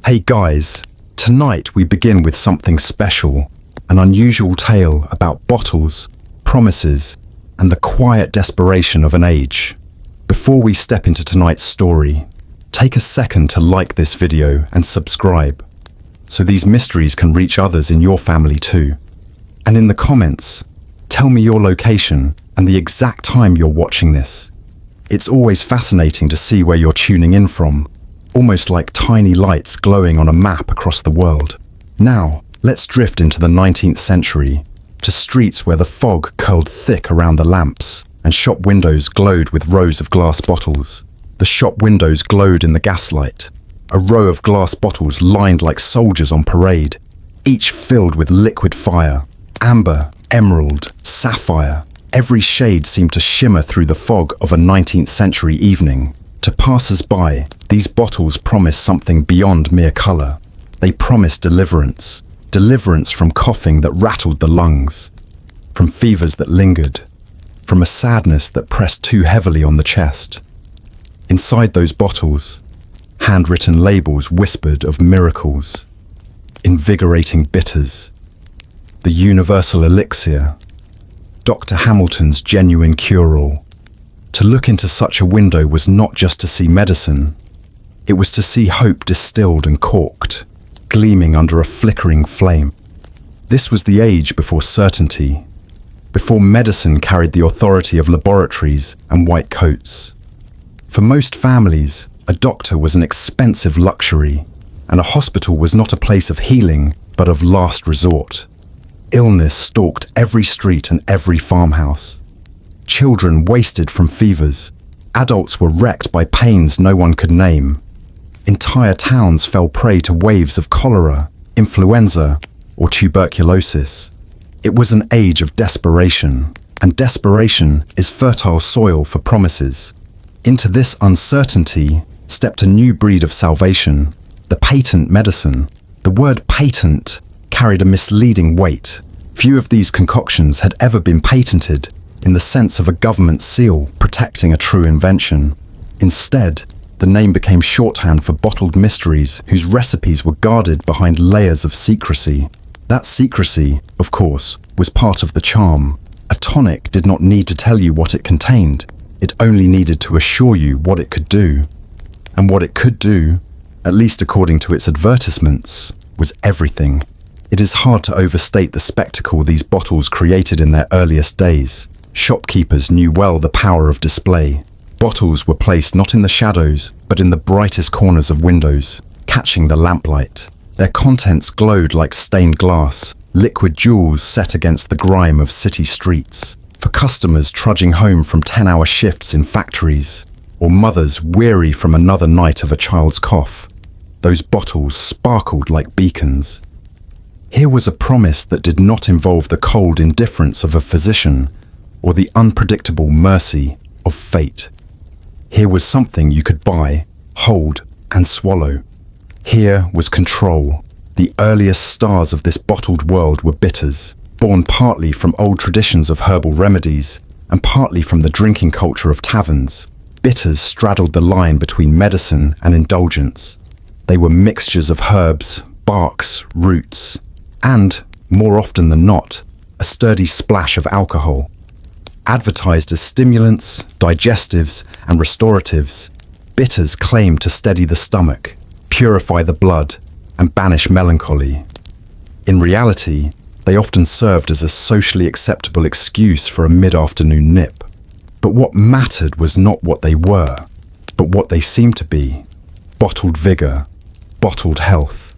Hey guys, tonight we begin with something special, an unusual tale about bottles, promises, and the quiet desperation of an age. Before we step into tonight's story, take a second to like this video and subscribe, so these mysteries can reach others in your family too. And in the comments, tell me your location and the exact time you're watching this. It's always fascinating to see where you're tuning in from, almost like tiny lights glowing on a map across the world. Now, let's drift into the 19th century, to streets where the fog curled thick around the lamps, and shop windows glowed with rows of glass bottles. The shop windows glowed in the gaslight, a row of glass bottles lined like soldiers on parade, each filled with liquid fire. Amber, emerald, sapphire, every shade seemed to shimmer through the fog of a 19th century evening. To passers-by, these bottles promised something beyond mere color. They promised deliverance, deliverance from coughing that rattled the lungs, from fevers that lingered, from a sadness that pressed too heavily on the chest. Inside those bottles, handwritten labels whispered of miracles, invigorating bitters, the universal elixir, Dr. Hamilton's genuine cure-all. To look into such a window was not just to see medicine, it was to see hope distilled and corked, gleaming under a flickering flame. This was the age before certainty, before medicine carried the authority of laboratories and white coats. For most families, a doctor was an expensive luxury, and a hospital was not a place of healing, but of last resort. Illness stalked every street and every farmhouse. Children wasted from fevers. Adults were wrecked by pains no one could name. Entire towns fell prey to waves of cholera, influenza, or tuberculosis. It was an age of desperation, and desperation is fertile soil for promises. Into this uncertainty stepped a new breed of salvation, the patent medicine. The word patent carried a misleading weight. Few of these concoctions had ever been patented in the sense of a government seal protecting a true invention. Instead, the name became shorthand for bottled mysteries whose recipes were guarded behind layers of secrecy. That secrecy, of course, was part of the charm. A tonic did not need to tell you what it contained. It only needed to assure you what it could do. And what it could do, at least according to its advertisements, was everything. It is hard to overstate the spectacle these bottles created in their earliest days. Shopkeepers knew well the power of display. Bottles were placed not in the shadows, but in the brightest corners of windows, catching the lamplight. Their contents glowed like stained glass, liquid jewels set against the grime of city streets. For customers trudging home from 10-hour shifts in factories, or mothers weary from another night of a child's cough, those bottles sparkled like beacons. Here was a promise that did not involve the cold indifference of a physician or the unpredictable mercy of fate. Here was something you could buy, hold, and swallow. Here was control. The earliest stars of this bottled world were bitters, born partly from old traditions of herbal remedies and partly from the drinking culture of taverns. Bitters straddled the line between medicine and indulgence. They were mixtures of herbs, barks, roots, and, more often than not, a sturdy splash of alcohol. Advertised as stimulants, digestives, and restoratives, bitters claimed to steady the stomach, purify the blood, and banish melancholy. In reality, they often served as a socially acceptable excuse for a mid-afternoon nip. But what mattered was not what they were, but what they seemed to be: bottled vigor, bottled health.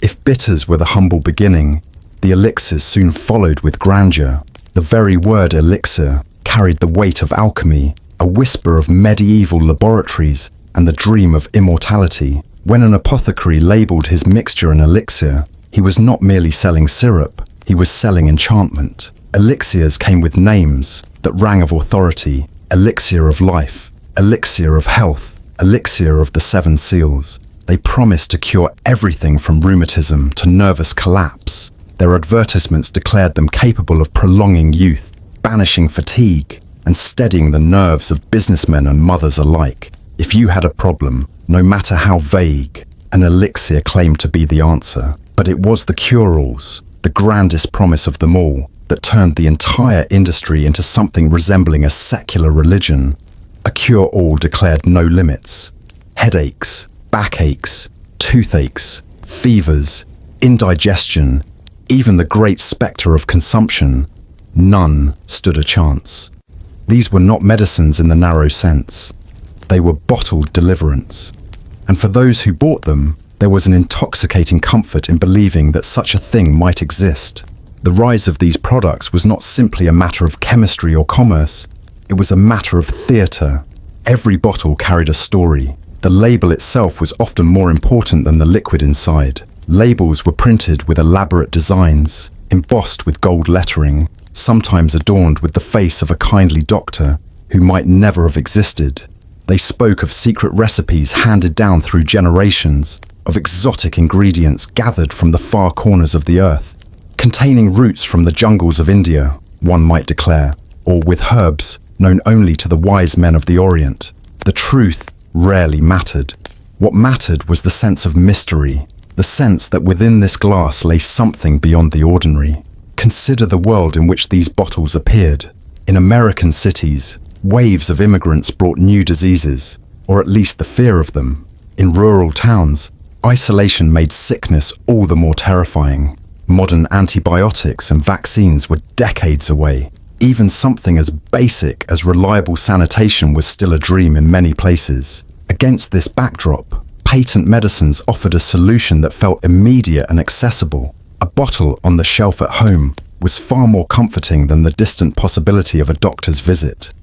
If bitters were the humble beginning, the elixirs soon followed with grandeur. The very word elixir carried the weight of alchemy, a whisper of medieval laboratories, and the dream of immortality. When an apothecary labeled his mixture an elixir, he was not merely selling syrup, he was selling enchantment. Elixirs came with names that rang of authority: elixir of life, elixir of health, elixir of the seven seals. They promised to cure everything from rheumatism to nervous collapse. Their advertisements declared them capable of prolonging youth, banishing fatigue, and steadying the nerves of businessmen and mothers alike. If you had a problem, no matter how vague, An elixir claimed to be the answer, but it was the cure-alls, the grandest promise of them all, that turned the entire industry into something resembling a secular religion. A cure-all declared no limits. Headaches, backaches, toothaches, fevers, indigestion, even the great spectre of consumption, none stood a chance. These were not medicines in the narrow sense. They were bottled deliverance. And for those who bought them, there was an intoxicating comfort in believing that such a thing might exist. The rise of these products was not simply a matter of chemistry or commerce. It was a matter of theatre. Every bottle carried a story. The label itself was often more important than the liquid inside. Labels were printed with elaborate designs, embossed with gold lettering, sometimes adorned with the face of a kindly doctor who might never have existed. They spoke of secret recipes handed down through generations, of exotic ingredients gathered from the far corners of the earth, containing roots from the jungles of India, one might declare, or with herbs known only to the wise men of the Orient. The truth rarely mattered. What mattered was the sense of mystery, the sense that within this glass lay something beyond the ordinary. Consider the world in which these bottles appeared. In American cities, waves of immigrants brought new diseases, or at least the fear of them. In rural towns, isolation made sickness all the more terrifying. Modern antibiotics and vaccines were decades away. Even something as basic as reliable sanitation was still a dream in many places. Against this backdrop, patent medicines offered a solution that felt immediate and accessible. A bottle on the shelf at home was far more comforting than the distant possibility of a doctor's visit.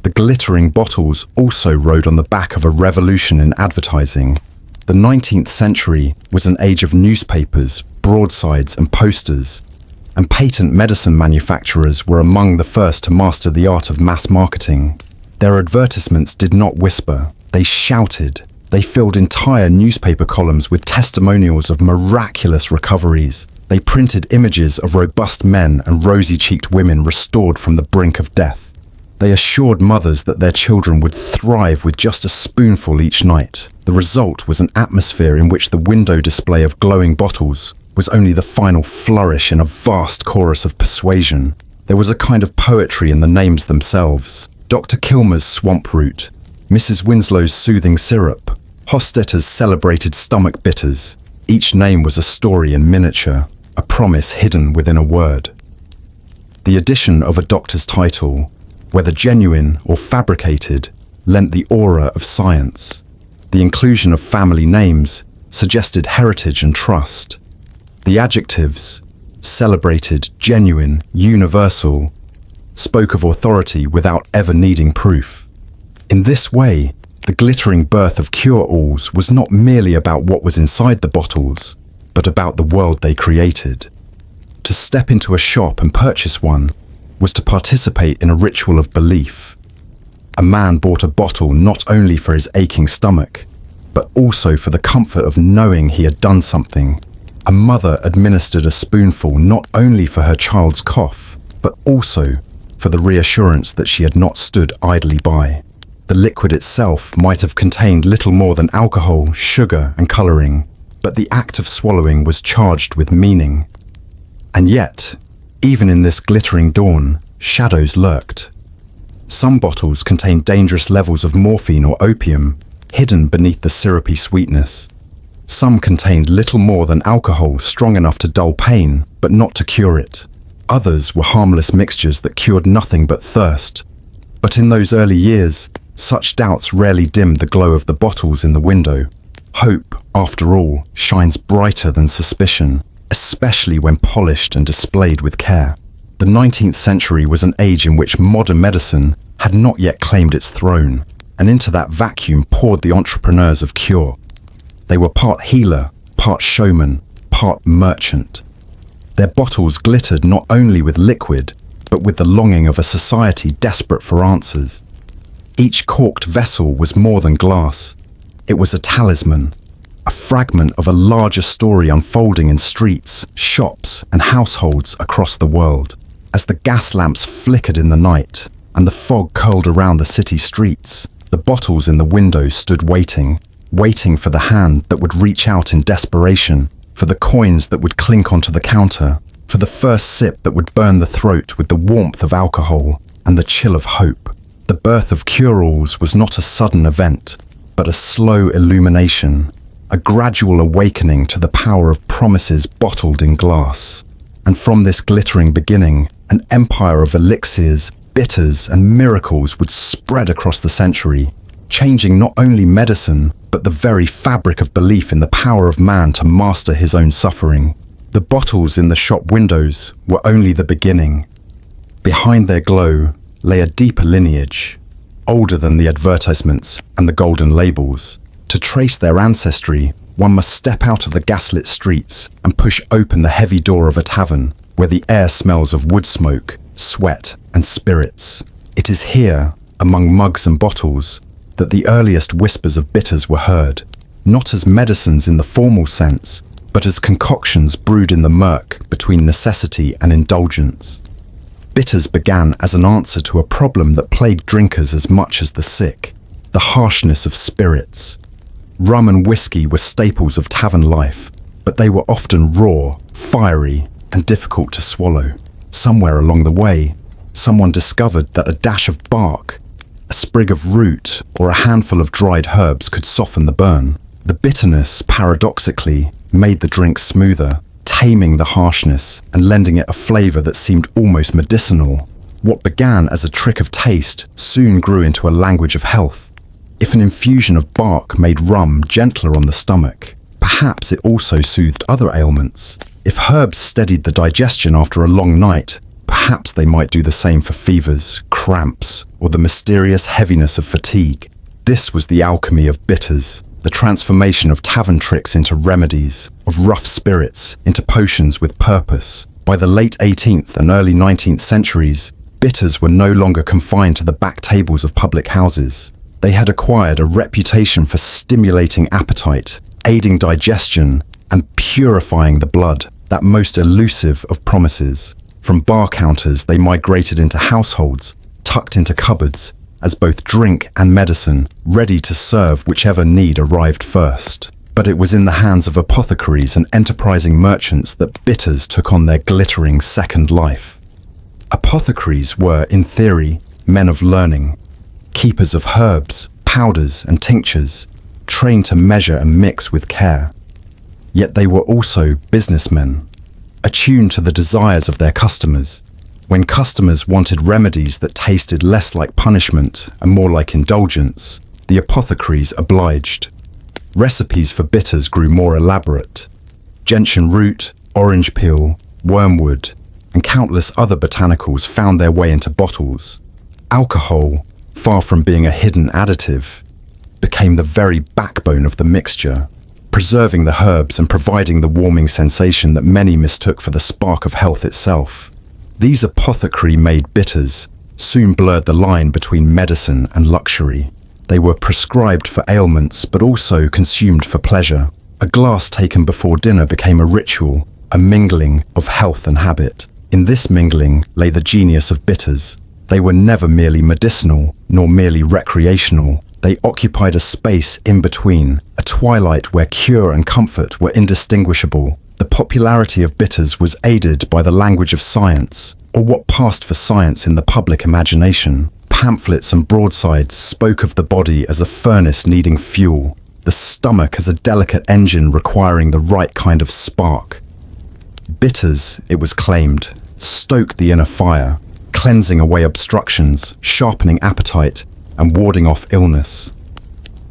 The glittering bottles also rode on the back of a revolution in advertising. The 19th century was an age of newspapers, broadsides, and posters, and patent medicine manufacturers were among the first to master the art of mass marketing. Their advertisements did not whisper, they shouted. They filled entire newspaper columns with testimonials of miraculous recoveries. They printed images of robust men and rosy-cheeked women restored from the brink of death. They assured mothers that their children would thrive with just a spoonful each night. The result was an atmosphere in which the window display of glowing bottles was only the final flourish in a vast chorus of persuasion. There was a kind of poetry in the names themselves. Dr. Kilmer's swamp root, Mrs. Winslow's soothing syrup, Hostetter's celebrated stomach bitters. Each name was a story in miniature, a promise hidden within a word. The addition of a doctor's title, whether genuine or fabricated, lent the aura of science. The inclusion of family names suggested heritage and trust. The adjectives, celebrated, genuine, universal, spoke of authority without ever needing proof. In this way, the glittering birth of cure-alls was not merely about what was inside the bottles, but about the world they created. To step into a shop and purchase one was to participate in a ritual of belief. A man bought a bottle not only for his aching stomach, but also for the comfort of knowing he had done something. A mother administered a spoonful not only for her child's cough, but also for the reassurance that she had not stood idly by. The liquid itself might have contained little more than alcohol, sugar, and colouring, but the act of swallowing was charged with meaning. And yet, even in this glittering dawn, shadows lurked. Some bottles contained dangerous levels of morphine or opium, hidden beneath the syrupy sweetness. Some contained little more than alcohol strong enough to dull pain, but not to cure it. Others were harmless mixtures that cured nothing but thirst. But in those early years, such doubts rarely dimmed the glow of the bottles in the window. Hope, after all, shines brighter than suspicion, especially when polished and displayed with care. The 19th century was an age in which modern medicine had not yet claimed its throne, and into that vacuum poured the entrepreneurs of cure. They were part healer, part showman, part merchant. Their bottles glittered not only with liquid, but with the longing of a society desperate for answers. Each corked vessel was more than glass. It was a talisman, a fragment of a larger story unfolding in streets, shops, and households across the world. As the gas lamps flickered in the night and the fog curled around the city streets, the bottles in the windows stood waiting. waiting for the hand that would reach out in desperation, for the coins that would clink onto the counter, for the first sip that would burn the throat with the warmth of alcohol and the chill of hope. The birth of cure-alls was not a sudden event, but a slow illumination, a gradual awakening to the power of promises bottled in glass. And from this glittering beginning, an empire of elixirs, bitters, and miracles would spread across the century, changing not only medicine, but the very fabric of belief in the power of man to master his own suffering. The bottles in the shop windows were only the beginning. Behind their glow lay a deeper lineage, older than the advertisements and the golden labels. To trace their ancestry, one must step out of the gaslit streets and push open the heavy door of a tavern where the air smells of wood smoke, sweat, and spirits. It is here, among mugs and bottles, that the earliest whispers of bitters were heard, not as medicines in the formal sense, but as concoctions brewed in the murk between necessity and indulgence. Bitters began as an answer to a problem that plagued drinkers as much as the sick: the harshness of spirits. Rum and whiskey were staples of tavern life, but they were often raw, fiery, and difficult to swallow. Somewhere along the way, someone discovered that a dash of bark, a sprig of root, or a handful of dried herbs could soften the burn. The bitterness, paradoxically, made the drink smoother, taming the harshness and lending it a flavor that seemed almost medicinal. What began as a trick of taste soon grew into a language of health. If an infusion of bark made rum gentler on the stomach, perhaps it also soothed other ailments. If herbs steadied the digestion after a long night, perhaps they might do the same for fevers, cramps, or the mysterious heaviness of fatigue. This was the alchemy of bitters, the transformation of tavern tricks into remedies, of rough spirits into potions with purpose. By the late 18th and early 19th centuries, bitters were no longer confined to the back tables of public houses. They had acquired a reputation for stimulating appetite, aiding digestion, and purifying the blood, that most elusive of promises. From bar counters, they migrated into households, tucked into cupboards, as both drink and medicine, ready to serve whichever need arrived first. But it was in the hands of apothecaries and enterprising merchants that bitters took on their glittering second life. Apothecaries were, in theory, men of learning, keepers of herbs, powders, and tinctures, trained to measure and mix with care. Yet they were also businessmen, attuned to the desires of their customers. When customers wanted remedies that tasted less like punishment and more like indulgence, the apothecaries obliged. Recipes for bitters grew more elaborate. Gentian root, orange peel, wormwood, and countless other botanicals found their way into bottles. Alcohol, far from being a hidden additive, became the very backbone of the mixture, preserving the herbs and providing the warming sensation that many mistook for the spark of health itself. These apothecary-made bitters soon blurred the line between medicine and luxury. They were prescribed for ailments, but also consumed for pleasure. A glass taken before dinner became a ritual, a mingling of health and habit. In this mingling lay the genius of bitters. They were never merely medicinal, nor merely recreational. They occupied a space in between, a twilight where cure and comfort were indistinguishable. The popularity of bitters was aided by the language of science, or what passed for science in the public imagination. Pamphlets and broadsides spoke of the body as a furnace needing fuel, the stomach as a delicate engine requiring the right kind of spark. Bitters, it was claimed, stoked the inner fire, cleansing away obstructions, sharpening appetite, and warding off illness.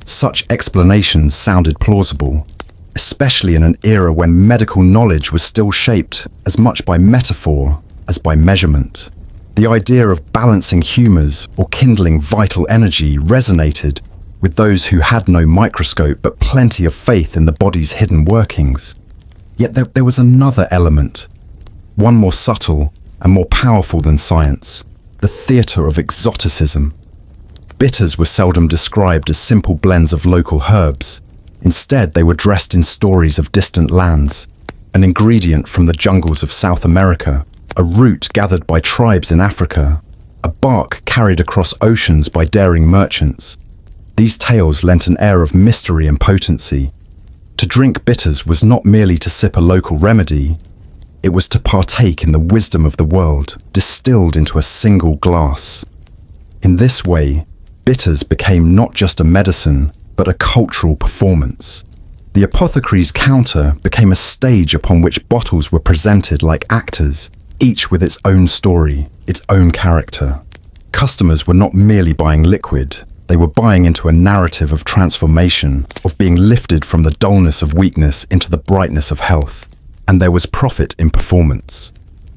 Such explanations sounded plausible, especially in an era when medical knowledge was still shaped as much by metaphor as by measurement. The idea of balancing humours or kindling vital energy resonated with those who had no microscope but plenty of faith in the body's hidden workings. Yet there was another element, one more subtle and more powerful than science, the theatre of exoticism. Bitters were seldom described as simple blends of local herbs. Instead, they were dressed in stories of distant lands, an ingredient from the jungles of South America, a root gathered by tribes in Africa, a bark carried across oceans by daring merchants. These tales lent an air of mystery and potency. To drink bitters was not merely to sip a local remedy, it was to partake in the wisdom of the world, distilled into a single glass. In this way, bitters became not just a medicine, but a cultural performance. The apothecary's counter became a stage upon which bottles were presented like actors, each with its own story, its own character. Customers were not merely buying liquid, they were buying into a narrative of transformation, of being lifted from the dullness of weakness into the brightness of health. And there was profit in performance.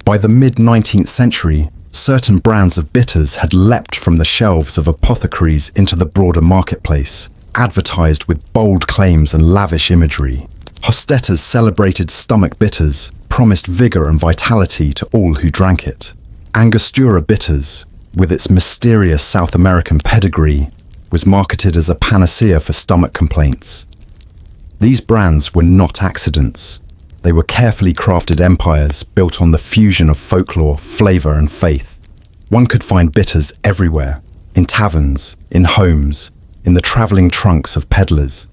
By the mid-19th century, certain brands of bitters had leapt from the shelves of apothecaries into the broader marketplace, advertised with bold claims and lavish imagery. Hostetta's celebrated stomach bitters promised vigor and vitality to all who drank it. Angostura bitters, with its mysterious South American pedigree, was marketed as a panacea for stomach complaints. These brands were not accidents. They were carefully crafted empires built on the fusion of folklore, flavor, and faith. One could find bitters everywhere, in taverns, in homes, in the traveling trunks of peddlers.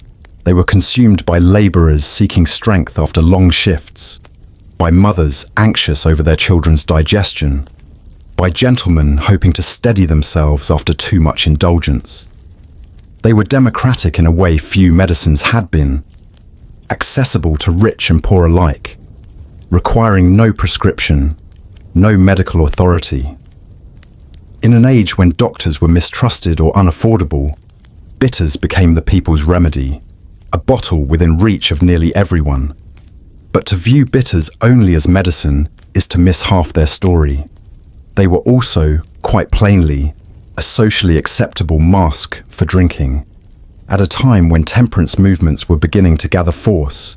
They were consumed by laborers seeking strength after long shifts, by mothers anxious over their children's digestion, by gentlemen hoping to steady themselves after too much indulgence. They were democratic in a way few medicines had been, accessible to rich and poor alike, requiring no prescription, no medical authority. In an age when doctors were mistrusted or unaffordable, bitters became the people's remedy, a bottle within reach of nearly everyone. But to view bitters only as medicine is to miss half their story. They were also, quite plainly, a socially acceptable mask for drinking. At a time when temperance movements were beginning to gather force,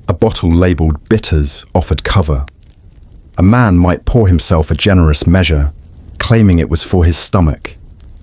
a bottle labelled bitters offered cover. A man might pour himself a generous measure, claiming it was for his stomach,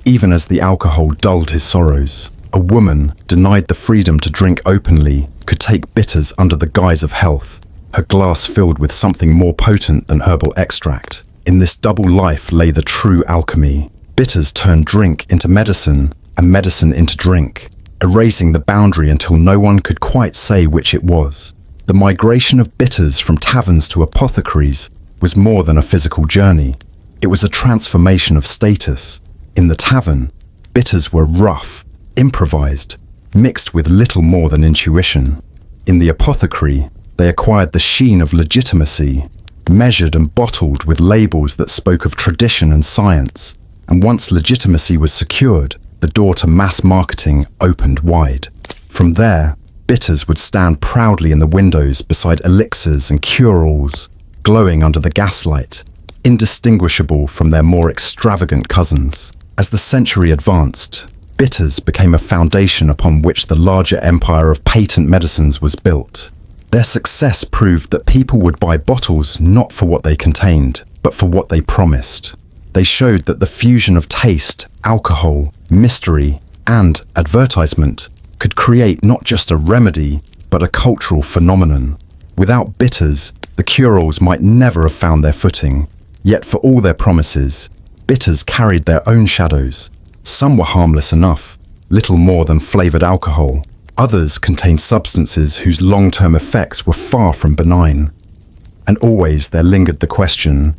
even as the alcohol dulled his sorrows. A woman, denied the freedom to drink openly, could take bitters under the guise of health, her glass filled with something more potent than herbal extract. In this double life lay the true alchemy. Bitters turned drink into medicine and medicine into drink, erasing the boundary until no one could quite say which it was. The migration of bitters from taverns to apothecaries was more than a physical journey. It was a transformation of status. In the tavern, bitters were rough, improvised, mixed with little more than intuition. In the apothecary, they acquired the sheen of legitimacy, measured and bottled with labels that spoke of tradition and science. And once legitimacy was secured, the door to mass marketing opened wide. From there, bitters would stand proudly in the windows beside elixirs and cure-alls, glowing under the gaslight, indistinguishable from their more extravagant cousins. As the century advanced, bitters became a foundation upon which the larger empire of patent medicines was built. Their success proved that people would buy bottles not for what they contained, but for what they promised. They showed that the fusion of taste, alcohol, mystery, and advertisement could create not just a remedy, but a cultural phenomenon. Without bitters, the cure-alls might never have found their footing. Yet for all their promises, bitters carried their own shadows. Some were harmless enough, little more than flavored alcohol. Others contained substances whose long-term effects were far from benign. And always there lingered the question,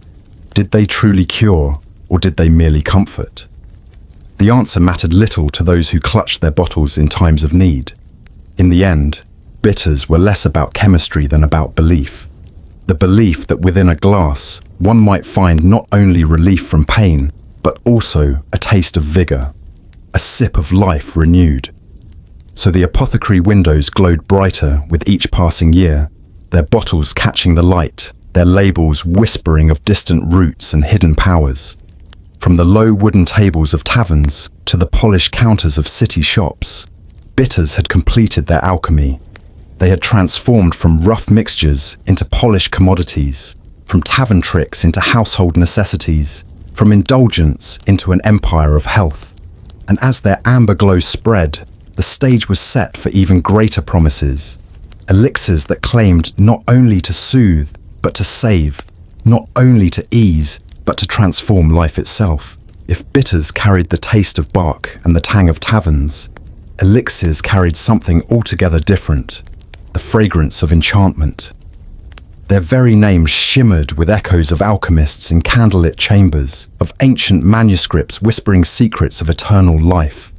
did they truly cure, or did they merely comfort? The answer mattered little to those who clutched their bottles in times of need. In the end, bitters were less about chemistry than about belief. The belief that within a glass, one might find not only relief from pain, but also a taste of vigor, a sip of life renewed. So the apothecary windows glowed brighter with each passing year, their bottles catching the light, their labels whispering of distant roots and hidden powers. From the low wooden tables of taverns to the polished counters of city shops, bitters had completed their alchemy. They had transformed from rough mixtures into polished commodities, from tavern tricks into household necessities, from indulgence into an empire of health. And as their amber glow spread, the stage was set for even greater promises. Elixirs that claimed not only to soothe, but to save, not only to ease, but to transform life itself. If bitters carried the taste of bark and the tang of taverns, elixirs carried something altogether different, the fragrance of enchantment. Their very names shimmered with echoes of alchemists in candlelit chambers, of ancient manuscripts whispering secrets of eternal life.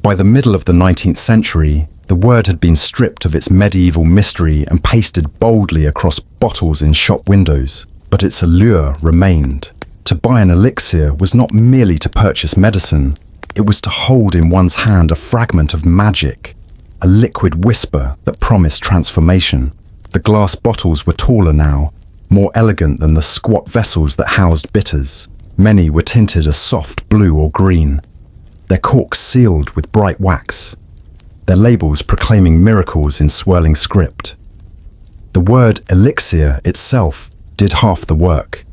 By the middle of the 19th century, the word had been stripped of its medieval mystery and pasted boldly across bottles in shop windows, but its allure remained. To buy an elixir was not merely to purchase medicine, it was to hold in one's hand a fragment of magic, a liquid whisper that promised transformation. The glass bottles were taller now, more elegant than the squat vessels that housed bitters. Many were tinted a soft blue or green, their corks sealed with bright wax, their labels proclaiming miracles in swirling script. The word elixir itself did half the work.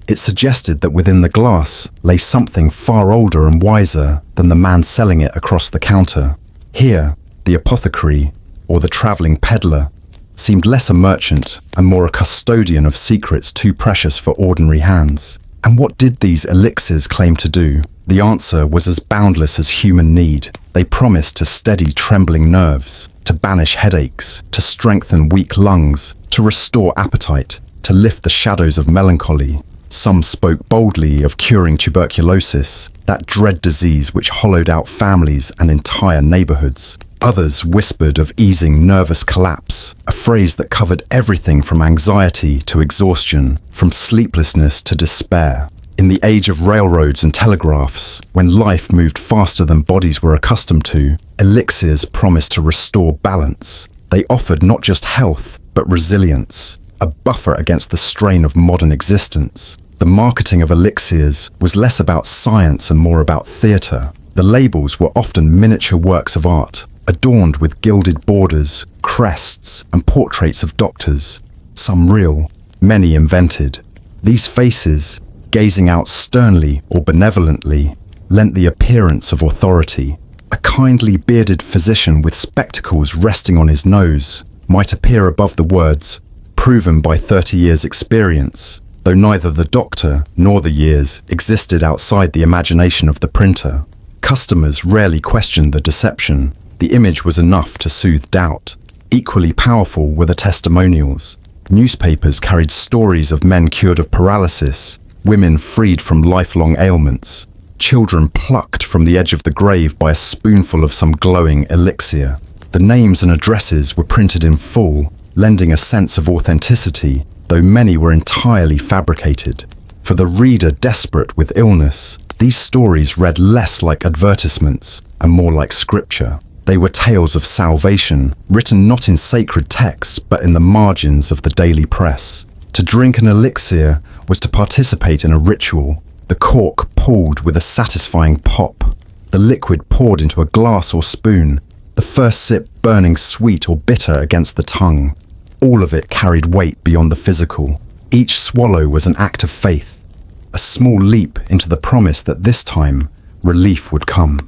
It suggested that within the glass lay something far older and wiser than the man selling it across the counter. Here, the apothecary, or the travelling peddler, seemed less a merchant and more a custodian of secrets too precious for ordinary hands. And what did these elixirs claim to do? The answer was as boundless as human need. They promised to steady trembling nerves, to banish headaches, to strengthen weak lungs, to restore appetite, to lift the shadows of melancholy. Some spoke boldly of curing tuberculosis, that dread disease which hollowed out families and entire neighborhoods. Others whispered of easing nervous collapse, a phrase that covered everything from anxiety to exhaustion, from sleeplessness to despair. In the age of railroads and telegraphs, when life moved faster than bodies were accustomed to, elixirs promised to restore balance. They offered not just health, but resilience, a buffer against the strain of modern existence. The marketing of elixirs was less about science and more about theatre. The labels were often miniature works of art, adorned with gilded borders, crests, and portraits of doctors, some real, many invented. These faces, gazing out sternly or benevolently, lent the appearance of authority. A kindly bearded physician with spectacles resting on his nose might appear above the words, proven by 30 years' experience, though neither the doctor nor the years existed outside the imagination of the printer. Customers rarely questioned the deception. The image was enough to soothe doubt. Equally powerful were the testimonials. Newspapers carried stories of men cured of paralysis, women freed from lifelong ailments, children plucked from the edge of the grave by a spoonful of some glowing elixir. The names and addresses were printed in full, lending a sense of authenticity, though many were entirely fabricated. For the reader desperate with illness, these stories read less like advertisements and more like scripture. They were tales of salvation, written not in sacred texts but in the margins of the daily press. To drink an elixir was to participate in a ritual, the cork pulled with a satisfying pop, the liquid poured into a glass or spoon, the first sip burning sweet or bitter against the tongue. All of it carried weight beyond the physical. Each swallow was an act of faith, a small leap into the promise that this time relief would come.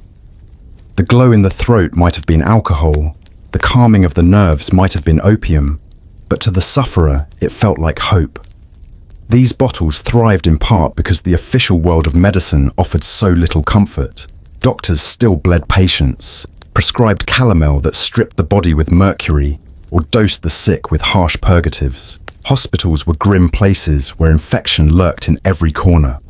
The glow in the throat might have been alcohol, the calming of the nerves might have been opium, but to the sufferer it felt like hope. These bottles thrived in part because the official world of medicine offered so little comfort. Doctors still bled patients, prescribed calomel that stripped the body with mercury, or dosed the sick with harsh purgatives. Hospitals were grim places where infection lurked in every corner.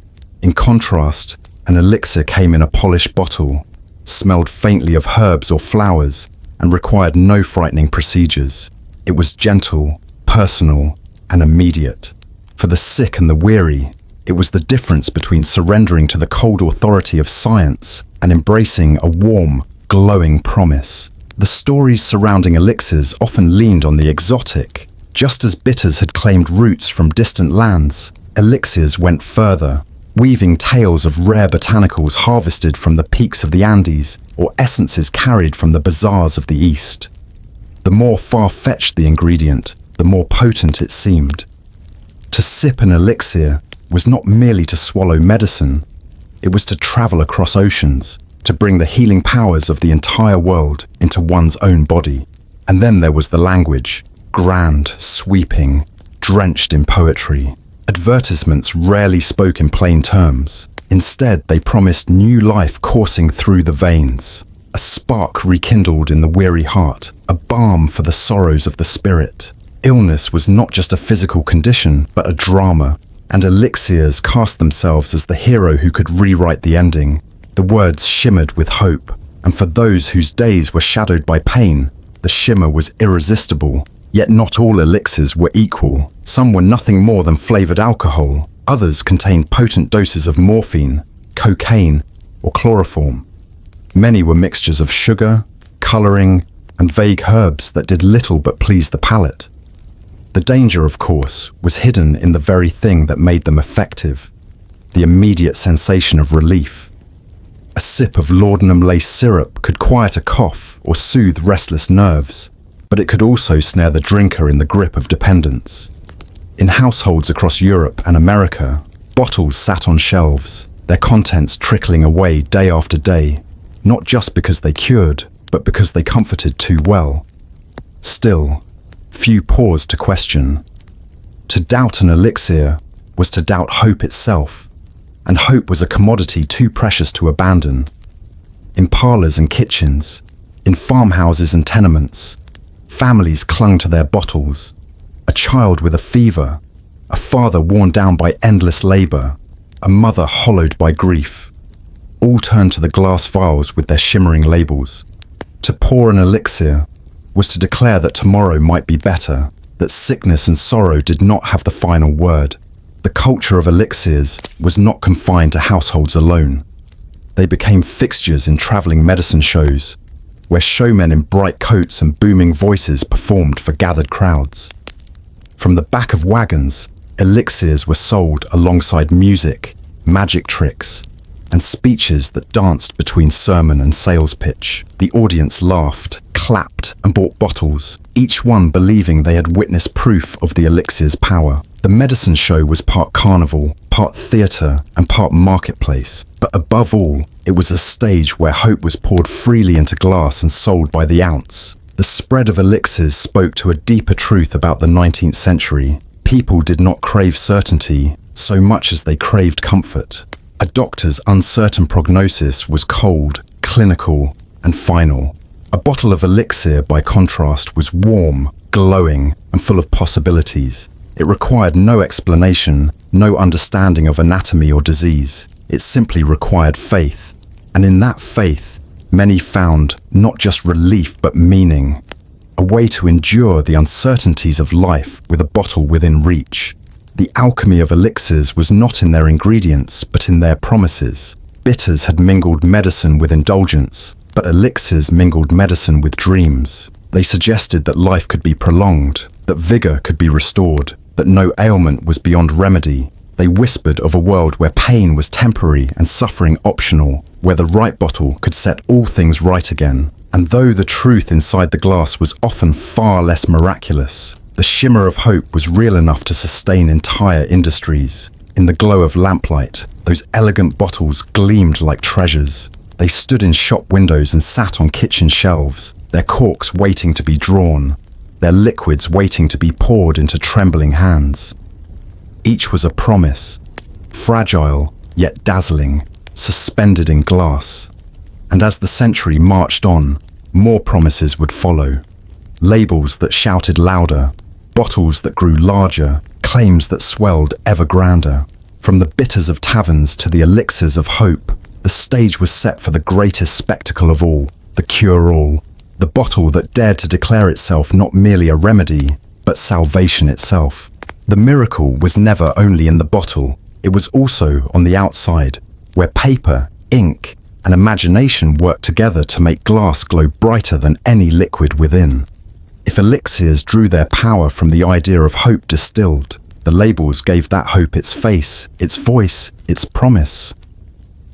In contrast, an elixir came in a polished bottle, smelled faintly of herbs or flowers, and required no frightening procedures. It was gentle, personal, and immediate. For the sick and the weary, it was the difference between surrendering to the cold authority of science and embracing a warm, glowing promise. The stories surrounding elixirs often leaned on the exotic. Just as bitters had claimed roots from distant lands, elixirs went further, weaving tales of rare botanicals harvested from the peaks of the Andes or essences carried from the bazaars of the East. The more far-fetched the ingredient, the more potent it seemed. To sip an elixir was not merely to swallow medicine, it was to travel across oceans, to bring the healing powers of the entire world into one's own body. And then there was the language, grand, sweeping, drenched in poetry. Advertisements rarely spoke in plain terms. Instead, they promised new life coursing through the veins. a spark rekindled in the weary heart, a balm for the sorrows of the spirit. Illness was not just a physical condition, but a drama, and elixirs cast themselves as the hero who could rewrite the ending. The words shimmered with hope, and for those whose days were shadowed by pain, the shimmer was irresistible. Yet not all elixirs were equal. Some were nothing more than flavored alcohol. Others contained potent doses of morphine, cocaine, or chloroform. Many were mixtures of sugar, coloring, and vague herbs that did little but please the palate. The danger, of course, was hidden in the very thing that made them effective: the immediate sensation of relief. A sip of laudanum-laced syrup could quiet a cough or soothe restless nerves, but it could also snare the drinker in the grip of dependence. In households across Europe and America, bottles sat on shelves, their contents trickling away day after day, not just because they cured, but because they comforted too well. Still, few paused to question. To doubt an elixir was to doubt hope itself, and hope was a commodity too precious to abandon. In parlors and kitchens, in farmhouses and tenements, families clung to their bottles. A child with a fever, a father worn down by endless labor, a mother hollowed by grief. All turned to the glass vials with their shimmering labels. To pour an elixir was to declare that tomorrow might be better, that sickness and sorrow did not have the final word. The culture of elixirs was not confined to households alone. They became fixtures in traveling medicine shows, where showmen in bright coats and booming voices performed for gathered crowds. From the back of wagons, elixirs were sold alongside music, magic tricks, and speeches that danced between sermon and sales pitch. The audience laughed, clapped, and bought bottles, each one believing they had witnessed proof of the elixir's power. The medicine show was part carnival, part theatre, and part marketplace. But above all, it was a stage where hope was poured freely into glass and sold by the ounce. The spread of elixirs spoke to a deeper truth about the 19th century. People did not crave certainty so much as they craved comfort. A doctor's uncertain prognosis was cold, clinical, and final. A bottle of elixir, by contrast, was warm, glowing, and full of possibilities. It required no explanation, no understanding of anatomy or disease. It simply required faith. And in that faith, many found not just relief but meaning. A way to endure the uncertainties of life with a bottle within reach. The alchemy of elixirs was not in their ingredients, but in their promises. Bitters had mingled medicine with indulgence, but elixirs mingled medicine with dreams. They suggested that life could be prolonged, that vigor could be restored, that no ailment was beyond remedy. They whispered of a world where pain was temporary and suffering optional, where the right bottle could set all things right again. And though the truth inside the glass was often far less miraculous, the shimmer of hope was real enough to sustain entire industries. In the glow of lamplight, those elegant bottles gleamed like treasures. They stood in shop windows and sat on kitchen shelves, their corks waiting to be drawn, their liquids waiting to be poured into trembling hands. Each was a promise, fragile yet dazzling, suspended in glass. And as the century marched on, more promises would follow. Labels that shouted louder, bottles that grew larger, claims that swelled ever grander. From the bitters of taverns to the elixirs of hope, the stage was set for the greatest spectacle of all, the cure-all, the bottle that dared to declare itself not merely a remedy, but salvation itself. The miracle was never only in the bottle, it was also on the outside, where paper, ink, and imagination worked together to make glass glow brighter than any liquid within. If elixirs drew their power from the idea of hope distilled, the labels gave that hope its face, its voice, its promise.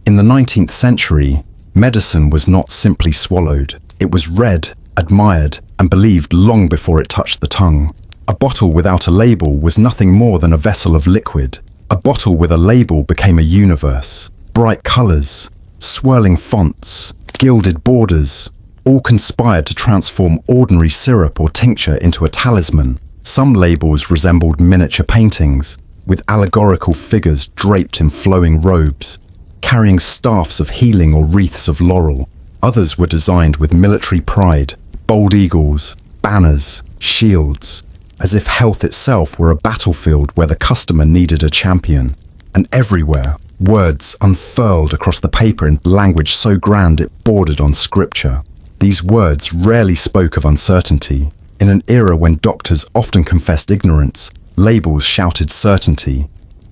In the 19th century, medicine was not simply swallowed. It was read, admired, and believed long before it touched the tongue. A bottle without a label was nothing more than a vessel of liquid. A bottle with a label became a universe. Bright colors, swirling fonts, gilded borders, all conspired to transform ordinary syrup or tincture into a talisman. Some labels resembled miniature paintings, with allegorical figures draped in flowing robes, carrying staffs of healing or wreaths of laurel. Others were designed with military pride, bold eagles, banners, shields, as if health itself were a battlefield where the customer needed a champion. And everywhere, words unfurled across the paper in language so grand it bordered on scripture. These words rarely spoke of uncertainty. In an era when doctors often confessed ignorance, labels shouted certainty.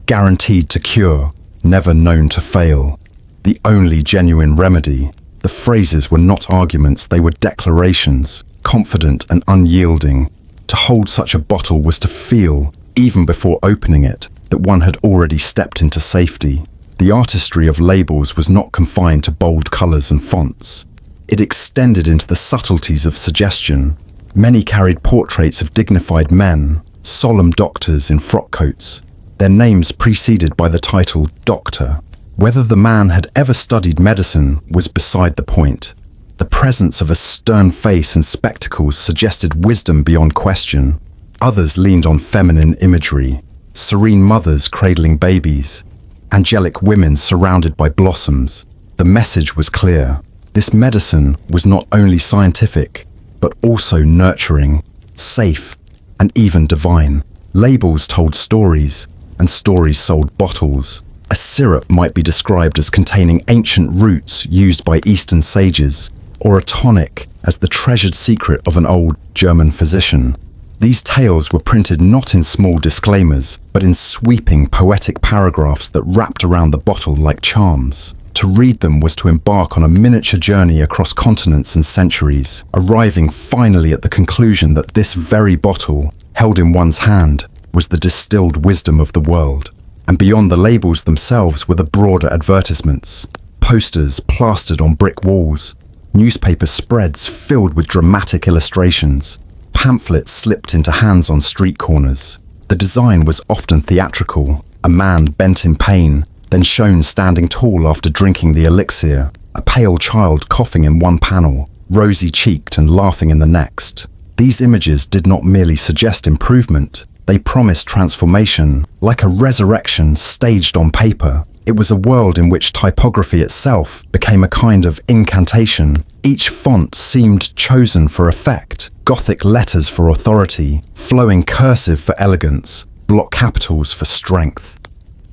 Guaranteed to cure, never known to fail. The only genuine remedy. The phrases were not arguments, they were declarations, confident and unyielding. To hold such a bottle was to feel, even before opening it, that one had already stepped into safety. The artistry of labels was not confined to bold colours and fonts. It extended into the subtleties of suggestion. Many carried portraits of dignified men, solemn doctors in frock coats, their names preceded by the title Doctor. Whether the man had ever studied medicine was beside the point. The presence of a stern face and spectacles suggested wisdom beyond question. Others leaned on feminine imagery, serene mothers cradling babies, angelic women surrounded by blossoms. The message was clear. This medicine was not only scientific, but also nurturing, safe, and even divine. Labels told stories, and stories sold bottles. A syrup might be described as containing ancient roots used by Eastern sages, or a tonic as the treasured secret of an old German physician. These tales were printed not in small disclaimers, but in sweeping poetic paragraphs that wrapped around the bottle like charms. To read them was to embark on a miniature journey across continents and centuries, arriving finally at the conclusion that this very bottle, held in one's hand, was the distilled wisdom of the world. And beyond the labels themselves were the broader advertisements, posters plastered on brick walls, newspaper spreads filled with dramatic illustrations, pamphlets slipped into hands on street corners. The design was often theatrical, a man bent in pain, then shown standing tall after drinking the elixir, a pale child coughing in one panel, rosy-cheeked and laughing in the next. These images did not merely suggest improvement, they promised transformation, like a resurrection staged on paper. It was a world in which typography itself became a kind of incantation. Each font seemed chosen for effect, Gothic letters for authority, flowing cursive for elegance, block capitals for strength.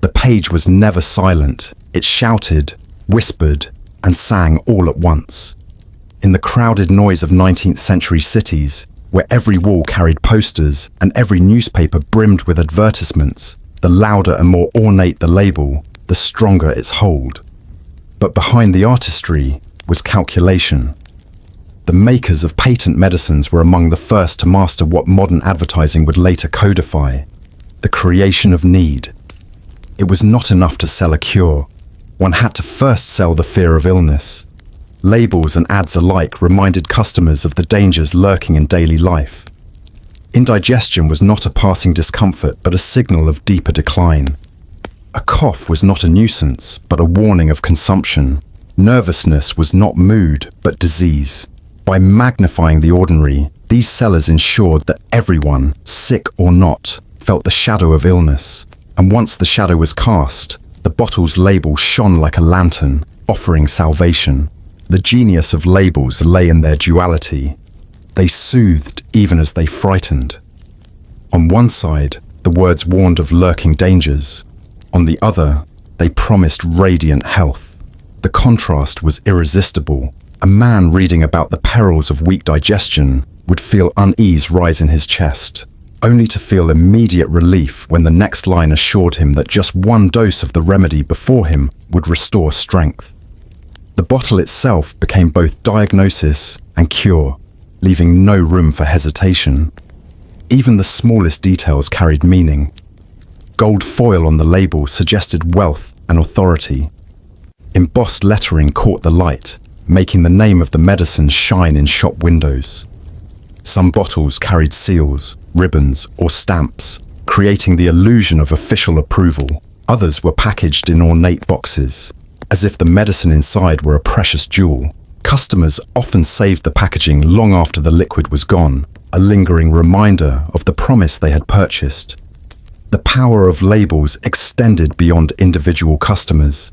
The page was never silent. It shouted, whispered, and sang all at once. In the crowded noise of 19th century cities, where every wall carried posters and every newspaper brimmed with advertisements, the louder and more ornate the label, the stronger its hold. But behind the artistry was calculation. The makers of patent medicines were among the first to master what modern advertising would later codify: the creation of need. It was not enough to sell a cure. One had to first sell the fear of illness. Labels and ads alike reminded customers of the dangers lurking in daily life. Indigestion was not a passing discomfort, but a signal of deeper decline. A cough was not a nuisance, but a warning of consumption. Nervousness was not mood, but disease. By magnifying the ordinary, these sellers ensured that everyone, sick or not, felt the shadow of illness. And once the shadow was cast, the bottle's label shone like a lantern, offering salvation. The genius of labels lay in their duality. They soothed even as they frightened. On one side, the words warned of lurking dangers. On the other, they promised radiant health. The contrast was irresistible. A man reading about the perils of weak digestion would feel unease rise in his chest, only to feel immediate relief when the next line assured him that just one dose of the remedy before him would restore strength. The bottle itself became both diagnosis and cure, leaving no room for hesitation. Even the smallest details carried meaning. Gold foil on the label suggested wealth and authority. Embossed lettering caught the light, making the name of the medicine shine in shop windows. Some bottles carried seals, ribbons, or stamps, creating the illusion of official approval. Others were packaged in ornate boxes, as if the medicine inside were a precious jewel. Customers often saved the packaging long after the liquid was gone, a lingering reminder of the promise they had purchased. The power of labels extended beyond individual customers.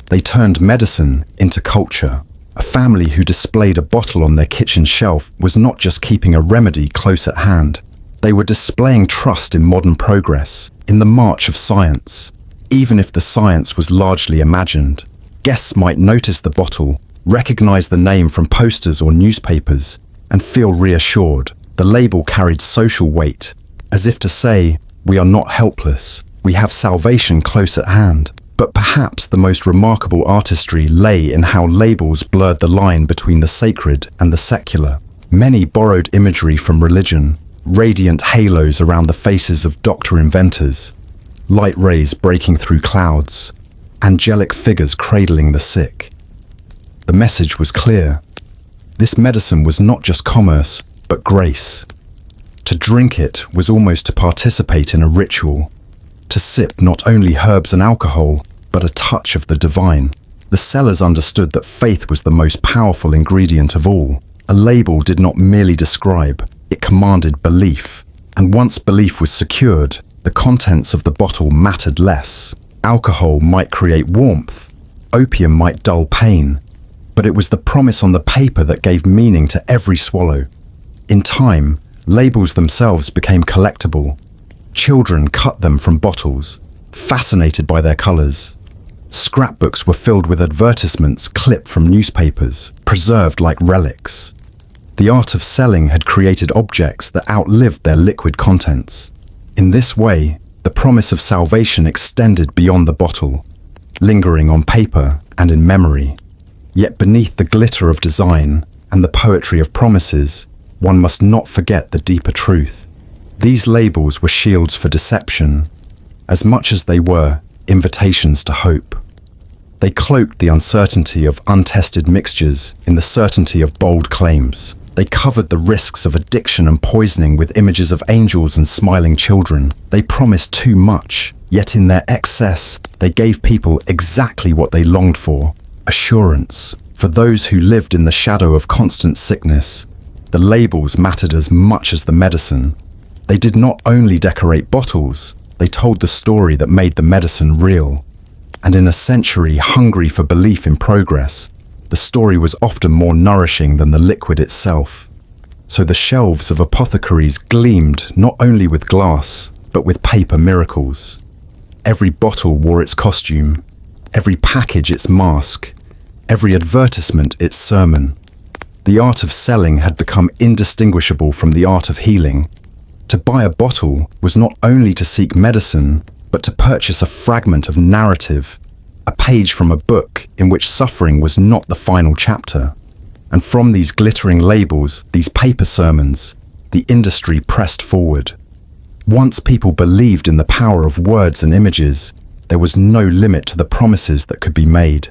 They turned medicine into culture, A family who displayed a bottle on their kitchen shelf was not just keeping a remedy close at hand. They were displaying trust in modern progress, in the march of science. Even if the science was largely imagined, guests might notice the bottle, recognize the name from posters or newspapers, and feel reassured. The label carried social weight, as if to say, we are not helpless, we have salvation close at hand. But perhaps the most remarkable artistry lay in how labels blurred the line between the sacred and the secular. Many borrowed imagery from religion, radiant halos around the faces of doctor-inventors, light rays breaking through clouds, angelic figures cradling the sick. The message was clear. This medicine was not just commerce, but grace. To drink it was almost to participate in a ritual, to sip not only herbs and alcohol, but a touch of the divine. The sellers understood that faith was the most powerful ingredient of all. A label did not merely describe, it commanded belief. And once belief was secured, the contents of the bottle mattered less. Alcohol might create warmth, opium might dull pain, but it was the promise on the paper that gave meaning to every swallow. In time, labels themselves became collectible. Children cut them from bottles, fascinated by their colors. Scrapbooks were filled with advertisements clipped from newspapers, preserved like relics. The art of selling had created objects that outlived their liquid contents. In this way, the promise of salvation extended beyond the bottle, lingering on paper and in memory. Yet beneath the glitter of design and the poetry of promises, one must not forget the deeper truth. These labels were shields for deception, as much as they were invitations to hope. They cloaked the uncertainty of untested mixtures in the certainty of bold claims. They covered the risks of addiction and poisoning with images of angels and smiling children. They promised too much, yet in their excess, they gave people exactly what they longed for: assurance. For those who lived in the shadow of constant sickness, the labels mattered as much as the medicine. They did not only decorate bottles, they told the story that made the medicine real. And in a century hungry for belief in progress, the story was often more nourishing than the liquid itself. So the shelves of apothecaries gleamed not only with glass, but with paper miracles. Every bottle wore its costume, every package its mask, every advertisement its sermon. The art of selling had become indistinguishable from the art of healing. To buy a bottle was not only to seek medicine, but to purchase a fragment of narrative, a page from a book in which suffering was not the final chapter. And from these glittering labels, these paper sermons, the industry pressed forward. Once people believed in the power of words and images, there was no limit to the promises that could be made.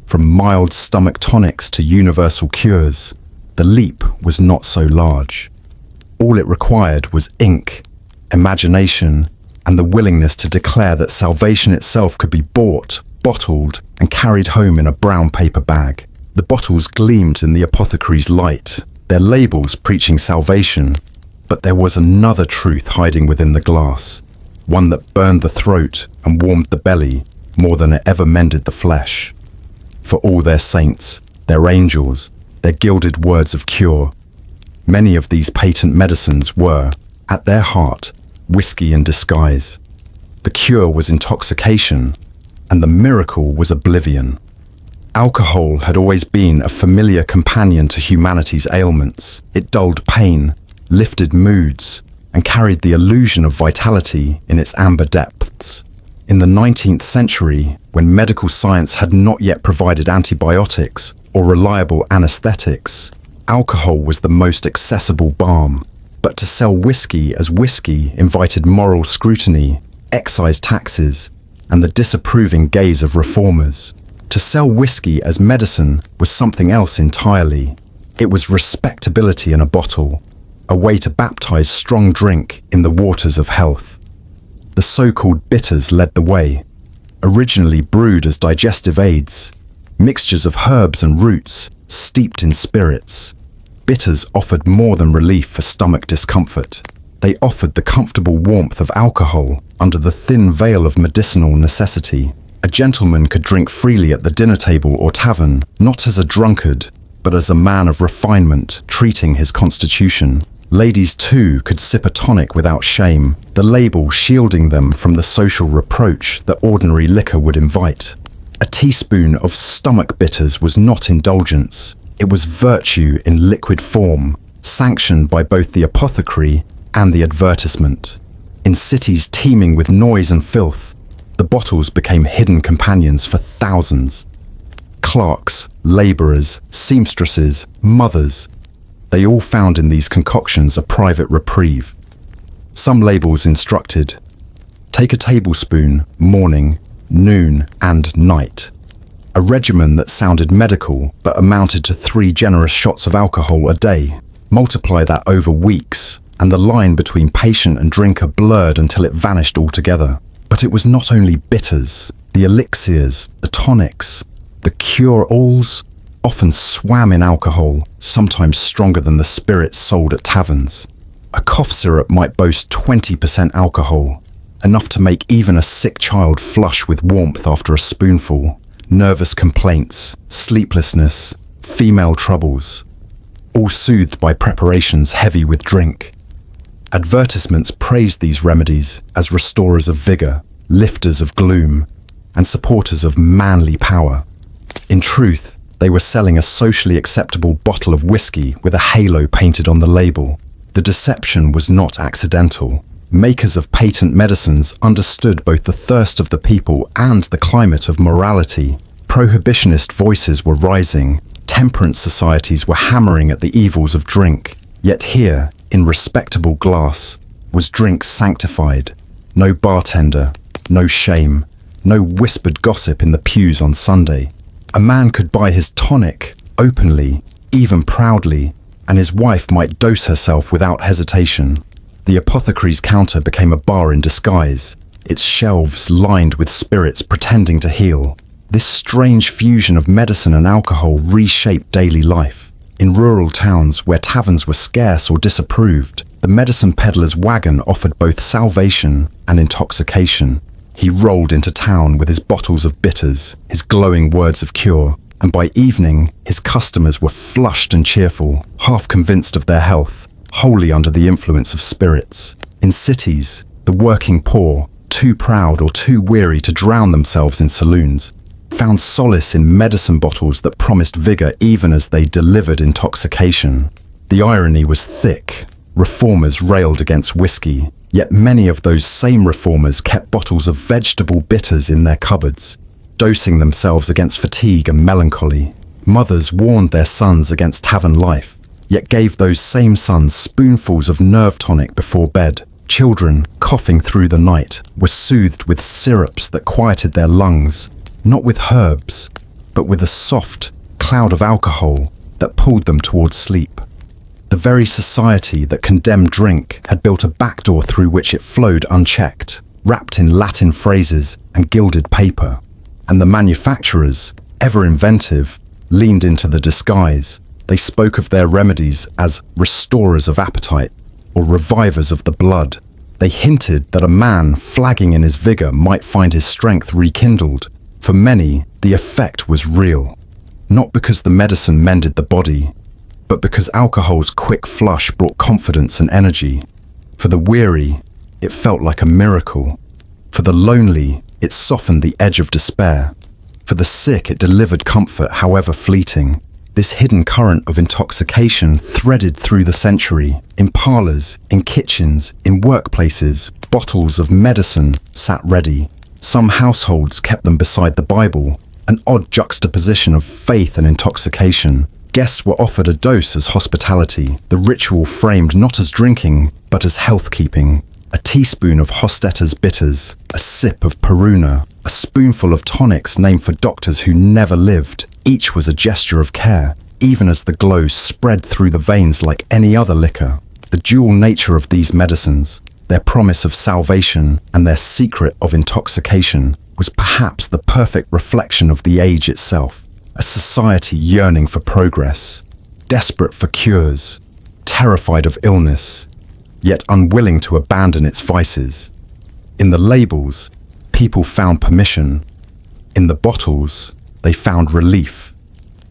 From mild stomach tonics to universal cures, the leap was not so large. All it required was ink, imagination, and the willingness to declare that salvation itself could be bought, bottled, and carried home in a brown paper bag. The bottles gleamed in the apothecary's light, their labels preaching salvation, but there was another truth hiding within the glass, one that burned the throat and warmed the belly more than it ever mended the flesh. For all their saints, their angels, their gilded words of cure, many of these patent medicines were, at their heart, whiskey in disguise. The cure was intoxication, and the miracle was oblivion. Alcohol had always been a familiar companion to humanity's ailments. It dulled pain, lifted moods, and carried the illusion of vitality in its amber depths. In the 19th century, when medical science had not yet provided antibiotics or reliable anesthetics, alcohol was the most accessible balm. But to sell whiskey as whiskey invited moral scrutiny, excise taxes, and the disapproving gaze of reformers. To sell whiskey as medicine was something else entirely. It was respectability in a bottle, a way to baptize strong drink in the waters of health. The so-called bitters led the way. Originally brewed as digestive aids, mixtures of herbs and roots steeped in spirits, bitters offered more than relief for stomach discomfort. They offered the comfortable warmth of alcohol under the thin veil of medicinal necessity. A gentleman could drink freely at the dinner table or tavern, not as a drunkard, but as a man of refinement, treating his constitution. Ladies too could sip a tonic without shame, the label shielding them from the social reproach that ordinary liquor would invite. A teaspoon of stomach bitters was not indulgence, it was virtue in liquid form, sanctioned by both the apothecary and the advertisement. In cities teeming with noise and filth, the bottles became hidden companions for thousands. Clerks, labourers, seamstresses, mothers, they all found in these concoctions a private reprieve. Some labels instructed, take a tablespoon morning, noon and night. A regimen that sounded medical but amounted to 3 generous shots of alcohol a day. Multiply that over weeks, and the line between patient and drinker blurred until it vanished altogether. But it was not only bitters, the elixirs, the tonics, the cure-alls often swam in alcohol, sometimes stronger than the spirits sold at taverns. A cough syrup might boast 20% alcohol, enough to make even a sick child flush with warmth after a spoonful. Nervous complaints, sleeplessness, female troubles, all soothed by preparations heavy with drink. Advertisements praised these remedies as restorers of vigour, lifters of gloom, and supporters of manly power. In truth, they were selling a socially acceptable bottle of whiskey with a halo painted on the label. The deception was not accidental. Makers of patent medicines understood both the thirst of the people and the climate of morality. Prohibitionist voices were rising. Temperance societies were hammering at the evils of drink. Yet here, in respectable glass, was drink sanctified. No bartender, no shame, no whispered gossip in the pews on Sunday. A man could buy his tonic openly, even proudly, and his wife might dose herself without hesitation. The apothecary's counter became a bar in disguise, its shelves lined with spirits pretending to heal. This strange fusion of medicine and alcohol reshaped daily life. In rural towns where taverns were scarce or disapproved, the medicine peddler's wagon offered both salvation and intoxication. He rolled into town with his bottles of bitters, his glowing words of cure, and by evening, his customers were flushed and cheerful, half convinced of their health, wholly under the influence of spirits. In cities, the working poor, too proud or too weary to drown themselves in saloons, found solace in medicine bottles that promised vigour even as they delivered intoxication. The irony was thick. Reformers railed against whiskey, yet many of those same reformers kept bottles of vegetable bitters in their cupboards, dosing themselves against fatigue and melancholy. Mothers warned their sons against tavern life, yet gave those same sons spoonfuls of nerve tonic before bed. Children, coughing through the night, were soothed with syrups that quieted their lungs, not with herbs, but with a soft cloud of alcohol that pulled them towards sleep. The very society that condemned drink had built a backdoor through which it flowed unchecked, wrapped in Latin phrases and gilded paper. And the manufacturers, ever inventive, leaned into the disguise. They spoke of their remedies as restorers of appetite or revivers of the blood. They hinted that a man flagging in his vigour might find his strength rekindled. For many, the effect was real, not because the medicine mended the body, but because alcohol's quick flush brought confidence and energy. For the weary, it felt like a miracle. For the lonely, it softened the edge of despair. For the sick, it delivered comfort, however fleeting. This hidden current of intoxication threaded through the century. In parlours, in kitchens, in workplaces, bottles of medicine sat ready. Some households kept them beside the Bible, an odd juxtaposition of faith and intoxication. Guests were offered a dose as hospitality, the ritual framed not as drinking, but as health-keeping. A teaspoon of Hostetter's bitters, a sip of Peruna, a spoonful of tonics named for doctors who never lived. Each was a gesture of care, even as the glow spread through the veins like any other liquor. The dual nature of these medicines, their promise of salvation and their secret of intoxication, was perhaps the perfect reflection of the age itself. A society yearning for progress, desperate for cures, terrified of illness, yet unwilling to abandon its vices. In the labels, people found permission, In the bottles, they found relief,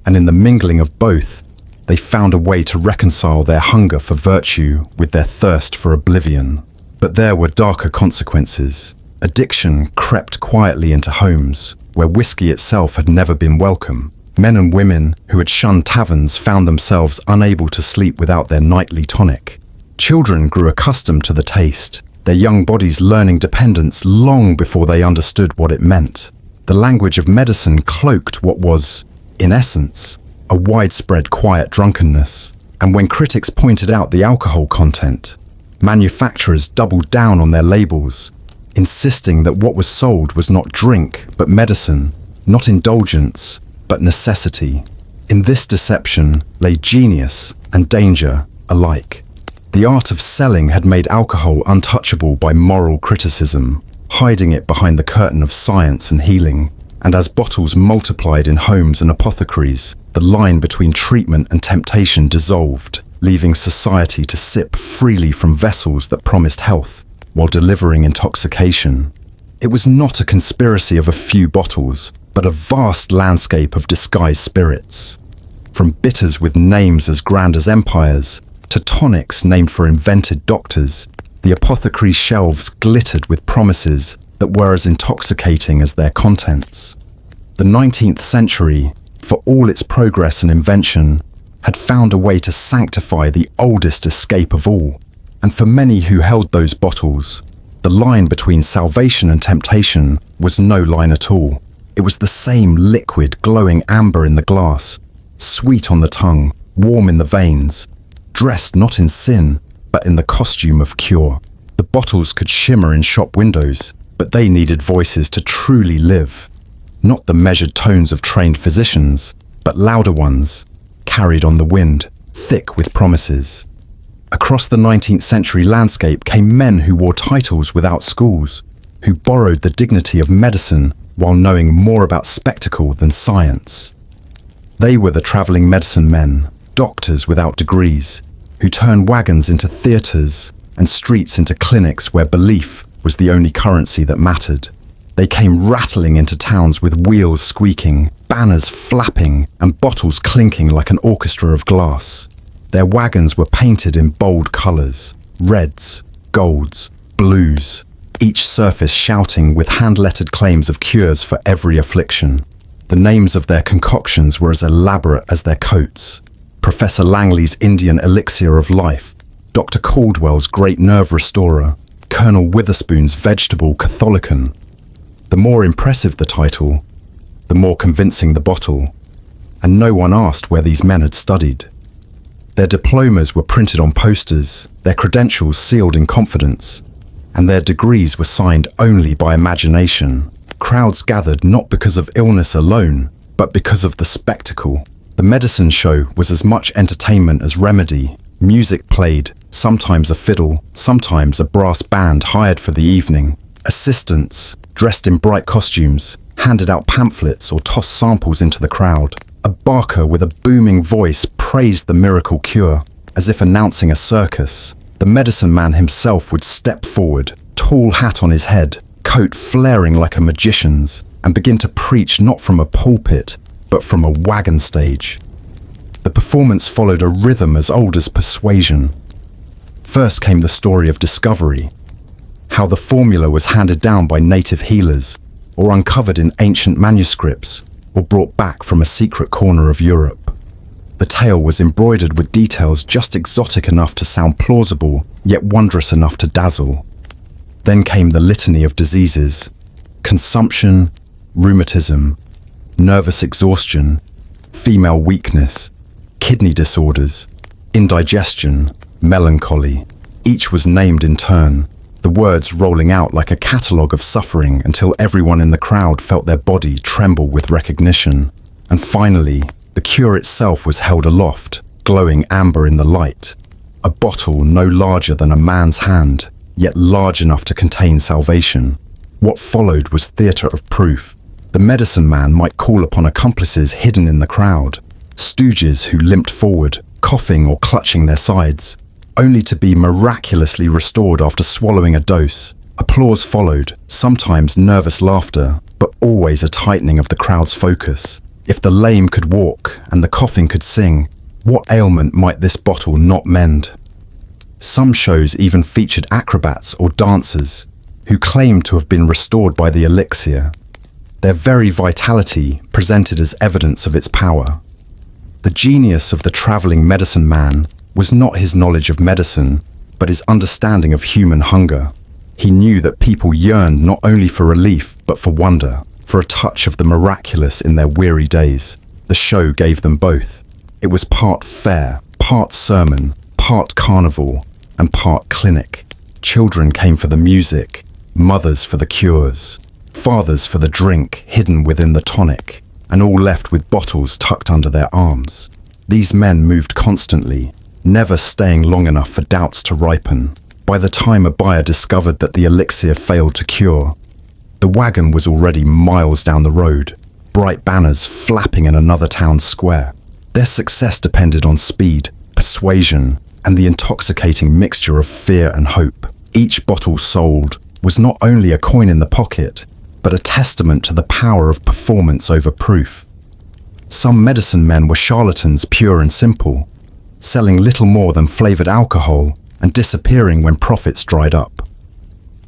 and in the mingling of both, they found a way to reconcile their hunger for virtue with their thirst for oblivion. But there were darker consequences. Addiction crept quietly into homes where whiskey itself had never been welcome. Men and women who had shunned taverns found themselves unable to sleep without their nightly tonic. Children grew accustomed to the taste, their young bodies learning dependence long before they understood what it meant. The language of medicine cloaked what was, in essence, a widespread quiet drunkenness. And when critics pointed out the alcohol content, manufacturers doubled down on their labels, insisting that what was sold was not drink but medicine, not indulgence but necessity. In this deception lay genius and danger alike. The art of selling had made alcohol untouchable by moral criticism, hiding it behind the curtain of science and healing. And as bottles multiplied in homes and apothecaries, the line between treatment and temptation dissolved, leaving society to sip freely from vessels that promised health while delivering intoxication. It was not a conspiracy of a few bottles, but a vast landscape of disguised spirits. From bitters with names as grand as empires, to tonics named for invented doctors, the apothecary shelves glittered with promises that were as intoxicating as their contents. The 19th century, for all its progress and invention, had found a way to sanctify the oldest escape of all. And for many who held those bottles, the line between salvation and temptation was no line at all. It was the same liquid, glowing amber in the glass, sweet on the tongue, warm in the veins, dressed not in sin, but in the costume of cure. The bottles could shimmer in shop windows, but they needed voices to truly live. Not the measured tones of trained physicians, but louder ones, carried on the wind, thick with promises. Across the 19th century landscape came men who wore titles without schools, who borrowed the dignity of medicine while knowing more about spectacle than science. They were the traveling medicine men, doctors without degrees, who turned wagons into theaters and streets into clinics where belief was the only currency that mattered. They came rattling into towns with wheels squeaking, banners flapping, and bottles clinking like an orchestra of glass. Their wagons were painted in bold colors, reds, golds, blues, each surface shouting with hand-lettered claims of cures for every affliction. The names of their concoctions were as elaborate as their coats. Professor Langley's Indian elixir of life, Dr. Caldwell's great nerve restorer, Colonel Witherspoon's vegetable catholicon. The more impressive the title, the more convincing the bottle, and no one asked where these men had studied. Their diplomas were printed on posters, their credentials sealed in confidence, and their degrees were signed only by imagination. Crowds gathered not because of illness alone, but because of the spectacle. The medicine show was as much entertainment as remedy. Music played, sometimes a fiddle, sometimes a brass band hired for the evening. Assistants, dressed in bright costumes, handed out pamphlets or tossed samples into the crowd. A barker with a booming voice praised the miracle cure, as if announcing a circus. The medicine man himself would step forward, tall hat on his head, coat flaring like a magician's, and begin to preach not from a pulpit, but from a wagon stage. The performance followed a rhythm as old as persuasion. First came the story of discovery, how the formula was handed down by native healers, or uncovered in ancient manuscripts, or brought back from a secret corner of Europe. The tale was embroidered with details just exotic enough to sound plausible, yet wondrous enough to dazzle. Then came the litany of diseases: consumption, rheumatism, nervous exhaustion, female weakness, kidney disorders, indigestion, melancholy. Each was named in turn, the words rolling out like a catalogue of suffering until everyone in the crowd felt their body tremble with recognition. And finally, the cure itself was held aloft, glowing amber in the light. A bottle no larger than a man's hand, yet large enough to contain salvation. What followed was theatre of proof. The medicine man might call upon accomplices hidden in the crowd, stooges who limped forward, coughing or clutching their sides, only to be miraculously restored after swallowing a dose. Applause followed, sometimes nervous laughter, but always a tightening of the crowd's focus. If the lame could walk and the coughing could sing, what ailment might this bottle not mend? Some shows even featured acrobats or dancers who claimed to have been restored by the elixir, their very vitality presented as evidence of its power. The genius of the traveling medicine man was not his knowledge of medicine, but his understanding of human hunger. He knew that people yearned not only for relief, but for wonder, for a touch of the miraculous in their weary days. The show gave them both. It was part fair, part sermon, part carnival, and part clinic. Children came for the music, mothers for the cures, fathers for the drink hidden within the tonic, and all left with bottles tucked under their arms. These men moved constantly, never staying long enough for doubts to ripen. By the time a buyer discovered that the elixir failed to cure, the wagon was already miles down the road, bright banners flapping in another town square. Their success depended on speed, persuasion, and the intoxicating mixture of fear and hope. Each bottle sold was not only a coin in the pocket, but a testament to the power of performance over proof. Some medicine men were charlatans pure and simple, selling little more than flavored alcohol and disappearing when profits dried up.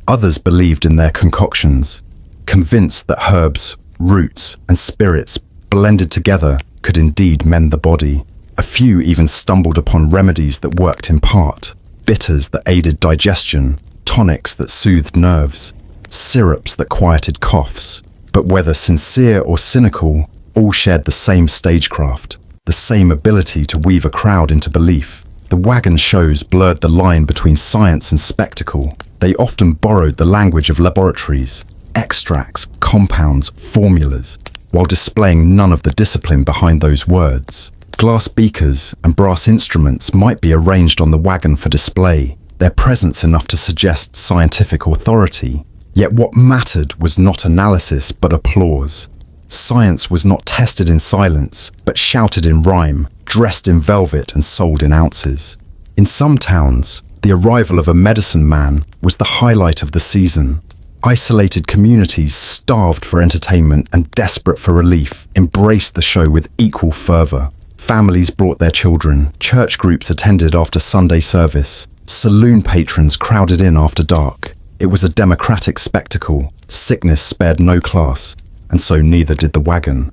Others believed in their concoctions, convinced that herbs, roots, and spirits blended together could indeed mend the body. A few even stumbled upon remedies that worked in part, bitters that aided digestion, tonics that soothed nerves, syrups that quieted coughs. But whether sincere or cynical, all shared the same stagecraft, the same ability to weave a crowd into belief. The wagon shows blurred the line between science and spectacle. They often borrowed the language of laboratories, extracts, compounds, formulas, while displaying none of the discipline behind those words. Glass beakers and brass instruments might be arranged on the wagon for display, their presence enough to suggest scientific authority. Yet what mattered was not analysis but applause. Science was not tested in silence, but shouted in rhyme, dressed in velvet and sold in ounces. In some towns, the arrival of a medicine man was the highlight of the season. Isolated communities, starved for entertainment and desperate for relief, embraced the show with equal fervor. Families brought their children, church groups attended after Sunday service, saloon patrons crowded in after dark. It was a democratic spectacle. Sickness spared no class, and so neither did the wagon.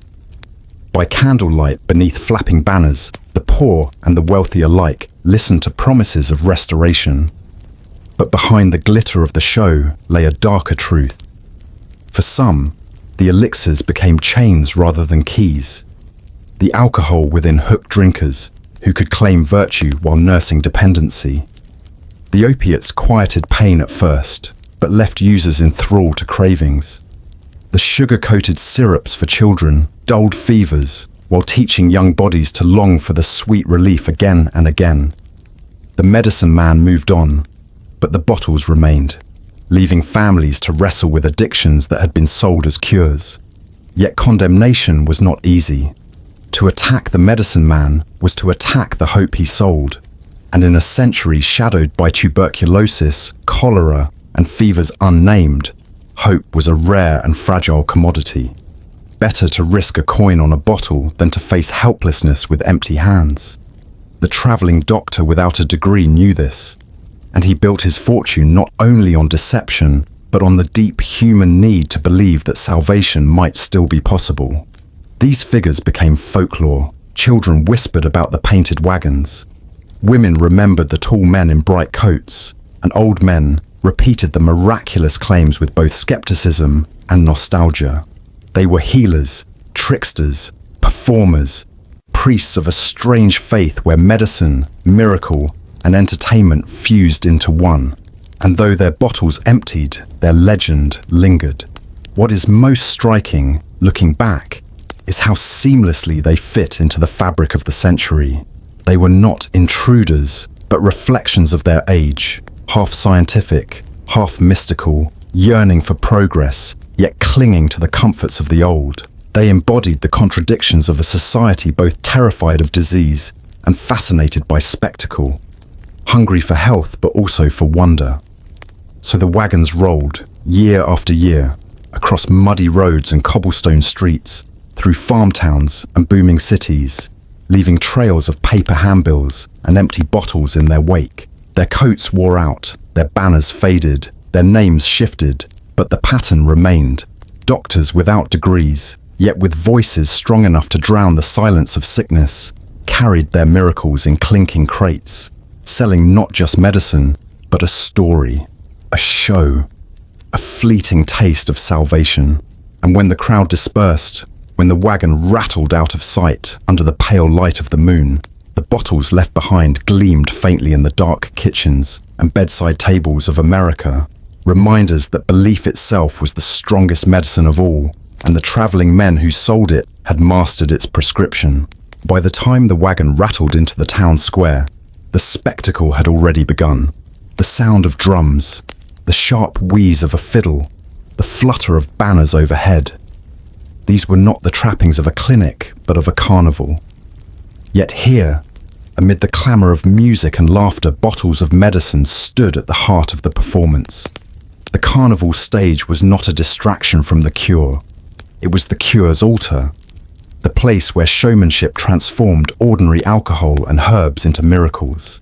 By candlelight beneath flapping banners, the poor and the wealthy alike listened to promises of restoration. But behind the glitter of the show lay a darker truth. For some, the elixirs became chains rather than keys. The alcohol within hooked drinkers who could claim virtue while nursing dependency. The opiates quieted pain at first, but left users in thrall to cravings. The sugar-coated syrups for children dulled fevers while teaching young bodies to long for the sweet relief again and again. The medicine man moved on, but the bottles remained, leaving families to wrestle with addictions that had been sold as cures. Yet condemnation was not easy. To attack the medicine man was to attack the hope he sold, and in a century shadowed by tuberculosis, cholera, and fevers unnamed, hope was a rare and fragile commodity. Better to risk a coin on a bottle than to face helplessness with empty hands. The traveling doctor without a degree knew this, and he built his fortune not only on deception, but on the deep human need to believe that salvation might still be possible. These figures became folklore. Children whispered about the painted wagons. Women remembered the tall men in bright coats, and old men repeated the miraculous claims with both skepticism and nostalgia. They were healers, tricksters, performers, priests of a strange faith where medicine, miracle, and entertainment fused into one. And though their bottles emptied, their legend lingered. What is most striking, looking back, is how seamlessly they fit into the fabric of the century. They were not intruders, but reflections of their age, half scientific, half mystical, yearning for progress, yet clinging to the comforts of the old. They embodied the contradictions of a society both terrified of disease and fascinated by spectacle, hungry for health but also for wonder. So the wagons rolled, year after year, across muddy roads and cobblestone streets, through farm towns and booming cities, leaving trails of paper handbills and empty bottles in their wake. Their coats wore out, their banners faded, their names shifted, but the pattern remained. Doctors without degrees, yet with voices strong enough to drown the silence of sickness, carried their miracles in clinking crates, selling not just medicine, but a story, a show, a fleeting taste of salvation. And when the crowd dispersed, when the wagon rattled out of sight under the pale light of the moon, the bottles left behind gleamed faintly in the dark kitchens and bedside tables of America, reminders that belief itself was the strongest medicine of all, and the traveling men who sold it had mastered its prescription. By the time the wagon rattled into the town square, the spectacle had already begun. The sound of drums, the sharp wheeze of a fiddle, the flutter of banners overhead. These were not the trappings of a clinic, but of a carnival. Yet here, amid the clamour of music and laughter, bottles of medicine stood at the heart of the performance. The carnival stage was not a distraction from the cure. It was the cure's altar, the place where showmanship transformed ordinary alcohol and herbs into miracles.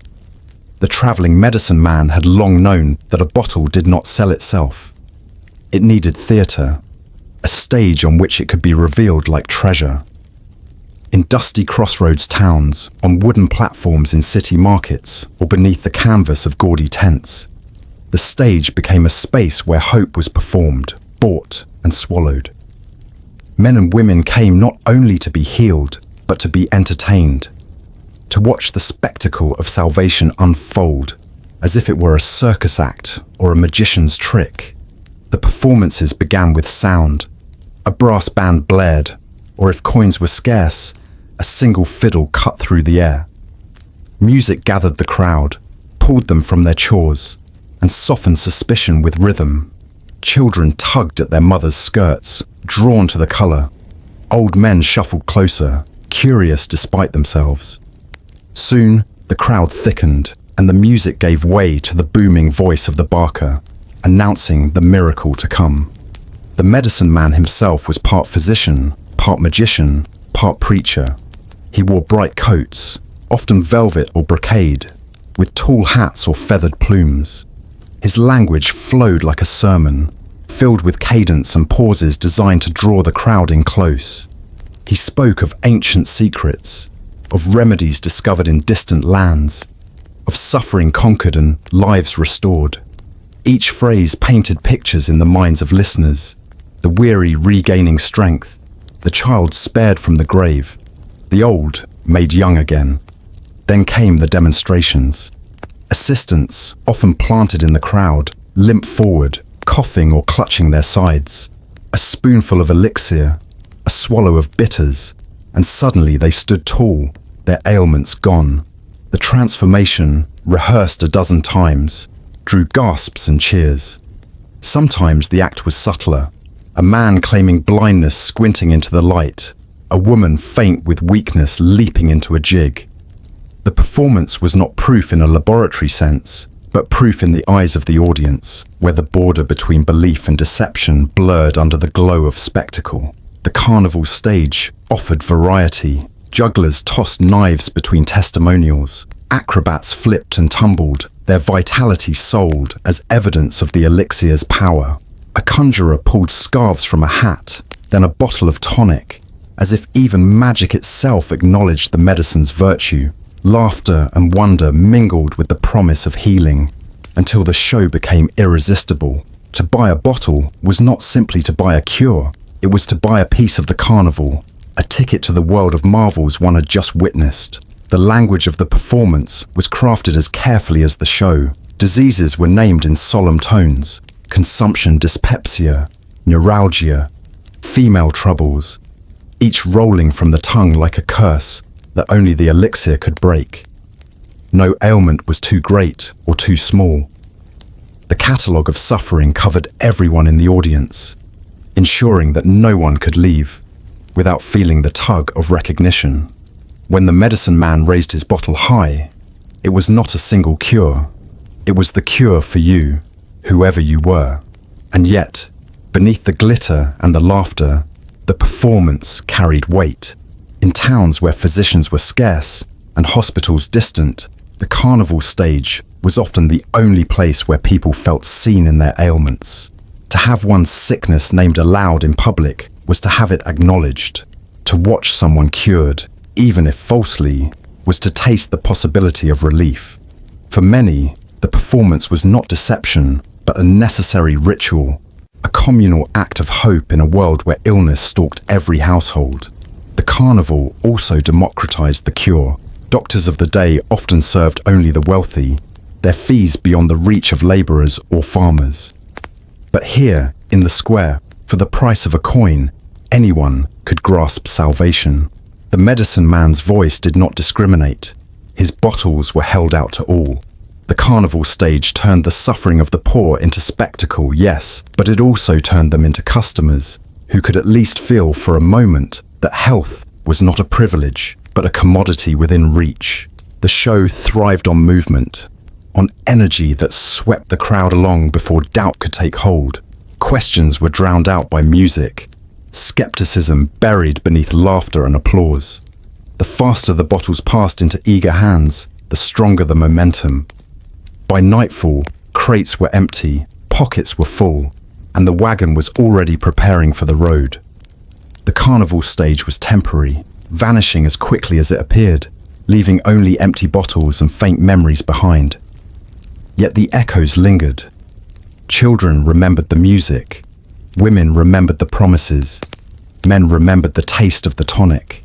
The travelling medicine man had long known that a bottle did not sell itself. It needed theatre, a stage on which it could be revealed like treasure. In dusty crossroads towns, on wooden platforms in city markets, or beneath the canvas of gaudy tents, the stage became a space where hope was performed, bought, and swallowed. Men and women came not only to be healed, but to be entertained, to watch the spectacle of salvation unfold, as if it were a circus act or a magician's trick. The performances began with sound. A brass band blared, or if coins were scarce, a single fiddle cut through the air. Music gathered the crowd, pulled them from their chores, and softened suspicion with rhythm. Children tugged at their mothers' skirts, drawn to the colour. Old men shuffled closer, curious despite themselves. Soon, the crowd thickened, and the music gave way to the booming voice of the barker, announcing the miracle to come. The medicine man himself was part physician, part magician, part preacher. He wore bright coats, often velvet or brocade, with tall hats or feathered plumes. His language flowed like a sermon, filled with cadence and pauses designed to draw the crowd in close. He spoke of ancient secrets, of remedies discovered in distant lands, of suffering conquered and lives restored. Each phrase painted pictures in the minds of listeners, the weary regaining strength, the child spared from the grave, the old made young again. Then came the demonstrations. Assistants, often planted in the crowd, limped forward, coughing or clutching their sides. A spoonful of elixir, a swallow of bitters, and suddenly they stood tall, their ailments gone. The transformation, rehearsed a dozen times, drew gasps and cheers. Sometimes the act was subtler. A man claiming blindness squinting into the light, a woman faint with weakness leaping into a jig. The performance was not proof in a laboratory sense, but proof in the eyes of the audience, where the border between belief and deception blurred under the glow of spectacle. The carnival stage offered variety. Jugglers tossed knives between testimonials. Acrobats flipped and tumbled, their vitality sold as evidence of the elixir's power. A conjurer pulled scarves from a hat, then a bottle of tonic, as if even magic itself acknowledged the medicine's virtue. Laughter and wonder mingled with the promise of healing, until the show became irresistible. To buy a bottle was not simply to buy a cure, it was to buy a piece of the carnival, a ticket to the world of marvels one had just witnessed. The language of the performance was crafted as carefully as the show. Diseases were named in solemn tones: consumption, dyspepsia, neuralgia, female troubles, each rolling from the tongue like a curse that only the elixir could break. No ailment was too great or too small. The catalogue of suffering covered everyone in the audience, ensuring that no one could leave without feeling the tug of recognition. When the medicine man raised his bottle high, it was not a single cure. It was the cure for you, whoever you were. And yet, Beneath the glitter and the laughter, the performance carried weight. In towns where physicians were scarce and hospitals distant, the carnival stage was often the only place where people felt seen in their ailments. To have one's sickness named aloud in public was to have it acknowledged. To watch someone cured, even if falsely, was to taste the possibility of relief. For many, the performance was not deception, but a necessary ritual, a communal act of hope in a world where illness stalked every household. The carnival also democratized the cure. Doctors of the day often served only the wealthy, their fees beyond the reach of laborers or farmers. But here, in the square, for the price of a coin, anyone could grasp salvation. The medicine man's voice did not discriminate. His bottles were held out to all. The carnival stage turned the suffering of the poor into spectacle, yes, but it also turned them into customers who could at least feel for a moment that health was not a privilege, but a commodity within reach. The show thrived on movement, on energy that swept the crowd along before doubt could take hold. Questions were drowned out by music, skepticism buried beneath laughter and applause. The faster the bottles passed into eager hands, the stronger the momentum. By nightfall, crates were empty, pockets were full, and the wagon was already preparing for the road. The carnival stage was temporary, vanishing as quickly as it appeared, leaving only empty bottles and faint memories behind. Yet the echoes lingered. Children remembered the music, women remembered the promises, men remembered the taste of the tonic.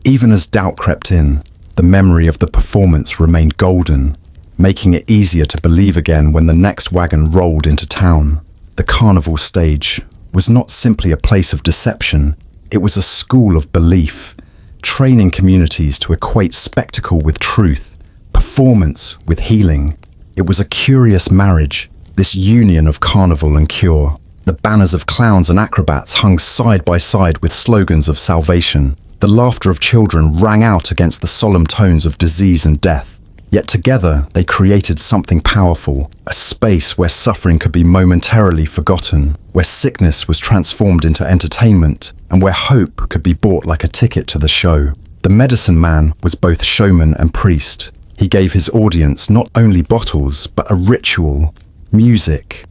Even as doubt crept in, the memory of the performance remained golden, making it easier to believe again when the next wagon rolled into town. The carnival stage was not simply a place of deception, it was a school of belief, training communities to equate spectacle with truth, performance with healing. It was a curious marriage, this union of carnival and cure. The banners of clowns and acrobats hung side by side with slogans of salvation. The laughter of children rang out against the solemn tones of disease and death. Yet together they created something powerful, a space where suffering could be momentarily forgotten, where sickness was transformed into entertainment, and where hope could be bought like a ticket to the show. The medicine man was both showman and priest. He gave his audience not only bottles, but a ritual, music,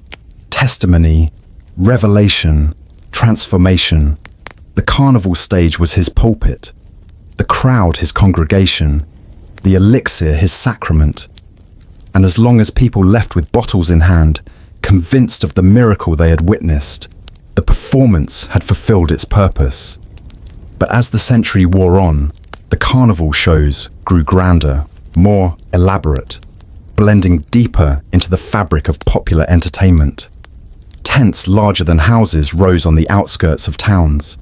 testimony, revelation, transformation. The carnival stage was his pulpit, the crowd his congregation, the elixir his sacrament. And as long as people left with bottles in hand, convinced of the miracle they had witnessed, the performance had fulfilled its purpose. But as the century wore on, the carnival shows grew grander, more elaborate, blending deeper into the fabric of popular entertainment. Tents larger than houses rose on the outskirts of towns,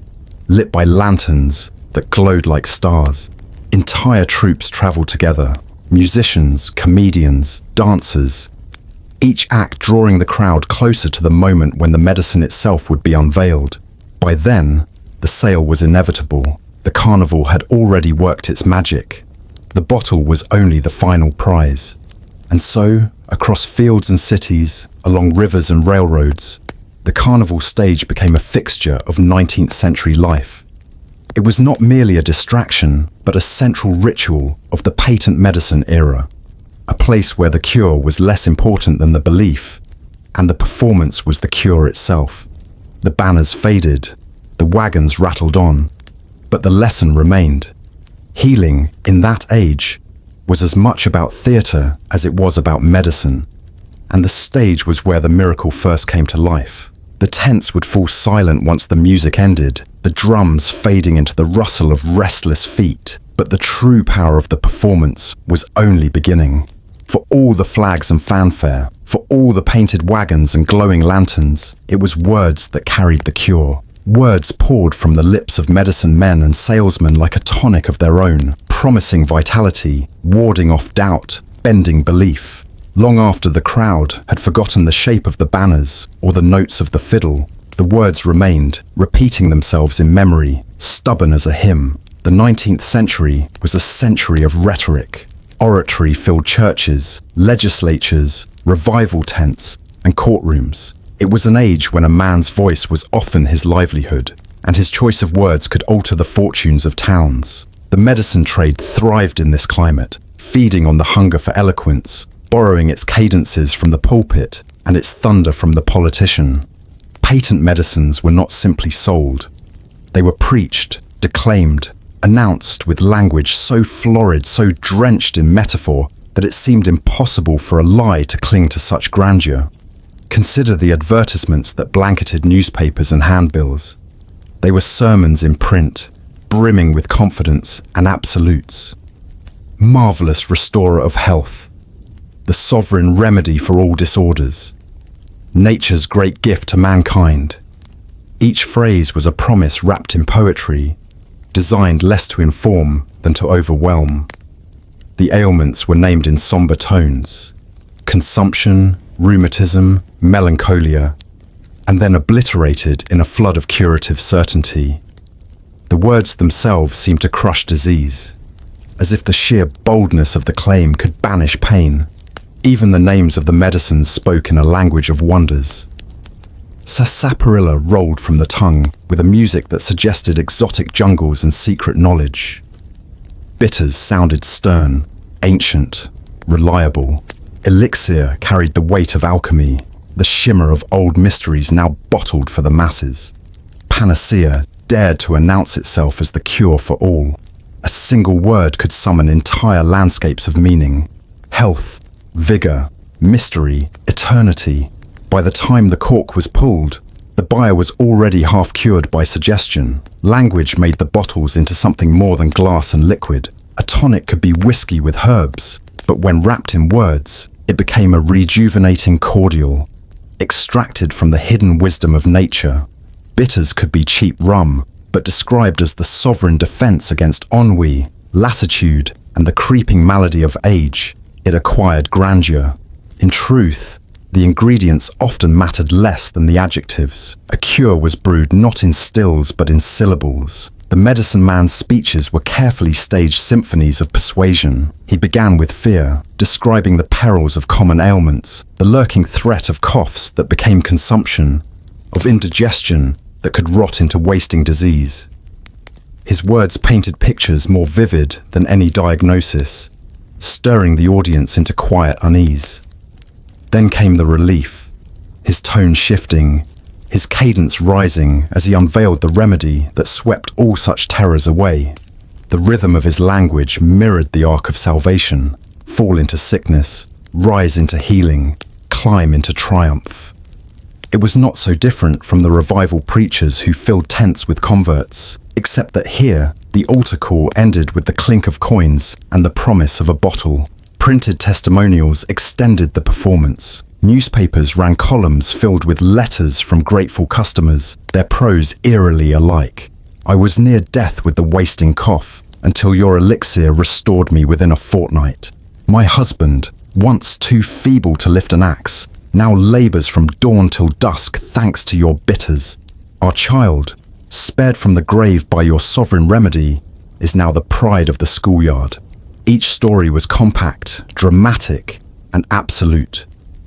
lit by lanterns that glowed like stars. Entire troupes traveled together, musicians, comedians, dancers, each act drawing the crowd closer to the moment when the medicine itself would be unveiled. By then, the sale was inevitable. The carnival had already worked its magic. The bottle was only the final prize. And so, across fields and cities, along rivers and railroads, the carnival stage became a fixture of 19th century life. It was not merely a distraction, but a central ritual of the patent medicine era, a place where the cure was less important than the belief, and the performance was the cure itself. The banners faded, the wagons rattled on, but the lesson remained. Healing, in that age, was as much about theatre as it was about medicine, and the stage was where the miracle first came to life. The tents would fall silent once the music ended, the drums fading into the rustle of restless feet. But the true power of the performance was only beginning. For all the flags and fanfare, for all the painted wagons and glowing lanterns, it was words that carried the cure. Words poured from the lips of medicine men and salesmen like a tonic of their own, promising vitality, warding off doubt, bending belief. Long after the crowd had forgotten the shape of the banners or the notes of the fiddle, the words remained, repeating themselves in memory, stubborn as a hymn. The 19th century was a century of rhetoric. Oratory filled churches, legislatures, revival tents, and courtrooms. It was an age when a man's voice was often his livelihood, and his choice of words could alter the fortunes of towns. The medicine trade thrived in this climate, feeding on the hunger for eloquence, borrowing its cadences from the pulpit and its thunder from the politician. Patent medicines were not simply sold. They were preached, declaimed, announced with language so florid, so drenched in metaphor, that it seemed impossible for a lie to cling to such grandeur. Consider the advertisements that blanketed newspapers and handbills. They were sermons in print, brimming with confidence and absolutes. Marvelous restorer of health, the sovereign remedy for all disorders, nature's great gift to mankind. Each phrase was a promise wrapped in poetry, designed less to inform than to overwhelm. The ailments were named in somber tones: consumption, rheumatism, melancholia, and then obliterated in a flood of curative certainty. The words themselves seemed to crush disease, as if the sheer boldness of the claim could banish pain. Even the names of the medicines spoke in a language of wonders. Sarsaparilla rolled from the tongue with a music that suggested exotic jungles and secret knowledge. Bitters sounded stern, ancient, reliable. Elixir carried the weight of alchemy, the shimmer of old mysteries now bottled for the masses. Panacea dared to announce itself as the cure for all. A single word could summon entire landscapes of meaning. Health, vigor, mystery, eternity. By the time the cork was pulled, the buyer was already half cured by suggestion. Language made the bottles into something more than glass and liquid. A tonic could be whiskey with herbs, but when wrapped in words, it became a rejuvenating cordial, extracted from the hidden wisdom of nature. Bitters could be cheap rum, but described as the sovereign defense against ennui, lassitude, and the creeping malady of age. It acquired grandeur. In truth, the ingredients often mattered less than the adjectives. A cure was brewed not in stills but in syllables. The medicine man's speeches were carefully staged symphonies of persuasion. He began with fear, describing the perils of common ailments, the lurking threat of coughs that became consumption, of indigestion that could rot into wasting disease. His words painted pictures more vivid than any diagnosis, stirring the audience into quiet unease. Then came the relief, his tone shifting, his cadence rising as he unveiled the remedy that swept all such terrors away. The rhythm of his language mirrored the arc of salvation: fall into sickness, rise into healing, climb into triumph. It was not so different from the revival preachers who filled tents with converts, except that here, the altar call ended with the clink of coins and the promise of a bottle. Printed testimonials extended the performance. Newspapers ran columns filled with letters from grateful customers, their prose eerily alike. I was near death with the wasting cough, until your elixir restored me within a fortnight. My husband, once too feeble to lift an axe, now labors from dawn till dusk thanks to your bitters. Our child, spared from the grave by your sovereign remedy, is now the pride of the schoolyard. Each story was compact, dramatic, and absolute.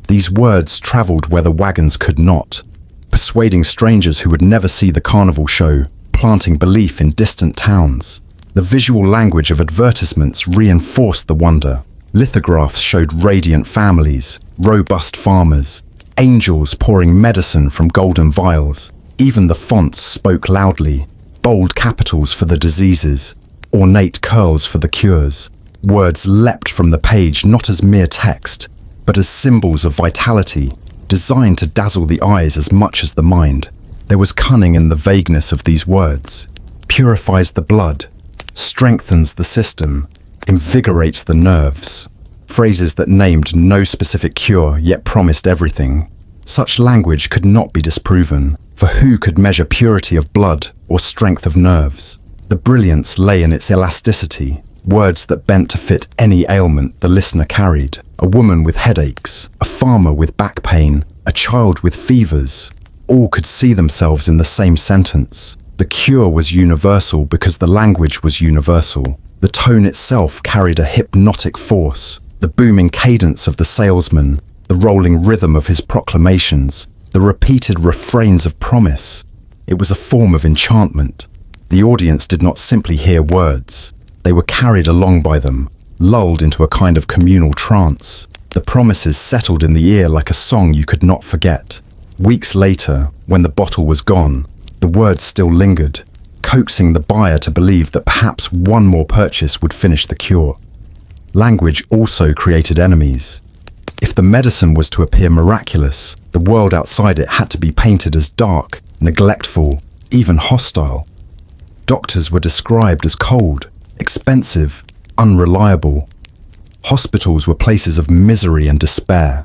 These words traveled where the wagons could not, persuading strangers who would never see the carnival show, planting belief in distant towns. The visual language of advertisements reinforced the wonder. Lithographs showed radiant families, robust farmers, angels pouring medicine from golden vials. Even the fonts spoke loudly: bold capitals for the diseases, ornate curls for the cures. Words leapt from the page not as mere text, but as symbols of vitality, designed to dazzle the eyes as much as the mind. There was cunning in the vagueness of these words: purifies the blood, strengthens the system, invigorates the nerves. Phrases that named no specific cure yet promised everything. Such language could not be disproven, for who could measure purity of blood or strength of nerves? The brilliance lay in its elasticity, words that bent to fit any ailment the listener carried. A woman with headaches, a farmer with back pain, a child with fevers, all could see themselves in the same sentence. The cure was universal because the language was universal. The tone itself carried a hypnotic force. The booming cadence of the salesman, the rolling rhythm of his proclamations, The repeated refrains of promise. It was a form of enchantment. The audience did not simply hear words. They were carried along by them, lulled into a kind of communal trance. The promises settled in the ear like a song you could not forget. Weeks later, when the bottle was gone, the words still lingered, coaxing the buyer to believe that perhaps one more purchase would finish the cure. Language also created enemies. If the medicine was to appear miraculous, the world outside it had to be painted as dark, neglectful, even hostile. Doctors were described as cold, expensive, unreliable. Hospitals were places of misery and despair.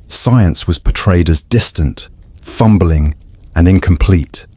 Science was portrayed as distant, fumbling, and incomplete.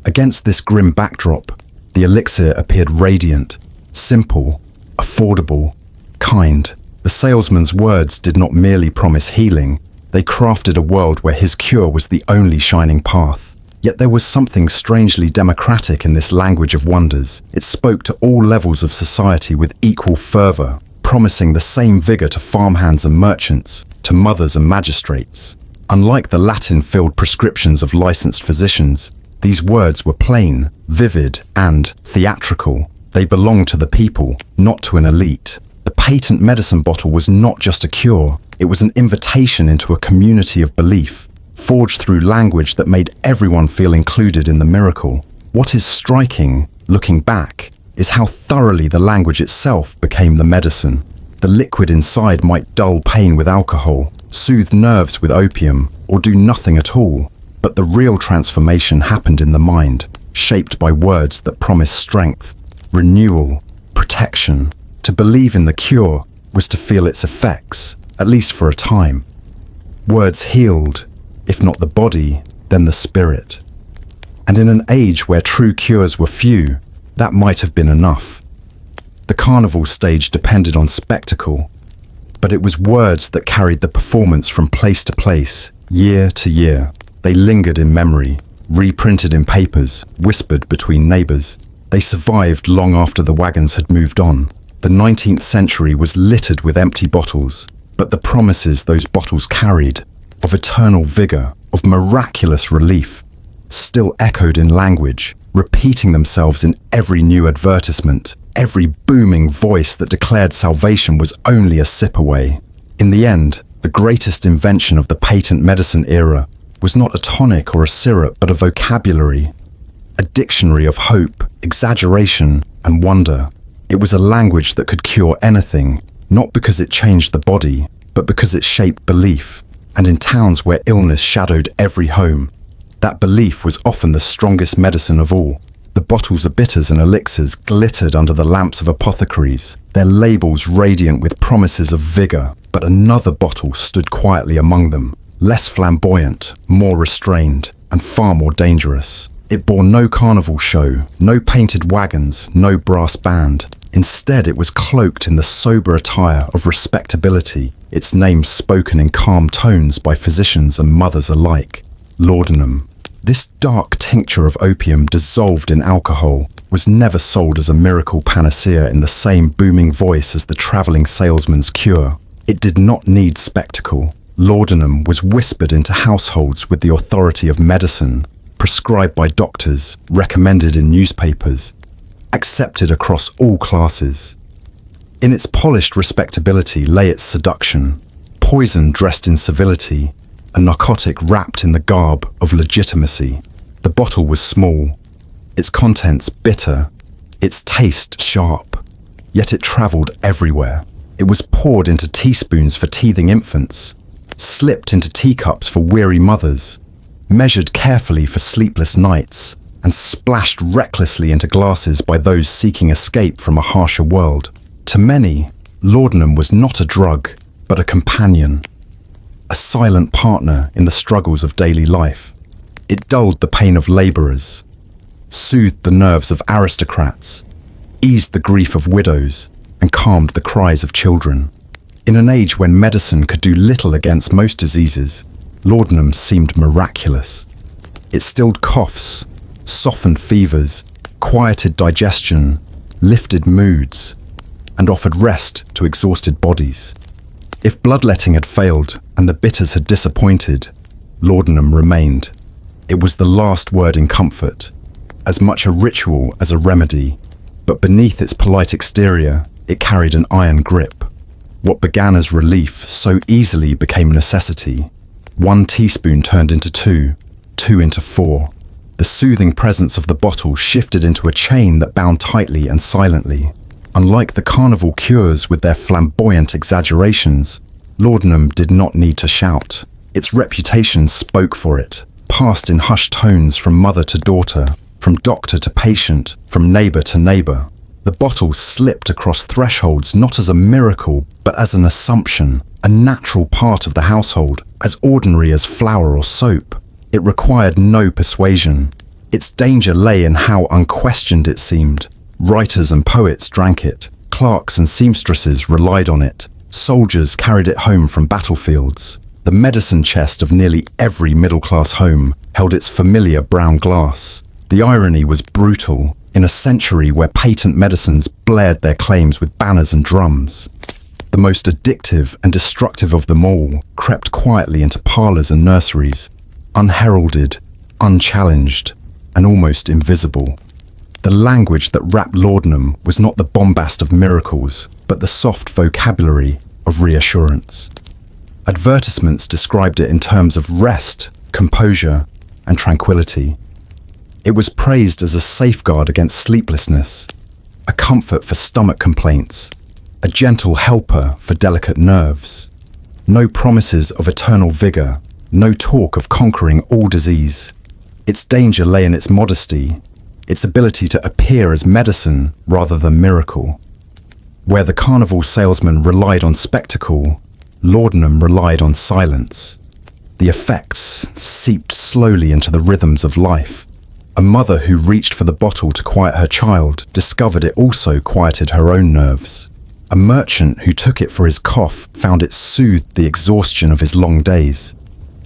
Against this grim backdrop, the elixir appeared radiant, simple, affordable, kind. The salesman's words did not merely promise healing, they crafted a world where his cure was the only shining path. Yet there was something strangely democratic in this language of wonders. It spoke to all levels of society with equal fervor, promising the same vigor to farmhands and merchants, to mothers and magistrates. Unlike the Latin-filled prescriptions of licensed physicians, these words were plain, vivid, and theatrical. They belonged to the people, not to an elite. The patent medicine bottle was not just a cure, it was an invitation into a community of belief, forged through language that made everyone feel included in the miracle. What is striking, looking back, is how thoroughly the language itself became the medicine. The liquid inside might dull pain with alcohol, soothe nerves with opium, or do nothing at all. But the real transformation happened in the mind, shaped by words that promised strength, renewal, protection. To believe in the cure was to feel its effects, at least for a time. Words healed, if not the body, then the spirit. And in an age where true cures were few, that might have been enough. The carnival stage depended on spectacle, but it was words that carried the performance from place to place, year to year. They lingered in memory, reprinted in papers, whispered between neighbors. They survived long after the wagons had moved on. The 19th century was littered with empty bottles, but the promises those bottles carried, of eternal vigor, of miraculous relief, still echoed in language, repeating themselves in every new advertisement, every booming voice that declared salvation was only a sip away. In the end, the greatest invention of the patent medicine era was not a tonic or a syrup, but a vocabulary, a dictionary of hope, exaggeration, and wonder. It was a language that could cure anything, not because it changed the body, but because it shaped belief. And in towns where illness shadowed every home, that belief was often the strongest medicine of all. The bottles of bitters and elixirs glittered under the lamps of apothecaries, their labels radiant with promises of vigor, but another bottle stood quietly among them, less flamboyant, more restrained, and far more dangerous. It bore no carnival show, no painted wagons, no brass band. Instead, it was cloaked in the sober attire of respectability, its name spoken in calm tones by physicians and mothers alike. Laudanum. This dark tincture of opium dissolved in alcohol was never sold as a miracle panacea in the same booming voice as the traveling salesman's cure. It did not need spectacle. Laudanum was whispered into households with the authority of medicine, prescribed by doctors, recommended in newspapers, accepted across all classes. In its polished respectability lay its seduction, poison dressed in civility, a narcotic wrapped in the garb of legitimacy. The bottle was small, its contents bitter, its taste sharp, yet it traveled everywhere. It was poured into teaspoons for teething infants, slipped into teacups for weary mothers, measured carefully for sleepless nights, and splashed recklessly into glasses by those seeking escape from a harsher world. To many, laudanum was not a drug, but a companion, a silent partner in the struggles of daily life. It dulled the pain of laborers, soothed the nerves of aristocrats, eased the grief of widows, and calmed the cries of children. In an age when medicine could do little against most diseases, laudanum seemed miraculous. It stilled coughs, softened fevers, quieted digestion, lifted moods, and offered rest to exhausted bodies. If bloodletting had failed and the bitters had disappointed, laudanum remained. It was the last word in comfort, as much a ritual as a remedy, but beneath its polite exterior, it carried an iron grip. What began as relief so easily became necessity. 1 teaspoon turned into 2, 2 into 4. The soothing presence of the bottle shifted into a chain that bound tightly and silently. Unlike the carnival cures with their flamboyant exaggerations, laudanum did not need to shout. Its reputation spoke for it, passed in hushed tones from mother to daughter, from doctor to patient, from neighbor to neighbor. The bottle slipped across thresholds not as a miracle, but as an assumption, a natural part of the household, as ordinary as flour or soap. It required no persuasion. Its danger lay in how unquestioned it seemed. Writers and poets drank it. Clerks and seamstresses relied on it. Soldiers carried it home from battlefields. The medicine chest of nearly every middle-class home held its familiar brown glass. The irony was brutal. In a century where patent medicines blared their claims with banners and drums, the most addictive and destructive of them all crept quietly into parlors and nurseries, unheralded, unchallenged, and almost invisible. The language that wrapped laudanum was not the bombast of miracles, but the soft vocabulary of reassurance. Advertisements described it in terms of rest, composure, and tranquility. It was praised as a safeguard against sleeplessness, a comfort for stomach complaints, a gentle helper for delicate nerves. No promises of eternal vigor, no talk of conquering all disease. Its danger lay in its modesty, its ability to appear as medicine rather than miracle. Where the carnival salesman relied on spectacle, laudanum relied on silence. The effects seeped slowly into the rhythms of life. A mother who reached for the bottle to quiet her child discovered it also quieted her own nerves. A merchant who took it for his cough found it soothed the exhaustion of his long days.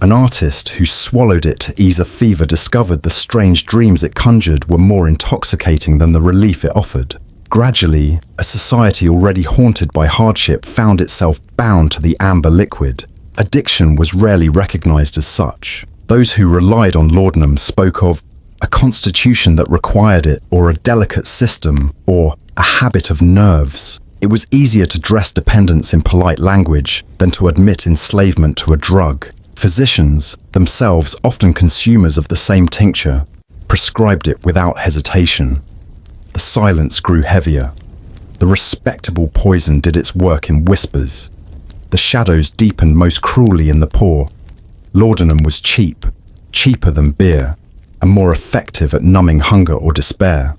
An artist who swallowed it to ease a fever discovered the strange dreams it conjured were more intoxicating than the relief it offered. Gradually, a society already haunted by hardship found itself bound to the amber liquid. Addiction was rarely recognized as such. Those who relied on laudanum spoke of a constitution that required it, or a delicate system, or a habit of nerves. It was easier to dress dependence in polite language than to admit enslavement to a drug. Physicians, themselves often consumers of the same tincture, prescribed it without hesitation. The silence grew heavier. The respectable poison did its work in whispers. The shadows deepened most cruelly in the poor. Laudanum was cheap, cheaper than beer, and more effective at numbing hunger or despair.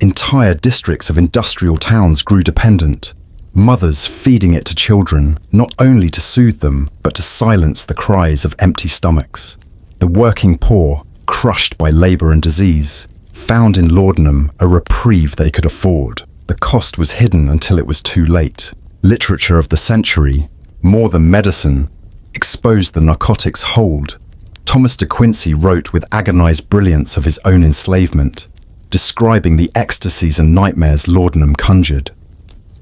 Entire districts of industrial towns grew dependent, mothers feeding it to children, not only to soothe them, but to silence the cries of empty stomachs. The working poor, crushed by labor and disease, found in laudanum a reprieve they could afford. The cost was hidden until it was too late. Literature of the century, more than medicine, exposed the narcotic's hold. Thomas de Quincey wrote with agonized brilliance of his own enslavement, describing the ecstasies and nightmares laudanum conjured.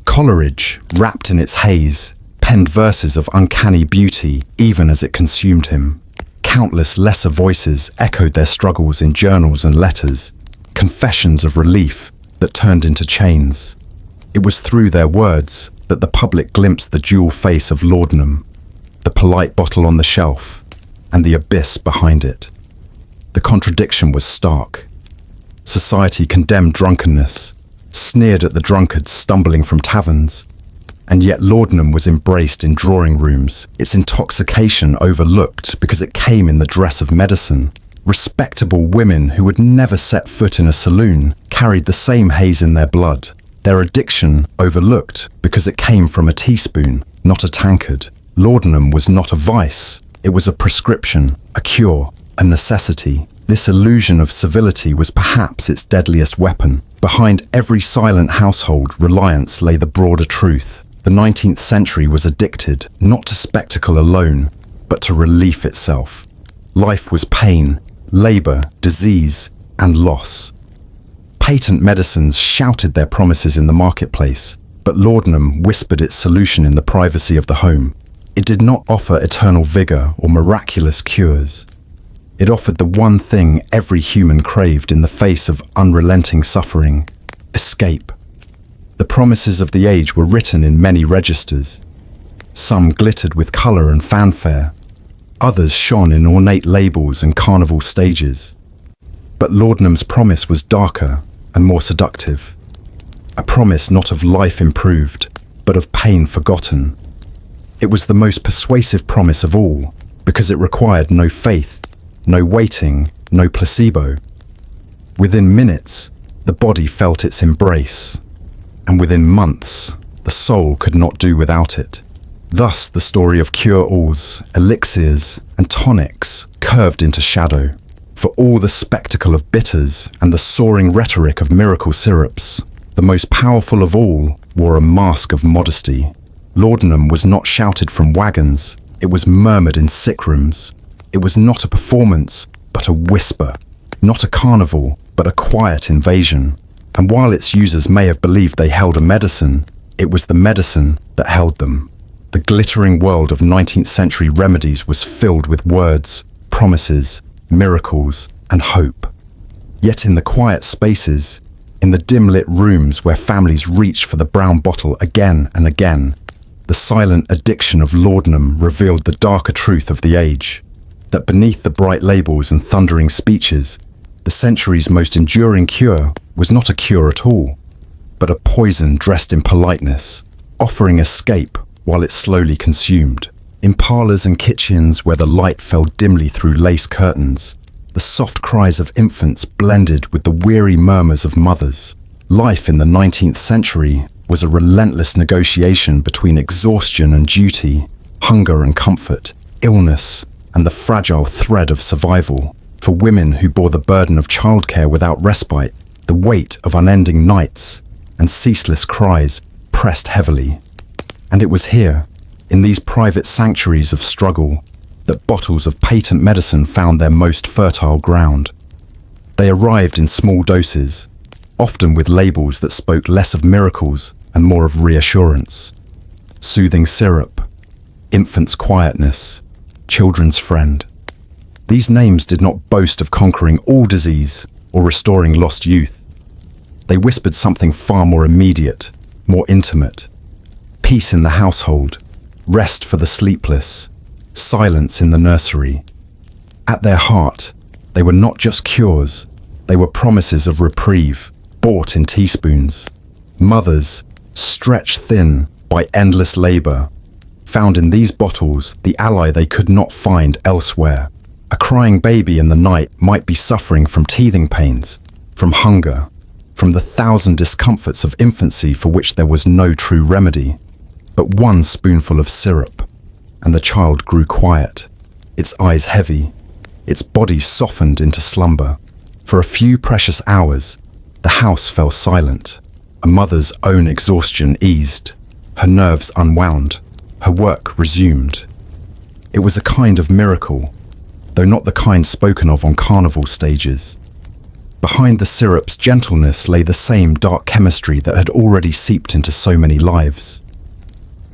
Coleridge, wrapped in its haze, penned verses of uncanny beauty even as it consumed him. Countless lesser voices echoed their struggles in journals and letters, confessions of relief that turned into chains. It was through their words that the public glimpsed the dual face of laudanum, the polite bottle on the shelf, and the abyss behind it. The contradiction was stark. Society condemned drunkenness, sneered at the drunkards stumbling from taverns, and yet laudanum was embraced in drawing rooms, its intoxication overlooked because it came in the dress of medicine. Respectable women who would never set foot in a saloon carried the same haze in their blood, their addiction overlooked because it came from a teaspoon, not a tankard. Laudanum was not a vice, it was a prescription, a cure, a necessity. This illusion of civility was perhaps its deadliest weapon. Behind every silent household reliance lay the broader truth. The 19th century was addicted, not to spectacle alone, but to relief itself. Life was pain, labor, disease, and loss. Patent medicines shouted their promises in the marketplace, but laudanum whispered its solution in the privacy of the home. It did not offer eternal vigor or miraculous cures. It offered the one thing every human craved in the face of unrelenting suffering: escape. The promises of the age were written in many registers. Some glittered with colour and fanfare. Others shone in ornate labels and carnival stages. But laudanum's promise was darker and more seductive. A promise not of life improved, but of pain forgotten. It was the most persuasive promise of all, because it required no faith, no waiting, no placebo. Within minutes, the body felt its embrace, and within months, the soul could not do without it. Thus, the story of cure-alls, elixirs, and tonics curved into shadow. For all the spectacle of bitters and the soaring rhetoric of miracle syrups, the most powerful of all wore a mask of modesty. Laudanum was not shouted from wagons, it was murmured in sick rooms. It was not a performance, but a whisper. Not a carnival, but a quiet invasion. And while its users may have believed they held a medicine, it was the medicine that held them. The glittering world of 19th century remedies was filled with words, promises, miracles, and hope. Yet in the quiet spaces, in the dim-lit rooms where families reached for the brown bottle again and again, the silent addiction of laudanum revealed the darker truth of the age, that beneath the bright labels and thundering speeches, the century's most enduring cure was not a cure at all, but a poison dressed in politeness, offering escape while it slowly consumed. In parlours and kitchens where the light fell dimly through lace curtains, the soft cries of infants blended with the weary murmurs of mothers. Life in the 19th century was a relentless negotiation between exhaustion and duty, hunger and comfort, illness and the fragile thread of survival. For women who bore the burden of childcare without respite, the weight of unending nights and ceaseless cries pressed heavily. And it was here, in these private sanctuaries of struggle, that bottles of patent medicine found their most fertile ground. They arrived in small doses, often with labels that spoke less of miracles and more of reassurance. Soothing syrup, infant's quietness, children's friend. These names did not boast of conquering all disease or restoring lost youth. They whispered something far more immediate, more intimate. Peace in the household, rest for the sleepless, silence in the nursery. At their heart, they were not just cures, they were promises of reprieve, bought in teaspoons. Mothers, stretched thin by endless labor, found in these bottles the ally they could not find elsewhere. A crying baby in the night might be suffering from teething pains, from hunger, from the thousand discomforts of infancy for which there was no true remedy. But one spoonful of syrup, and the child grew quiet, its eyes heavy, its body softened into slumber. For a few precious hours, the house fell silent. A mother's own exhaustion eased, her nerves unwound, her work resumed. It was a kind of miracle, though not the kind spoken of on carnival stages. Behind the syrup's gentleness lay the same dark chemistry that had already seeped into so many lives.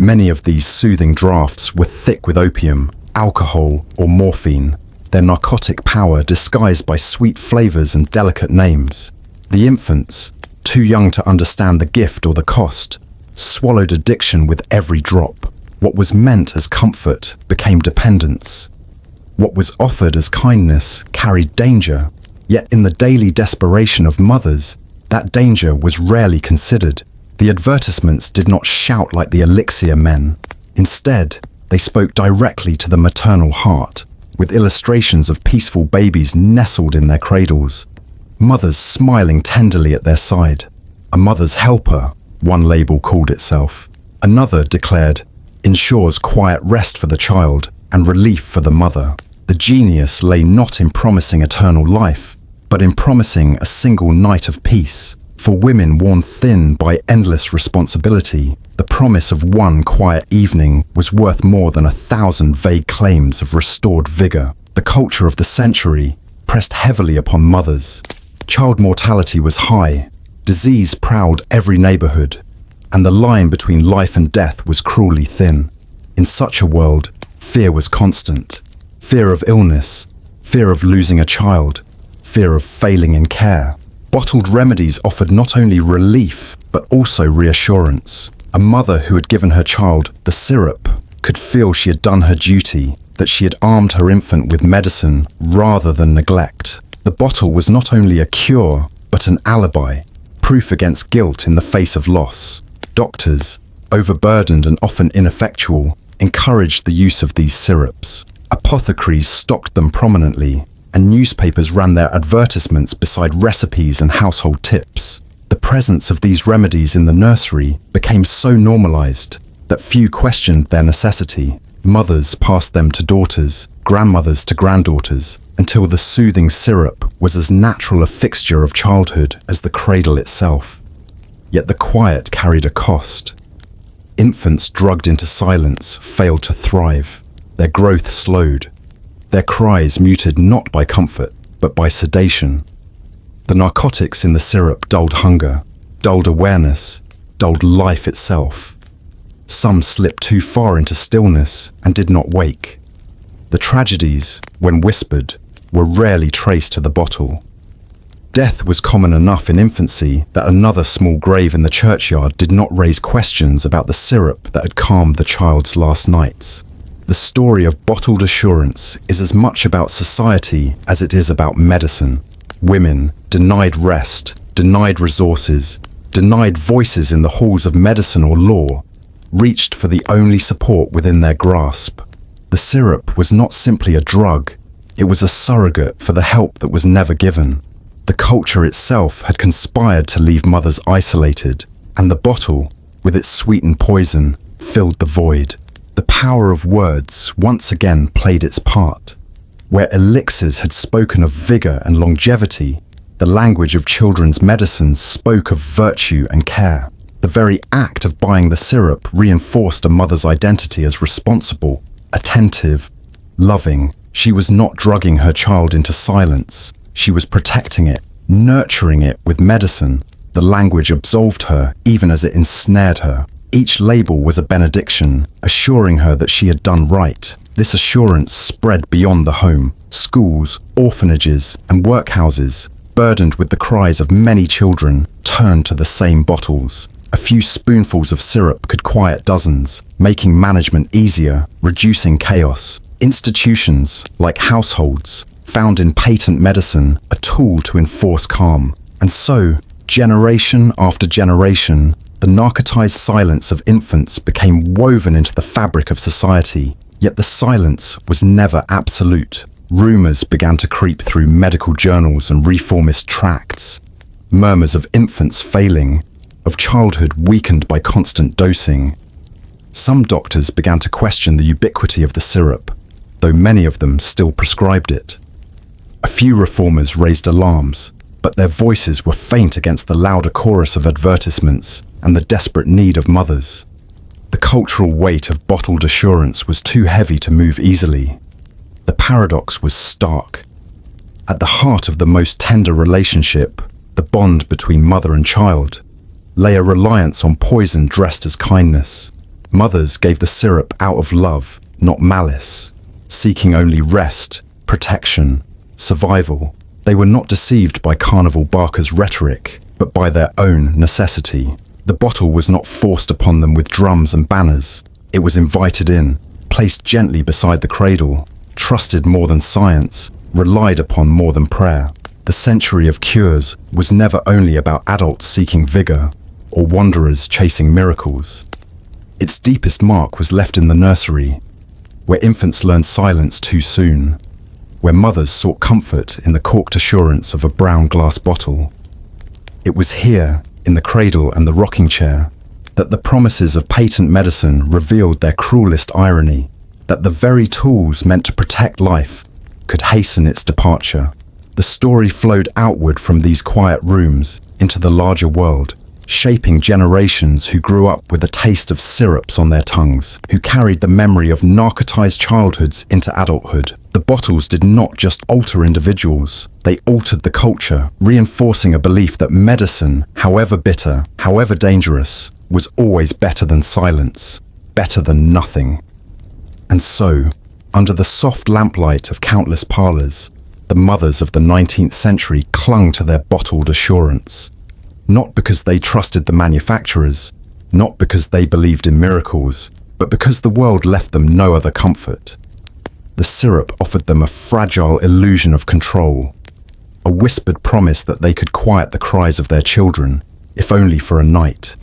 Many of these soothing draughts were thick with opium, alcohol, or morphine, their narcotic power disguised by sweet flavors and delicate names. The infants, too young to understand the gift or the cost, swallowed addiction with every drop. What was meant as comfort became dependence. What was offered as kindness carried danger, yet in the daily desperation of mothers, that danger was rarely considered. The advertisements did not shout like the elixir men. Instead, they spoke directly to the maternal heart, with illustrations of peaceful babies nestled in their cradles, mothers smiling tenderly at their side. A mother's helper, one label called itself. Another declared, ensures quiet rest for the child and relief for the mother. The genius lay not in promising eternal life, but in promising a single night of peace. For women worn thin by endless responsibility, the promise of one quiet evening was worth more than 1,000 vague claims of restored vigor. The culture of the century pressed heavily upon mothers. Child mortality was high, disease prowled every neighborhood, and the line between life and death was cruelly thin. In such a world, fear was constant. Fear of illness, fear of losing a child, fear of failing in care. Bottled remedies offered not only relief, but also reassurance. A mother who had given her child the syrup could feel she had done her duty, that she had armed her infant with medicine rather than neglect. The bottle was not only a cure, but an alibi, proof against guilt in the face of loss. Doctors, overburdened and often ineffectual, encouraged the use of these syrups. Apothecaries stocked them prominently, and newspapers ran their advertisements beside recipes and household tips. The presence of these remedies in the nursery became so normalized that few questioned their necessity. Mothers passed them to daughters, grandmothers to granddaughters, until the soothing syrup was as natural a fixture of childhood as the cradle itself. Yet the quiet carried a cost. Infants drugged into silence failed to thrive. Their growth slowed. Their cries muted not by comfort, but by sedation. The narcotics in the syrup dulled hunger, dulled awareness, dulled life itself. Some slipped too far into stillness and did not wake. The tragedies, when whispered, were rarely traced to the bottle. Death was common enough in infancy that another small grave in the churchyard did not raise questions about the syrup that had calmed the child's last nights. The story of bottled assurance is as much about society as it is about medicine. Women, denied rest, denied resources, denied voices in the halls of medicine or law, reached for the only support within their grasp. The syrup was not simply a drug, it was a surrogate for the help that was never given. The culture itself had conspired to leave mothers isolated, and the bottle, with its sweetened poison, filled the void. The power of words once again played its part. Where elixirs had spoken of vigor and longevity, the language of children's medicines spoke of virtue and care. The very act of buying the syrup reinforced a mother's identity as responsible, attentive, loving. She was not drugging her child into silence. She was protecting it, nurturing it with medicine. The language absolved her even as it ensnared her. Each label was a benediction, assuring her that she had done right. This assurance spread beyond the home. Schools, orphanages, and workhouses, burdened with the cries of many children, turned to the same bottles. A few spoonfuls of syrup could quiet dozens, making management easier, reducing chaos. Institutions, like households, found in patent medicine a tool to enforce calm. And so, generation after generation, the narcotized silence of infants became woven into the fabric of society. Yet the silence was never absolute. Rumors began to creep through medical journals and reformist tracts. Murmurs of infants failing, of childhood weakened by constant dosing. Some doctors began to question the ubiquity of the syrup, though many of them still prescribed it. A few reformers raised alarms, but their voices were faint against the louder chorus of advertisements and the desperate need of mothers. The cultural weight of bottled assurance was too heavy to move easily. The paradox was stark. At the heart of the most tender relationship, the bond between mother and child, lay a reliance on poison dressed as kindness. Mothers gave the syrup out of love, not malice, seeking only rest, protection, survival. They were not deceived by carnival barkers' rhetoric, but by their own necessity. The bottle was not forced upon them with drums and banners. It was invited in, placed gently beside the cradle, trusted more than science, relied upon more than prayer. The century of cures was never only about adults seeking vigor or wanderers chasing miracles. Its deepest mark was left in the nursery, where infants learned silence too soon, where mothers sought comfort in the corked assurance of a brown glass bottle. It was here, in the cradle and the rocking chair, that the promises of patent medicine revealed their cruelest irony, that the very tools meant to protect life could hasten its departure. The story flowed outward from these quiet rooms into the larger world, shaping generations who grew up with a taste of syrups on their tongues, who carried the memory of narcotized childhoods into adulthood. The bottles did not just alter individuals, they altered the culture, reinforcing a belief that medicine, however bitter, however dangerous, was always better than silence, better than nothing. And so, under the soft lamplight of countless parlours, the mothers of the 19th century clung to their bottled assurance. Not because they trusted the manufacturers, not because they believed in miracles, but because the world left them no other comfort. The syrup offered them a fragile illusion of control, a whispered promise that they could quiet the cries of their children, if only for a night.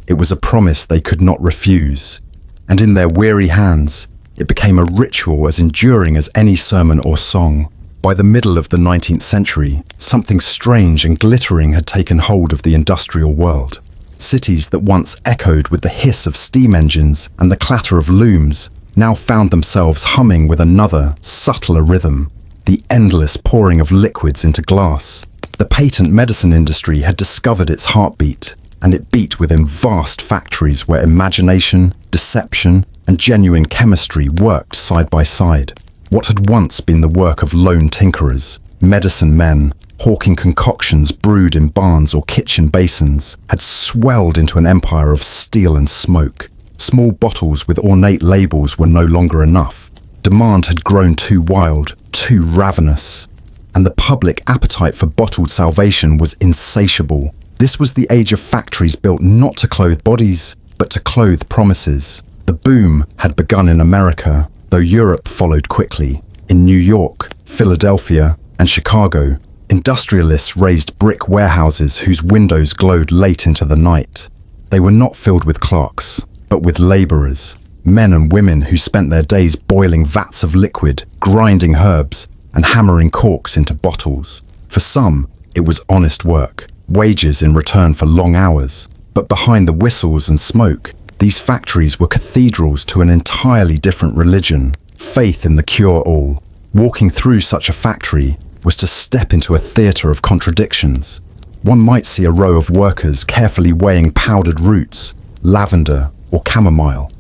It was a promise they could not refuse, and in their weary hands, it became a ritual as enduring as any sermon or song. By the middle of the 19th century, something strange and glittering had taken hold of the industrial world. Cities that once echoed with the hiss of steam engines and the clatter of looms now found themselves humming with another, subtler rhythm, the endless pouring of liquids into glass. The patent medicine industry had discovered its heartbeat, and it beat within vast factories where imagination, deception, and genuine chemistry worked side by side. What had once been the work of lone tinkerers, medicine men, hawking concoctions brewed in barns or kitchen basins, had swelled into an empire of steel and smoke. Small bottles with ornate labels were no longer enough. Demand had grown too wild, too ravenous, and the public appetite for bottled salvation was insatiable. This was the age of factories built not to clothe bodies, but to clothe promises. The boom had begun in America, though Europe followed quickly. In New York, Philadelphia, and Chicago, industrialists raised brick warehouses whose windows glowed late into the night. They were not filled with clerks, but with laborers, men and women who spent their days boiling vats of liquid, grinding herbs, and hammering corks into bottles. For some, it was honest work, wages in return for long hours. But behind the whistles and smoke, these factories were cathedrals to an entirely different religion, faith in the cure-all. Walking through such a factory was to step into a theatre of contradictions. One might see a row of workers carefully weighing powdered roots, lavender or chamomile,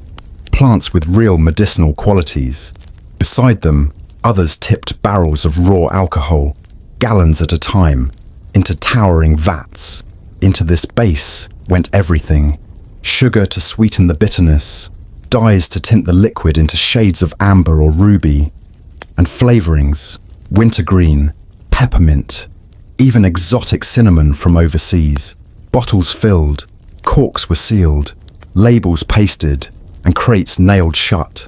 plants with real medicinal qualities. Beside them, others tipped barrels of raw alcohol, gallons at a time, into towering vats. Into this base went everything. Sugar to sweeten the bitterness, dyes to tint the liquid into shades of amber or ruby, and flavorings, wintergreen, peppermint, even exotic cinnamon from overseas. Bottles filled, corks were sealed, labels pasted, and crates nailed shut,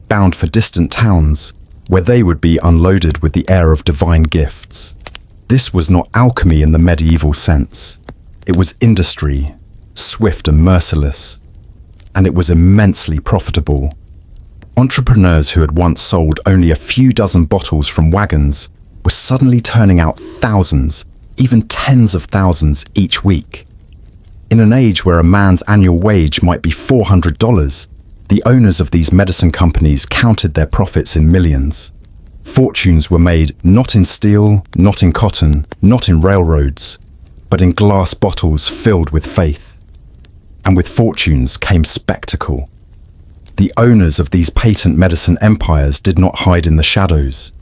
bound for distant towns, where they would be unloaded with the air of divine gifts. This was not alchemy in the medieval sense. It was industry, swift and merciless, and it was immensely profitable. Entrepreneurs who had once sold only a few dozen bottles from wagons were suddenly turning out thousands, even tens of thousands each week. In an age where a man's annual wage might be $400, the owners of these medicine companies counted their profits in millions. Fortunes were made not in steel, not in cotton, not in railroads, but in glass bottles filled with faith. And with fortunes came spectacle. The owners of these patent medicine empires did not hide in the shadows.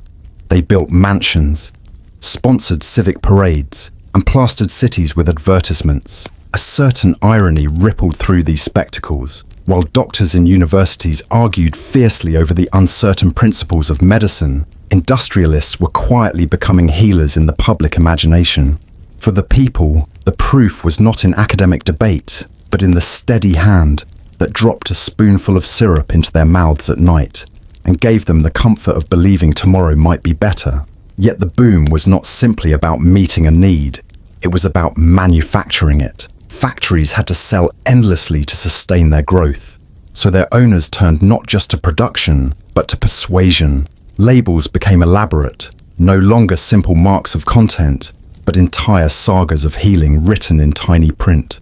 They built mansions, sponsored civic parades, and plastered cities with advertisements. A certain irony rippled through these spectacles. While doctors in universities argued fiercely over the uncertain principles of medicine, industrialists were quietly becoming healers in the public imagination. For the people, the proof was not in academic debate, but in the steady hand that dropped a spoonful of syrup into their mouths at night and gave them the comfort of believing tomorrow might be better. Yet the boom was not simply about meeting a need, it was about manufacturing it. Factories had to sell endlessly to sustain their growth, so their owners turned not just to production, but to persuasion. Labels became elaborate, no longer simple marks of content, but entire sagas of healing written in tiny print.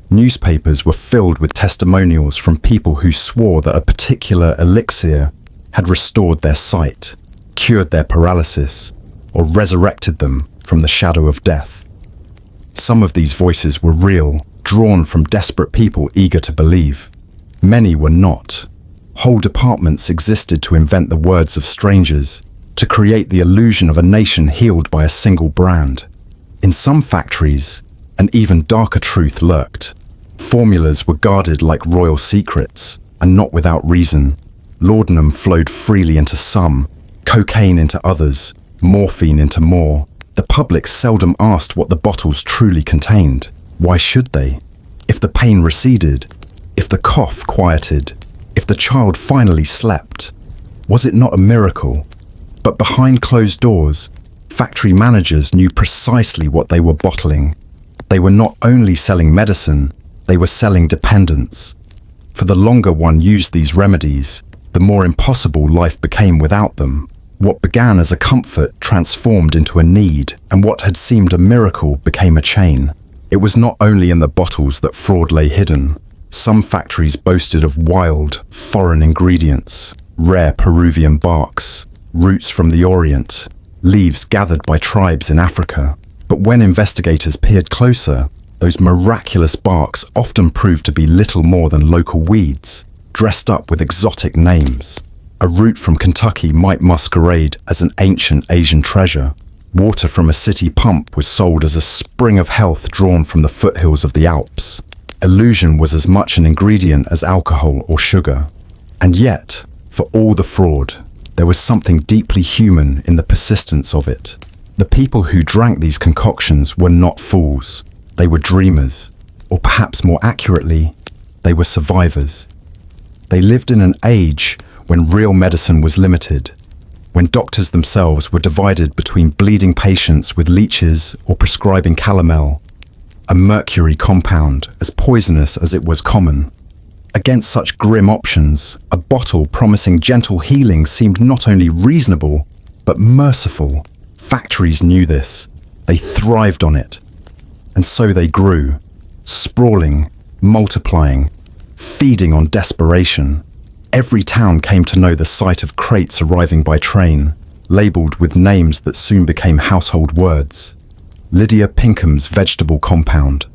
Newspapers were filled with testimonials from people who swore that a particular elixir had restored their sight, cured their paralysis, or resurrected them from the shadow of death. Some of these voices were real, drawn from desperate people eager to believe. Many were not. Whole departments existed to invent the words of strangers, to create the illusion of a nation healed by a single brand. In some factories, an even darker truth lurked. Formulas were guarded like royal secrets, and not without reason. Laudanum flowed freely into some, cocaine into others, morphine into more. The public seldom asked what the bottles truly contained. Why should they? If the pain receded, if the cough quieted, if the child finally slept, was it not a miracle? But behind closed doors, factory managers knew precisely what they were bottling. They were not only selling medicine, they were selling dependence. For the longer one used these remedies, the more impossible life became without them. What began as a comfort transformed into a need, and what had seemed a miracle became a chain. It was not only in the bottles that fraud lay hidden. Some factories boasted of wild, foreign ingredients, rare Peruvian barks, roots from the Orient, leaves gathered by tribes in Africa. But when investigators peered closer, those miraculous barks often proved to be little more than local weeds, dressed up with exotic names. A root from Kentucky might masquerade as an ancient Asian treasure. Water from a city pump was sold as a spring of health drawn from the foothills of the Alps. Illusion was as much an ingredient as alcohol or sugar. And yet, for all the fraud, there was something deeply human in the persistence of it. The people who drank these concoctions were not fools. They were dreamers, or perhaps more accurately, they were survivors. They lived in an age when real medicine was limited, when doctors themselves were divided between bleeding patients with leeches or prescribing calomel, a mercury compound as poisonous as it was common. Against such grim options, a bottle promising gentle healing seemed not only reasonable, but merciful. Factories knew this. They thrived on it. And so they grew, sprawling, multiplying, feeding on desperation. Every town came to know the sight of crates arriving by train, labeled with names that soon became household words. Lydia Pinkham's vegetable compound,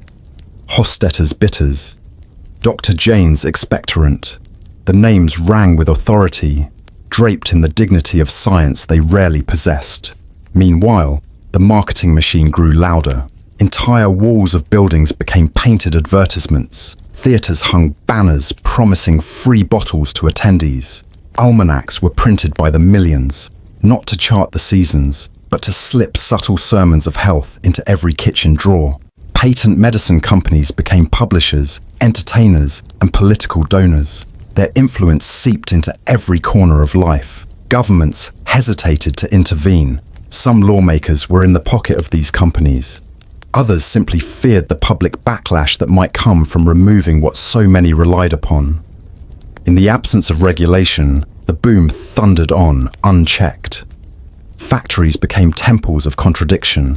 Hostetter's bitters, Dr. Jane's expectorant. The names rang with authority, draped in the dignity of science they rarely possessed. Meanwhile, the marketing machine grew louder. Entire walls of buildings became painted advertisements. Theatres hung banners promising free bottles to attendees. Almanacs were printed by the millions, not to chart the seasons, but to slip subtle sermons of health into every kitchen drawer. Patent medicine companies became publishers, entertainers, and political donors. Their influence seeped into every corner of life. Governments hesitated to intervene. Some lawmakers were in the pocket of these companies. Others simply feared the public backlash that might come from removing what so many relied upon. In the absence of regulation, the boom thundered on, unchecked. Factories became temples of contradiction.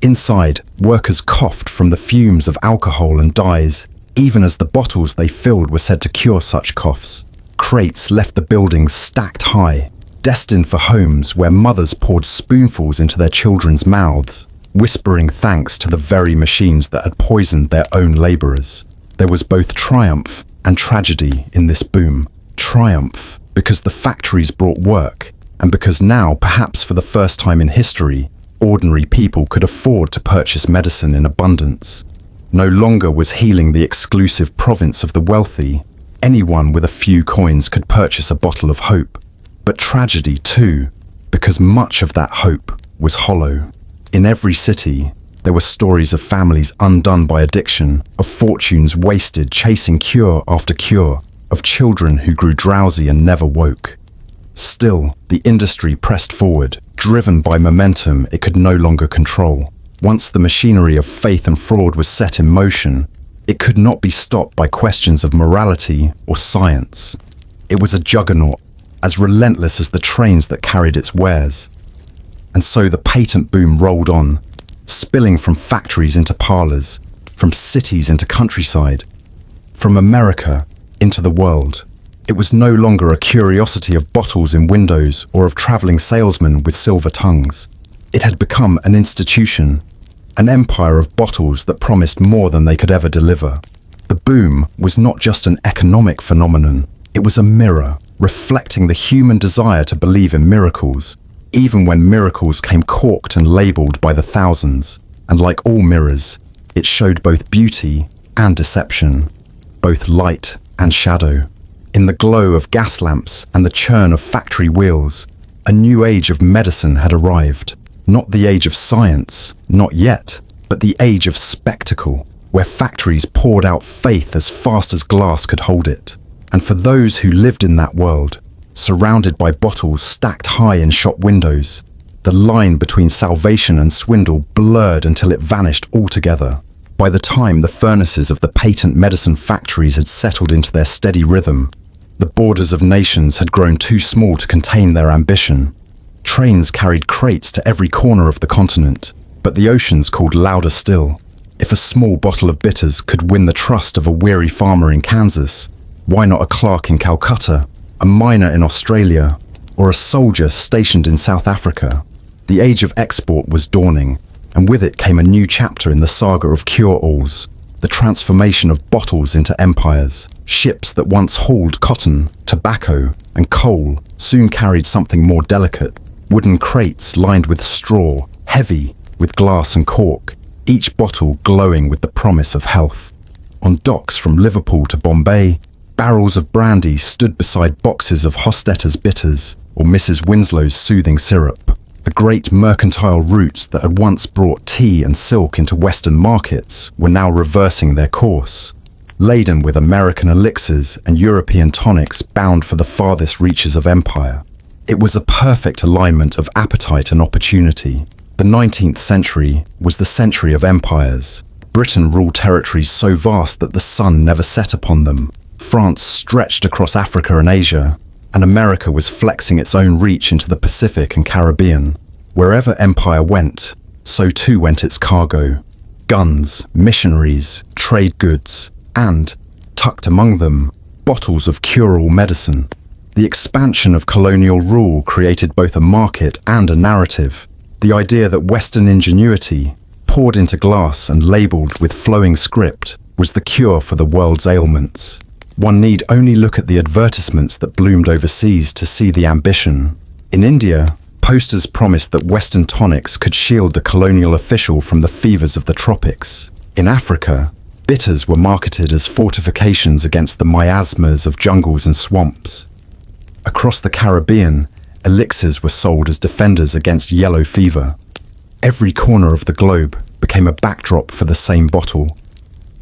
Inside, workers coughed from the fumes of alcohol and dyes, even as the bottles they filled were said to cure such coughs. Crates left the buildings stacked high, destined for homes where mothers poured spoonfuls into their children's mouths, whispering thanks to the very machines that had poisoned their own laborers. There was both triumph and tragedy in this boom. Triumph because the factories brought work, and because now, perhaps for the first time in history, ordinary people could afford to purchase medicine in abundance. No longer was healing the exclusive province of the wealthy. Anyone with a few coins could purchase a bottle of hope. But tragedy too, because much of that hope was hollow. In every city, there were stories of families undone by addiction, of fortunes wasted chasing cure after cure, of children who grew drowsy and never woke. Still, the industry pressed forward, driven by momentum it could no longer control. Once the machinery of faith and fraud was set in motion, it could not be stopped by questions of morality or science. It was a juggernaut, as relentless as the trains that carried its wares. And so the patent boom rolled on, spilling from factories into parlors, from cities into countryside, from America into the world. It was no longer a curiosity of bottles in windows or of traveling salesmen with silver tongues. It had become an institution, an empire of bottles that promised more than they could ever deliver. The boom was not just an economic phenomenon, it was a mirror, reflecting the human desire to believe in miracles, even when miracles came corked and labeled by the thousands. And like all mirrors, it showed both beauty and deception, both light and shadow. In the glow of gas lamps and the churn of factory wheels, a new age of medicine had arrived. Not the age of science, not yet, but the age of spectacle, where factories poured out faith as fast as glass could hold it. And for those who lived in that world, surrounded by bottles stacked high in shop windows, the line between salvation and swindle blurred until it vanished altogether. By the time the furnaces of the patent medicine factories had settled into their steady rhythm, the borders of nations had grown too small to contain their ambition. Trains carried crates to every corner of the continent, but the oceans called louder still. If a small bottle of bitters could win the trust of a weary farmer in Kansas, why not a clerk in Calcutta, a miner in Australia, or a soldier stationed in South Africa? The age of export was dawning, and with it came a new chapter in the saga of cure-alls, the transformation of bottles into empires. Ships that once hauled cotton, tobacco, and coal soon carried something more delicate, wooden crates lined with straw, heavy with glass and cork, each bottle glowing with the promise of health. On docks from Liverpool to Bombay, barrels of brandy stood beside boxes of Hostetter's bitters or Mrs. Winslow's soothing syrup. The great mercantile routes that had once brought tea and silk into Western markets were now reversing their course, laden with American elixirs and European tonics bound for the farthest reaches of empire. It was a perfect alignment of appetite and opportunity. The 19th century was the century of empires. Britain ruled territories so vast that the sun never set upon them. France stretched across Africa and Asia, and America was flexing its own reach into the Pacific and Caribbean. Wherever empire went, so too went its cargo. Guns, missionaries, trade goods, and, tucked among them, bottles of cure-all medicine. The expansion of colonial rule created both a market and a narrative. The idea that Western ingenuity, poured into glass and labelled with flowing script, was the cure for the world's ailments. One need only look at the advertisements that bloomed overseas to see the ambition. In India, posters promised that Western tonics could shield the colonial official from the fevers of the tropics. In Africa, bitters were marketed as fortifications against the miasmas of jungles and swamps. Across the Caribbean, elixirs were sold as defenders against yellow fever. Every corner of the globe became a backdrop for the same bottle,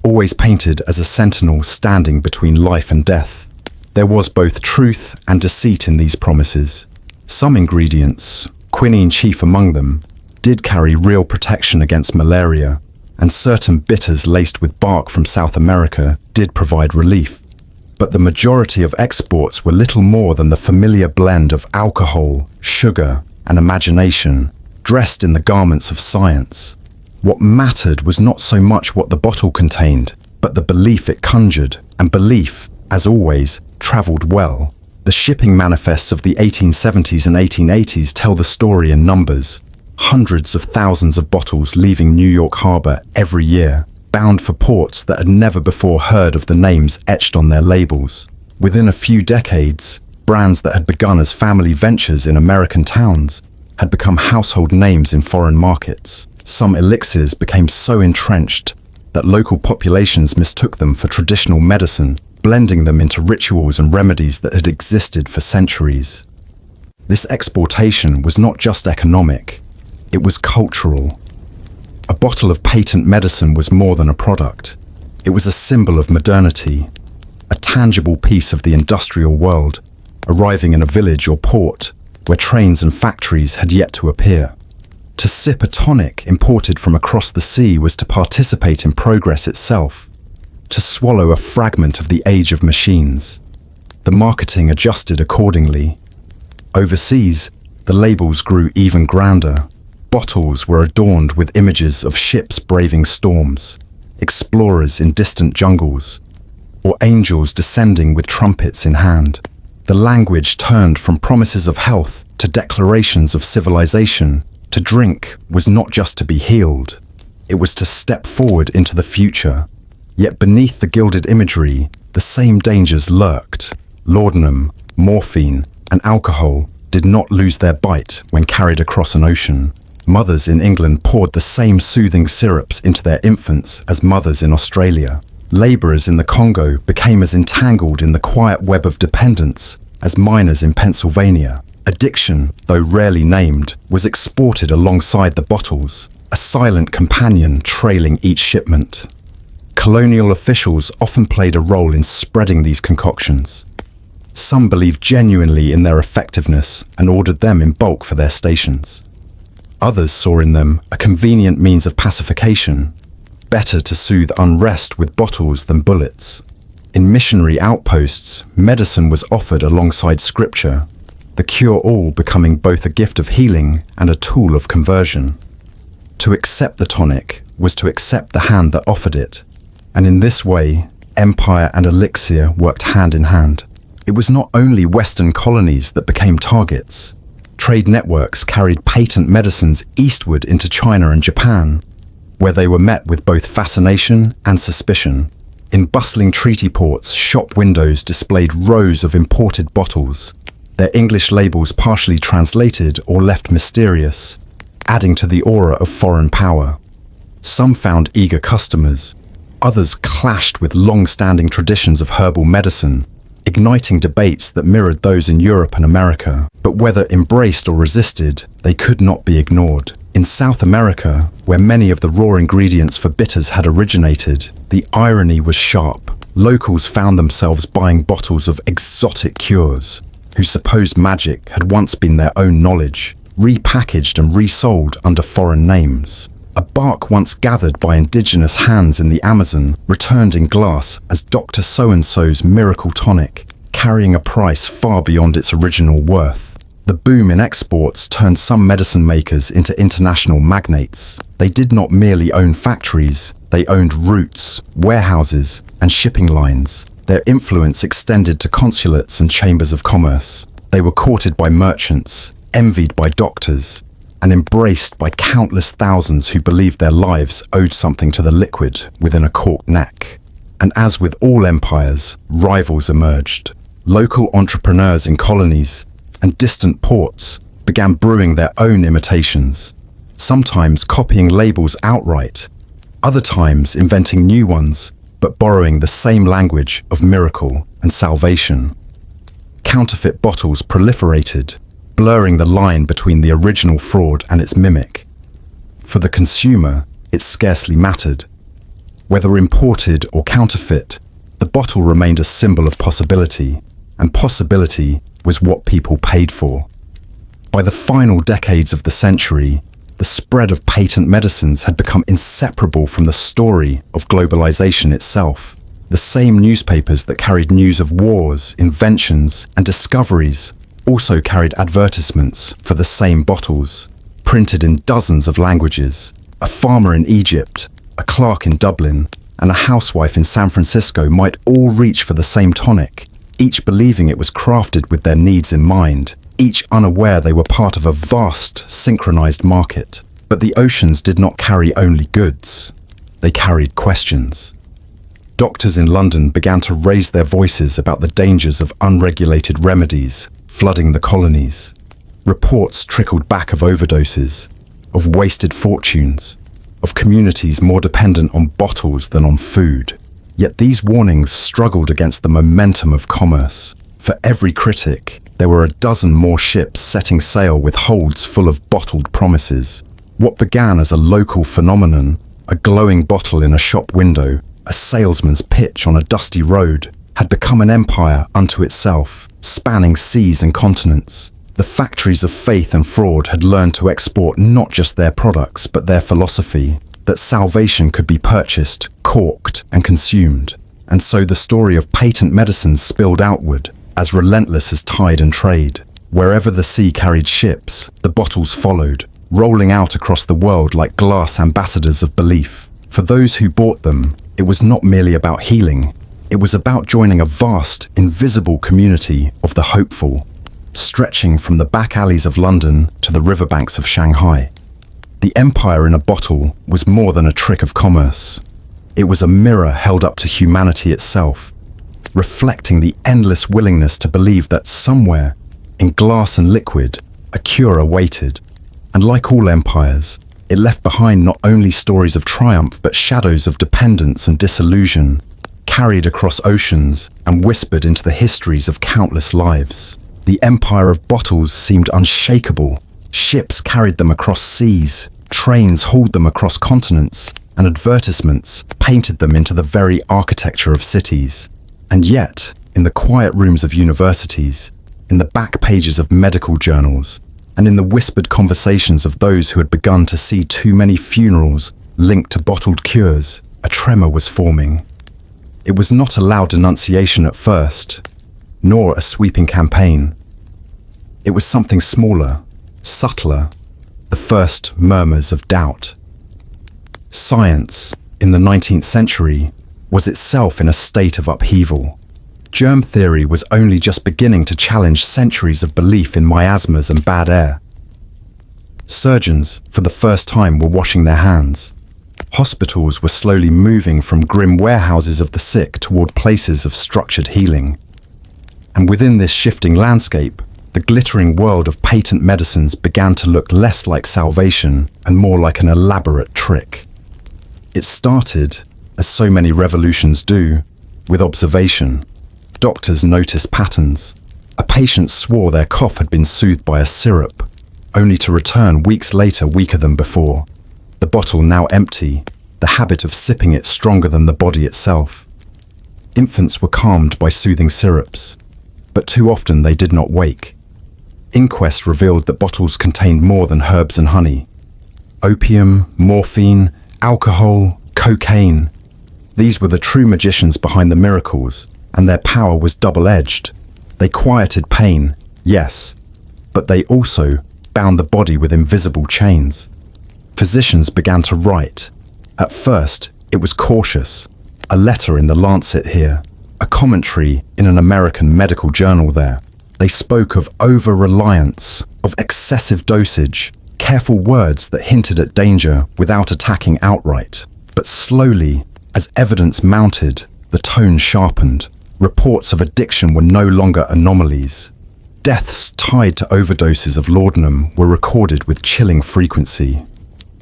always painted as a sentinel standing between life and death. There was both truth and deceit in these promises. Some ingredients, quinine chief among them, did carry real protection against malaria, and certain bitters laced with bark from South America did provide relief. But the majority of exports were little more than the familiar blend of alcohol, sugar, and imagination, dressed in the garments of science. What mattered was not so much what the bottle contained, but the belief it conjured, and belief, as always, travelled well. The shipping manifests of the 1870s and 1880s tell the story in numbers. Hundreds of thousands of bottles leaving New York Harbor every year, bound for ports that had never before heard of the names etched on their labels. Within a few decades, brands that had begun as family ventures in American towns had become household names in foreign markets. Some elixirs became so entrenched that local populations mistook them for traditional medicine, blending them into rituals and remedies that had existed for centuries. This exportation was not just economic, it was cultural. A bottle of patent medicine was more than a product. It was a symbol of modernity, a tangible piece of the industrial world, arriving in a village or port where trains and factories had yet to appear. To sip a tonic imported from across the sea was to participate in progress itself, to swallow a fragment of the age of machines. The marketing adjusted accordingly. Overseas, the labels grew even grander. Bottles were adorned with images of ships braving storms, explorers in distant jungles, or angels descending with trumpets in hand. The language turned from promises of health to declarations of civilization. To drink was not just to be healed, it was to step forward into the future. Yet beneath the gilded imagery, the same dangers lurked. Laudanum, morphine, and alcohol did not lose their bite when carried across an ocean. Mothers in England poured the same soothing syrups into their infants as mothers in Australia. Laborers in the Congo became as entangled in the quiet web of dependence as miners in Pennsylvania. Addiction, though rarely named, was exported alongside the bottles, a silent companion trailing each shipment. Colonial officials often played a role in spreading these concoctions. Some believed genuinely in their effectiveness and ordered them in bulk for their stations. Others saw in them a convenient means of pacification, better to soothe unrest with bottles than bullets. In missionary outposts, medicine was offered alongside scripture, the cure-all becoming both a gift of healing and a tool of conversion. To accept the tonic was to accept the hand that offered it, and in this way, empire and elixir worked hand in hand. It was not only Western colonies that became targets. Trade networks carried patent medicines eastward into China and Japan, where they were met with both fascination and suspicion. In bustling treaty ports, shop windows displayed rows of imported bottles, their English labels partially translated or left mysterious, adding to the aura of foreign power. Some found eager customers, others clashed with long-standing traditions of herbal medicine, igniting debates that mirrored those in Europe and America. But whether embraced or resisted, they could not be ignored. In South America, where many of the raw ingredients for bitters had originated, the irony was sharp. Locals found themselves buying bottles of exotic cures, whose supposed magic had once been their own knowledge, repackaged and resold under foreign names. A bark once gathered by indigenous hands in the Amazon returned in glass as Dr. So-and-so's miracle tonic, carrying a price far beyond its original worth. The boom in exports turned some medicine makers into international magnates. They did not merely own factories, they owned routes, warehouses, and shipping lines. Their influence extended to consulates and chambers of commerce. They were courted by merchants, envied by doctors, and embraced by countless thousands who believed their lives owed something to the liquid within a corked neck. And as with all empires, rivals emerged. Local entrepreneurs in colonies and distant ports began brewing their own imitations, sometimes copying labels outright, other times inventing new ones, but borrowing the same language of miracle and salvation. Counterfeit bottles proliferated, blurring the line between the original fraud and its mimic. For the consumer, it scarcely mattered. Whether imported or counterfeit, the bottle remained a symbol of possibility, and possibility was what people paid for. By the final decades of the century, the spread of patent medicines had become inseparable from the story of globalization itself. The same newspapers that carried news of wars, inventions, and discoveries also carried advertisements for the same bottles, printed in dozens of languages. A farmer in Egypt, a clerk in Dublin, and a housewife in San Francisco might all reach for the same tonic, each believing it was crafted with their needs in mind, each unaware they were part of a vast, synchronized market. But the oceans did not carry only goods. They carried questions. Doctors in London began to raise their voices about the dangers of unregulated remedies flooding the colonies. Reports trickled back of overdoses, of wasted fortunes, of communities more dependent on bottles than on food. Yet these warnings struggled against the momentum of commerce. For every critic, there were a dozen more ships setting sail with holds full of bottled promises. What began as a local phenomenon, a glowing bottle in a shop window, a salesman's pitch on a dusty road, had become an empire unto itself, spanning seas and continents. The factories of faith and fraud had learned to export not just their products, but their philosophy, that salvation could be purchased, corked, and consumed. And so the story of patent medicines spilled outward, as relentless as tide and trade. Wherever the sea carried ships, the bottles followed, rolling out across the world like glass ambassadors of belief. For those who bought them, it was not merely about healing. It was about joining a vast, invisible community of the hopeful, stretching from the back alleys of London to the riverbanks of Shanghai. The empire in a bottle was more than a trick of commerce. It was a mirror held up to humanity itself, reflecting the endless willingness to believe that somewhere, in glass and liquid, a cure awaited. And like all empires, it left behind not only stories of triumph but shadows of dependence and disillusion. carried across oceans and whispered into the histories of countless lives. The empire of bottles seemed unshakable. Ships carried them across seas, trains hauled them across continents, and advertisements painted them into the very architecture of cities. And yet, in the quiet rooms of universities, in the back pages of medical journals, and in the whispered conversations of those who had begun to see too many funerals linked to bottled cures, a tremor was forming. It was not a loud denunciation at first, nor a sweeping campaign. It was something smaller, subtler, the first murmurs of doubt. Science, in the 19th century, was itself in a state of upheaval. Germ theory was only just beginning to challenge centuries of belief in miasmas and bad air. Surgeons, for the first time, were washing their hands. Hospitals were slowly moving from grim warehouses of the sick toward places of structured healing. And within this shifting landscape, the glittering world of patent medicines began to look less like salvation and more like an elaborate trick. It started, as so many revolutions do, with observation. Doctors noticed patterns. A patient swore their cough had been soothed by a syrup, only to return weeks later weaker than before. The bottle now empty, the habit of sipping it stronger than the body itself. Infants were calmed by soothing syrups, but too often they did not wake. Inquests revealed that bottles contained more than herbs and honey. Opium, morphine, alcohol, cocaine. These were the true magicians behind the miracles, and their power was double-edged. They quieted pain, yes, but they also bound the body with invisible chains. Physicians began to write. At first, it was cautious. A letter in the Lancet here, a commentary in an American medical journal there. They spoke of over-reliance, of excessive dosage, careful words that hinted at danger without attacking outright. But slowly, as evidence mounted, the tone sharpened. Reports of addiction were no longer anomalies. Deaths tied to overdoses of laudanum were recorded with chilling frequency.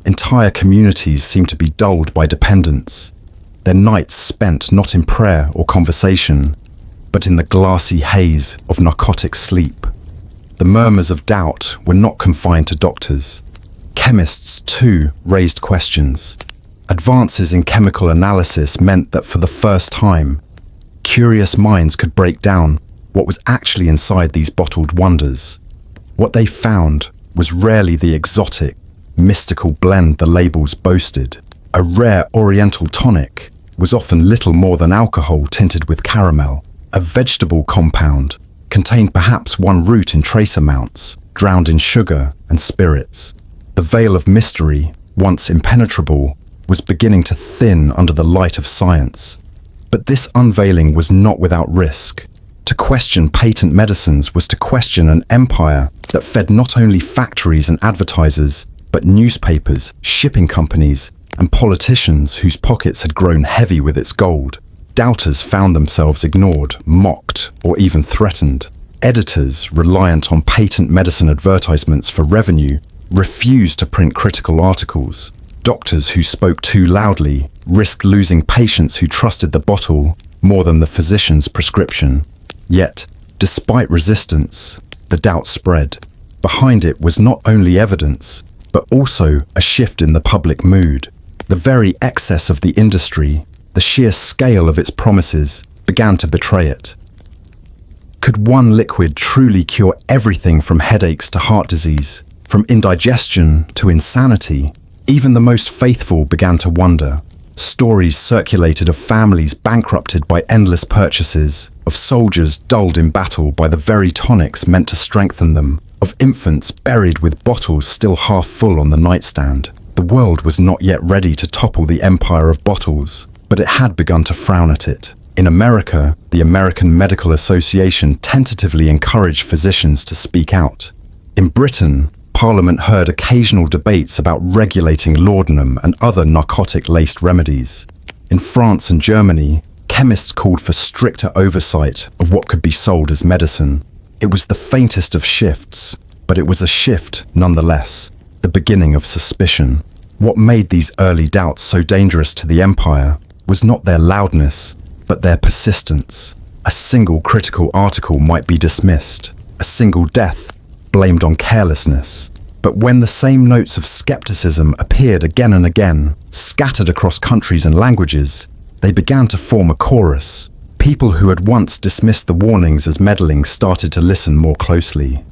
Entire communities seemed to be dulled by dependence, their nights spent not in prayer or conversation, but in the glassy haze of narcotic sleep. The murmurs of doubt were not confined to doctors. Chemists, too, raised questions. Advances in chemical analysis meant that for the first time, curious minds could break down what was actually inside these bottled wonders. What they found was rarely the exotic, mystical blend the labels boasted. A rare oriental tonic was often little more than alcohol tinted with caramel. A vegetable compound contained perhaps one root in trace amounts, drowned in sugar and spirits. The veil of mystery, once impenetrable, was beginning to thin under the light of science. But this unveiling was not without risk. To question patent medicines was to question an empire that fed not only factories and advertisers, but newspapers, shipping companies, and politicians whose pockets had grown heavy with its gold. Doubters found themselves ignored, mocked, or even threatened. Editors, reliant on patent medicine advertisements for revenue, refused to print critical articles. Doctors who spoke too loudly risked losing patients who trusted the bottle more than the physician's prescription. Yet, despite resistance, the doubt spread. Behind it was not only evidence, but also a shift in the public mood. The very excess of the industry, the sheer scale of its promises, began to betray it. Could one liquid truly cure everything from headaches to heart disease, from indigestion to insanity? Even the most faithful began to wonder. Stories circulated of families bankrupted by endless purchases, of soldiers dulled in battle by the very tonics meant to strengthen them, of infants buried with bottles still half full on the nightstand. The world was not yet ready to topple the empire of bottles, but it had begun to frown at it. In America, the American Medical Association tentatively encouraged physicians to speak out. In Britain, Parliament heard occasional debates about regulating laudanum and other narcotic-laced remedies. In France and Germany, chemists called for stricter oversight of what could be sold as medicine. It was the faintest of shifts, but it was a shift nonetheless, the beginning of suspicion. What made these early doubts so dangerous to the empire was not their loudness, but their persistence. A single critical article might be dismissed, a single death blamed on carelessness. But when the same notes of skepticism appeared again and again, scattered across countries and languages, they began to form a chorus. People who had once dismissed the warnings as meddling started to listen more closely.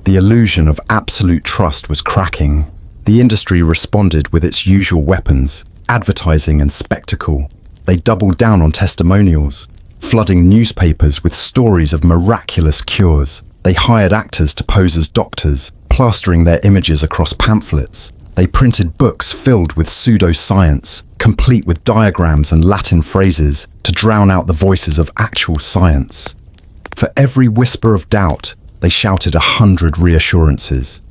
The illusion of absolute trust was cracking. The industry responded with its usual weapons, advertising and spectacle. They doubled down on testimonials, flooding newspapers with stories of miraculous cures. They hired actors to pose as doctors, plastering their images across pamphlets. They printed books filled with pseudoscience, complete with diagrams and Latin phrases to drown out the voices of actual science. For every whisper of doubt, they shouted 100 reassurances.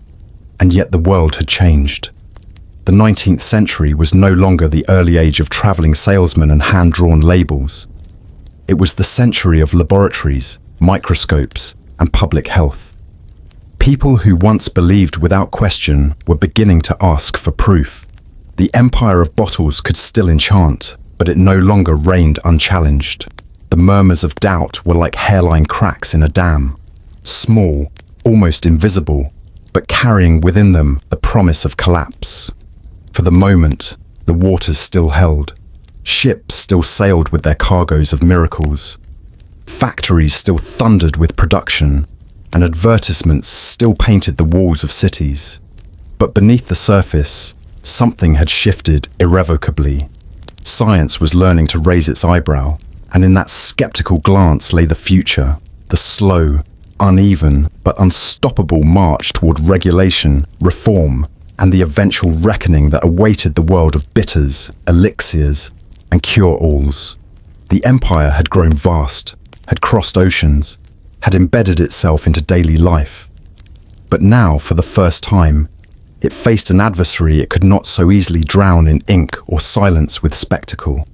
And yet the world had changed. The 19th century was no longer the early age of traveling salesmen and hand-drawn labels. It was the century of laboratories, microscopes, and public health. People who once believed without question were beginning to ask for proof. The empire of bottles could still enchant, but it no longer reigned unchallenged. The murmurs of doubt were like hairline cracks in a dam, small, almost invisible, but carrying within them the promise of collapse. For the moment, the waters still held. Ships still sailed with their cargoes of miracles. Factories still thundered with production, and advertisements still painted the walls of cities. But beneath the surface, something had shifted irrevocably. Science was learning to raise its eyebrow, and in that skeptical glance lay the future, the slow, uneven, but unstoppable march toward regulation, reform, and the eventual reckoning that awaited the world of bitters, elixirs, and cure-alls. The empire had grown vast, had crossed oceans, had embedded itself into daily life. But now, for the first time, it faced an adversary it could not so easily drown in ink or silence with spectacle.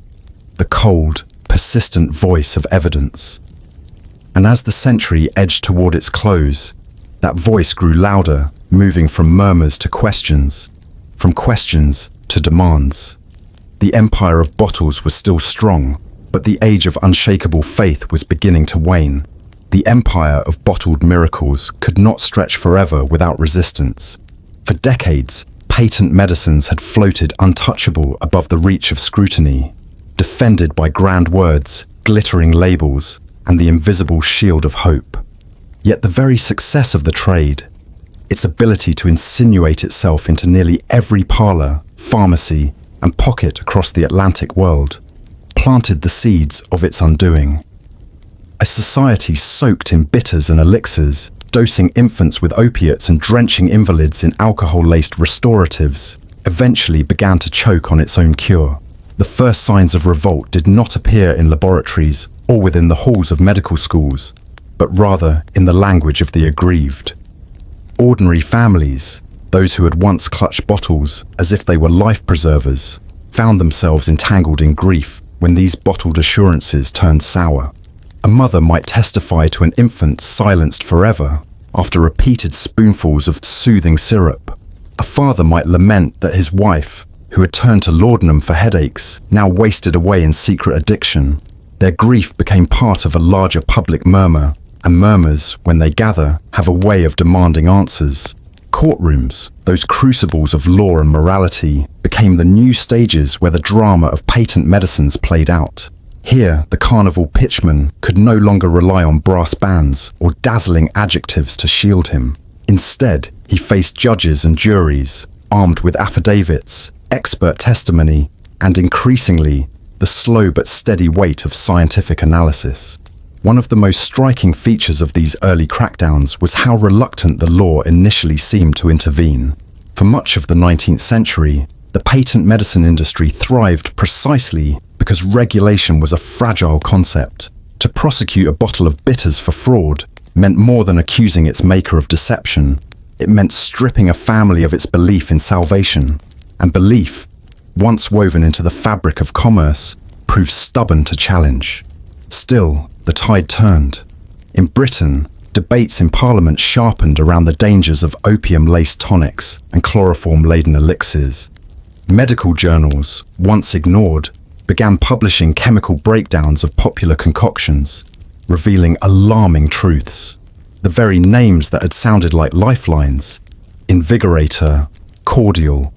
The cold, persistent voice of evidence. And as the century edged toward its close, that voice grew louder, moving from murmurs to questions, from questions to demands. The empire of bottles was still strong, but the age of unshakable faith was beginning to wane. The empire of bottled miracles could not stretch forever without resistance. For decades, patent medicines had floated untouchable above the reach of scrutiny, defended by grand words, glittering labels, and the invisible shield of hope. Yet the very success of the trade, its ability to insinuate itself into nearly every parlor, pharmacy, and pocket across the Atlantic world, planted the seeds of its undoing. A society soaked in bitters and elixirs, dosing infants with opiates and drenching invalids in alcohol-laced restoratives, eventually began to choke on its own cure. The first signs of revolt did not appear in laboratories or within the halls of medical schools, but rather in the language of the aggrieved. Ordinary families, those who had once clutched bottles as if they were life preservers, found themselves entangled in grief when these bottled assurances turned sour. A mother might testify to an infant silenced forever after repeated spoonfuls of soothing syrup. A father might lament that his wife, who had turned to laudanum for headaches, now wasted away in secret addiction. Their grief became part of a larger public murmur, and murmurs, when they gather, have a way of demanding answers. Courtrooms, those crucibles of law and morality, became the new stages where the drama of patent medicines played out. Here, the carnival pitchman could no longer rely on brass bands or dazzling adjectives to shield him. Instead, he faced judges and juries, armed with affidavits, expert testimony, and increasingly, the slow but steady weight of scientific analysis. One of the most striking features of these early crackdowns was how reluctant the law initially seemed to intervene. For much of the 19th century, the patent medicine industry thrived precisely because regulation was a fragile concept. To prosecute a bottle of bitters for fraud meant more than accusing its maker of deception. It meant stripping a family of its belief in salvation. And belief, once woven into the fabric of commerce, proved stubborn to challenge. Still, the tide turned. In Britain, debates in Parliament sharpened around the dangers of opium-laced tonics and chloroform-laden elixirs. Medical journals, once ignored, began publishing chemical breakdowns of popular concoctions, revealing alarming truths. The very names that had sounded like lifelines, invigorator, cordial,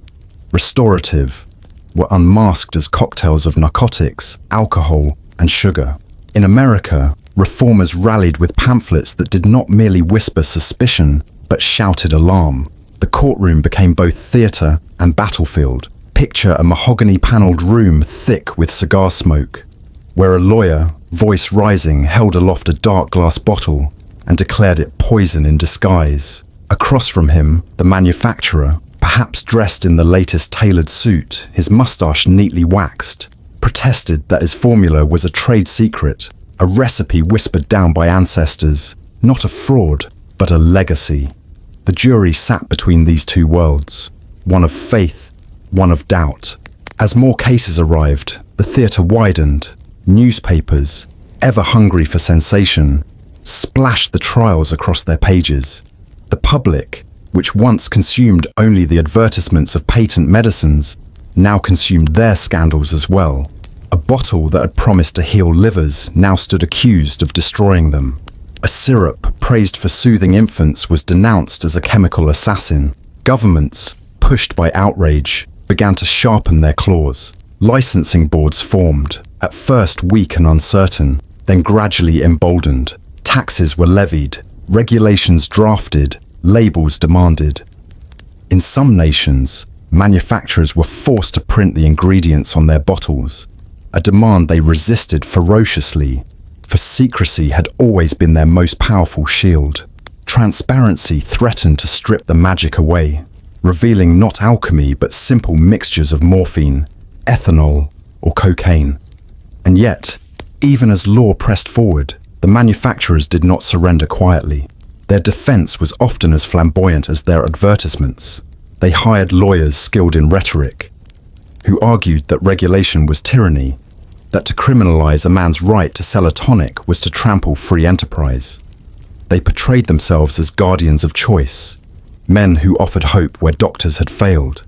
restorative, were unmasked as cocktails of narcotics, alcohol, and sugar. In America, reformers rallied with pamphlets that did not merely whisper suspicion, but shouted alarm. The courtroom became both theatre and battlefield. Picture a mahogany-panelled room thick with cigar smoke, where a lawyer, voice rising, held aloft a dark glass bottle and declared it poison in disguise. Across from him, the manufacturer, perhaps dressed in the latest tailored suit, his mustache neatly waxed, protested that his formula was a trade secret, a recipe whispered down by ancestors, not a fraud, but a legacy. The jury sat between these two worlds, one of faith, one of doubt. As more cases arrived, the theatre widened. Newspapers, ever hungry for sensation, splashed the trials across their pages. The public, which once consumed only the advertisements of patent medicines, now consumed their scandals as well. A bottle that had promised to heal livers now stood accused of destroying them. A syrup praised for soothing infants was denounced as a chemical assassin. Governments, pushed by outrage, began to sharpen their claws. Licensing boards formed, at first weak and uncertain, then gradually emboldened. Taxes were levied, regulations drafted, labels demanded. In some nations, manufacturers were forced to print the ingredients on their bottles, a demand they resisted ferociously, for secrecy had always been their most powerful shield. Transparency threatened to strip the magic away, revealing not alchemy but simple mixtures of morphine, ethanol, or cocaine. And yet, even as law pressed forward, the manufacturers did not surrender quietly. Their defense was often as flamboyant as their advertisements. They hired lawyers skilled in rhetoric, who argued that regulation was tyranny, that to criminalize a man's right to sell a tonic was to trample free enterprise. They portrayed themselves as guardians of choice, men who offered hope where doctors had failed.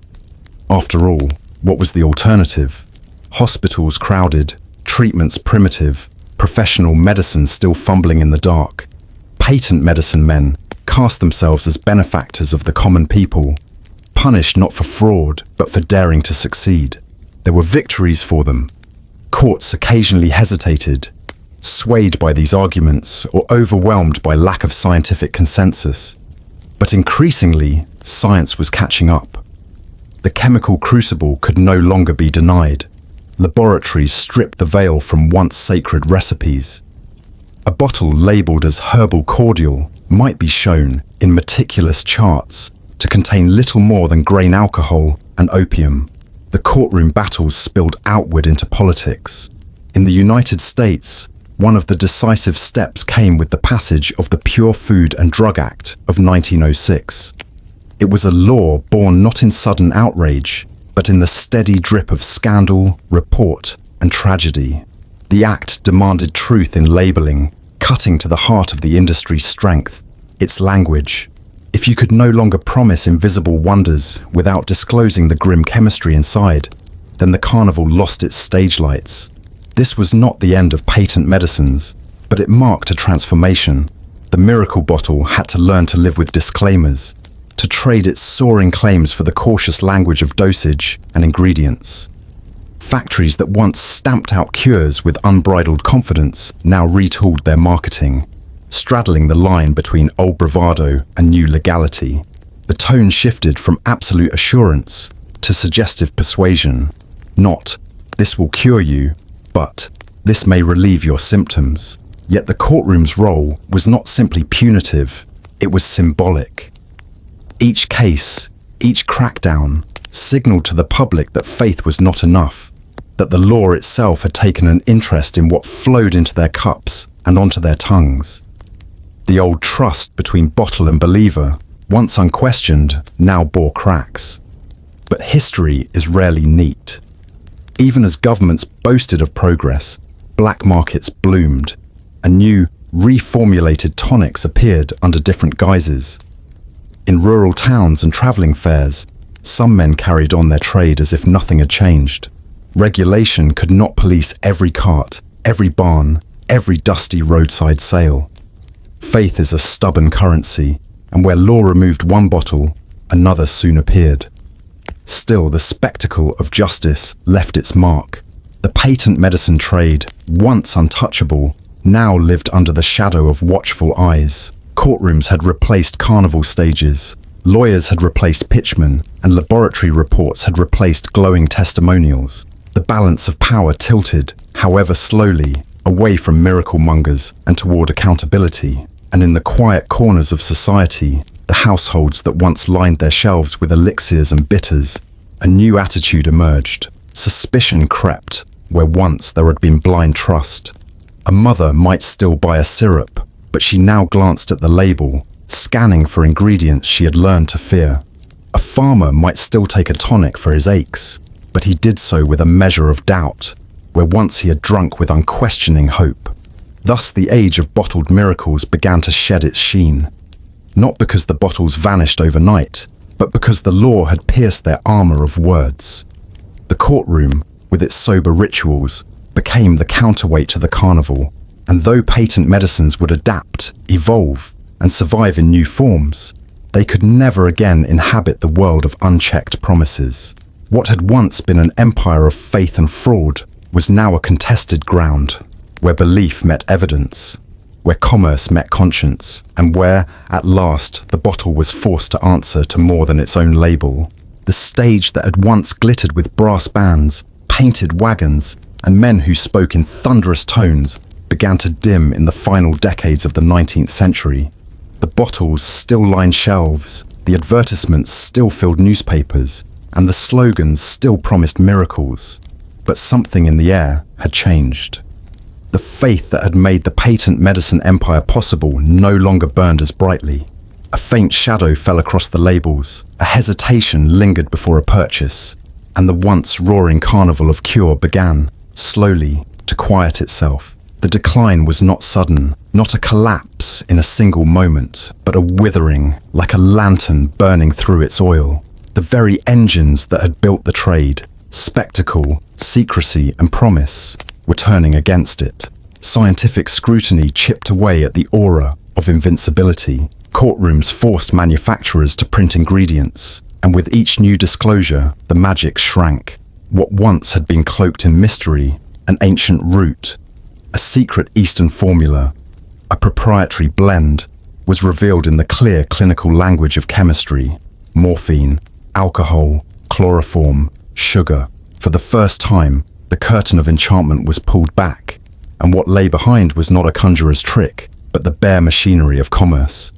After all, what was the alternative? Hospitals crowded, treatments primitive, professional medicine still fumbling in the dark. Patent medicine men cast themselves as benefactors of the common people, punished not for fraud, but for daring to succeed. There were victories for them. Courts occasionally hesitated, swayed by these arguments or overwhelmed by lack of scientific consensus. But increasingly, science was catching up. The chemical crucible could no longer be denied. Laboratories stripped the veil from once sacred recipes. A bottle labeled as herbal cordial might be shown in meticulous charts to contain little more than grain alcohol and opium. The courtroom battles spilled outward into politics. In the United States, one of the decisive steps came with the passage of the Pure Food and Drug Act of 1906. It was a law born not in sudden outrage, but in the steady drip of scandal, report, and tragedy. The act demanded truth in labeling, cutting to the heart of the industry's strength, its language. If you could no longer promise invisible wonders without disclosing the grim chemistry inside, then the carnival lost its stage lights. This was not the end of patent medicines, but it marked a transformation. The miracle bottle had to learn to live with disclaimers, to trade its soaring claims for the cautious language of dosage and ingredients. Factories that once stamped out cures with unbridled confidence now retooled their marketing, straddling the line between old bravado and new legality. The tone shifted from absolute assurance to suggestive persuasion. Not, "This will cure you," but "This may relieve your symptoms." Yet the courtroom's role was not simply punitive, it was symbolic. Each case, each crackdown, signaled to the public that faith was not enough, that the law itself had taken an interest in what flowed into their cups and onto their tongues. The old trust between bottle and believer, once unquestioned, now bore cracks. But history is rarely neat. Even as governments boasted of progress, black markets bloomed, and new, reformulated tonics appeared under different guises. In rural towns and traveling fairs, some men carried on their trade as if nothing had changed. Regulation could not police every cart, every barn, every dusty roadside sale. Faith is a stubborn currency, and where law removed one bottle, another soon appeared. Still, the spectacle of justice left its mark. The patent medicine trade, once untouchable, now lived under the shadow of watchful eyes. Courtrooms had replaced carnival stages, lawyers had replaced pitchmen, and laboratory reports had replaced glowing testimonials. The balance of power tilted, however slowly, away from miracle mongers and toward accountability. And in the quiet corners of society, the households that once lined their shelves with elixirs and bitters, a new attitude emerged. Suspicion crept where once there had been blind trust. A mother might still buy a syrup, but she now glanced at the label, scanning for ingredients she had learned to fear. A farmer might still take a tonic for his aches, but he did so with a measure of doubt, where once he had drunk with unquestioning hope. Thus the age of bottled miracles began to shed its sheen, not because the bottles vanished overnight, but because the law had pierced their armor of words. The courtroom, with its sober rituals, became the counterweight to the carnival, and though patent medicines would adapt, evolve, and survive in new forms, they could never again inhabit the world of unchecked promises. What had once been an empire of faith and fraud was now a contested ground, where belief met evidence, where commerce met conscience, and where, at last, the bottle was forced to answer to more than its own label. The stage that had once glittered with brass bands, painted wagons, and men who spoke in thunderous tones began to dim in the final decades of the 19th century. The bottles still lined shelves, the advertisements still filled newspapers, and the slogans still promised miracles. But something in the air had changed. The faith that had made the patent medicine empire possible no longer burned as brightly. A faint shadow fell across the labels, a hesitation lingered before a purchase, and the once roaring carnival of cure began, slowly, to quiet itself. The decline was not sudden, not a collapse in a single moment, but a withering, like a lantern burning through its oil. The very engines that had built the trade, spectacle, secrecy, and promise, were turning against it. Scientific scrutiny chipped away at the aura of invincibility. Courtrooms forced manufacturers to print ingredients, and with each new disclosure, the magic shrank. What once had been cloaked in mystery, an ancient root, a secret Eastern formula, a proprietary blend, was revealed in the clear clinical language of chemistry. Morphine, alcohol, chloroform, sugar. For the first time, the curtain of enchantment was pulled back, and what lay behind was not a conjurer's trick, but the bare machinery of commerce.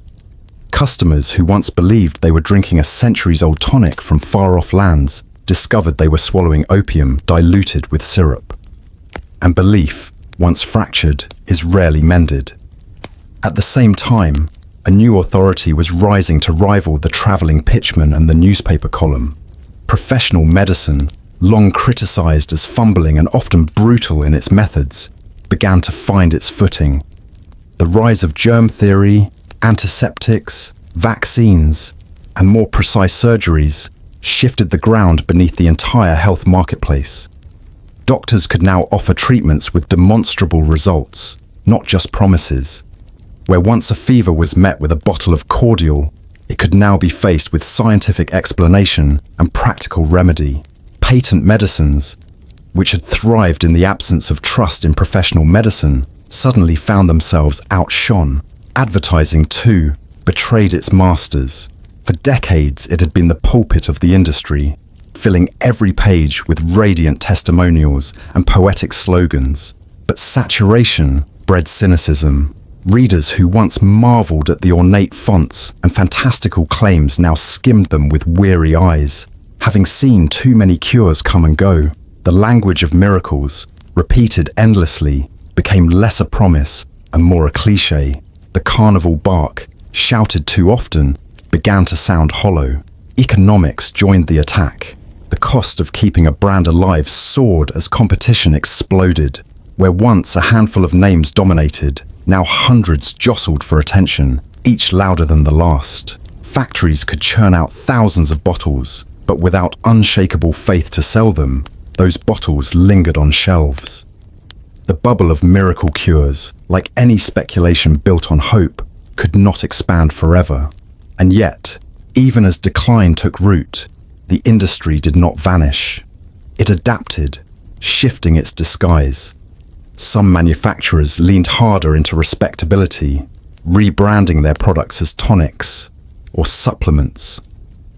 Customers who once believed they were drinking a centuries-old tonic from far-off lands discovered they were swallowing opium diluted with syrup. And belief, once fractured, is rarely mended. At the same time, a new authority was rising to rival the traveling pitchman and the newspaper column. Professional medicine, long criticized as fumbling and often brutal in its methods, began to find its footing. The rise of germ theory, antiseptics, vaccines, and more precise surgeries shifted the ground beneath the entire health marketplace. Doctors could now offer treatments with demonstrable results, not just promises. Where once a fever was met with a bottle of cordial, it could now be faced with scientific explanation and practical remedy. Patent medicines, which had thrived in the absence of trust in professional medicine, suddenly found themselves outshone. Advertising, too, betrayed its masters. For decades, it had been the pulpit of the industry, filling every page with radiant testimonials and poetic slogans. But saturation bred cynicism. Readers who once marveled at the ornate fonts and fantastical claims now skimmed them with weary eyes. Having seen too many cures come and go, the language of miracles, repeated endlessly, became less a promise and more a cliché. The carnival bark, shouted too often, began to sound hollow. Economics joined the attack. The cost of keeping a brand alive soared as competition exploded. Where once a handful of names dominated, now hundreds jostled for attention, each louder than the last. Factories could churn out thousands of bottles, but without unshakable faith to sell them, those bottles lingered on shelves. The bubble of miracle cures, like any speculation built on hope, could not expand forever. And yet, even as decline took root, the industry did not vanish. It adapted, shifting its disguise. Some manufacturers leaned harder into respectability, rebranding their products as tonics or supplements,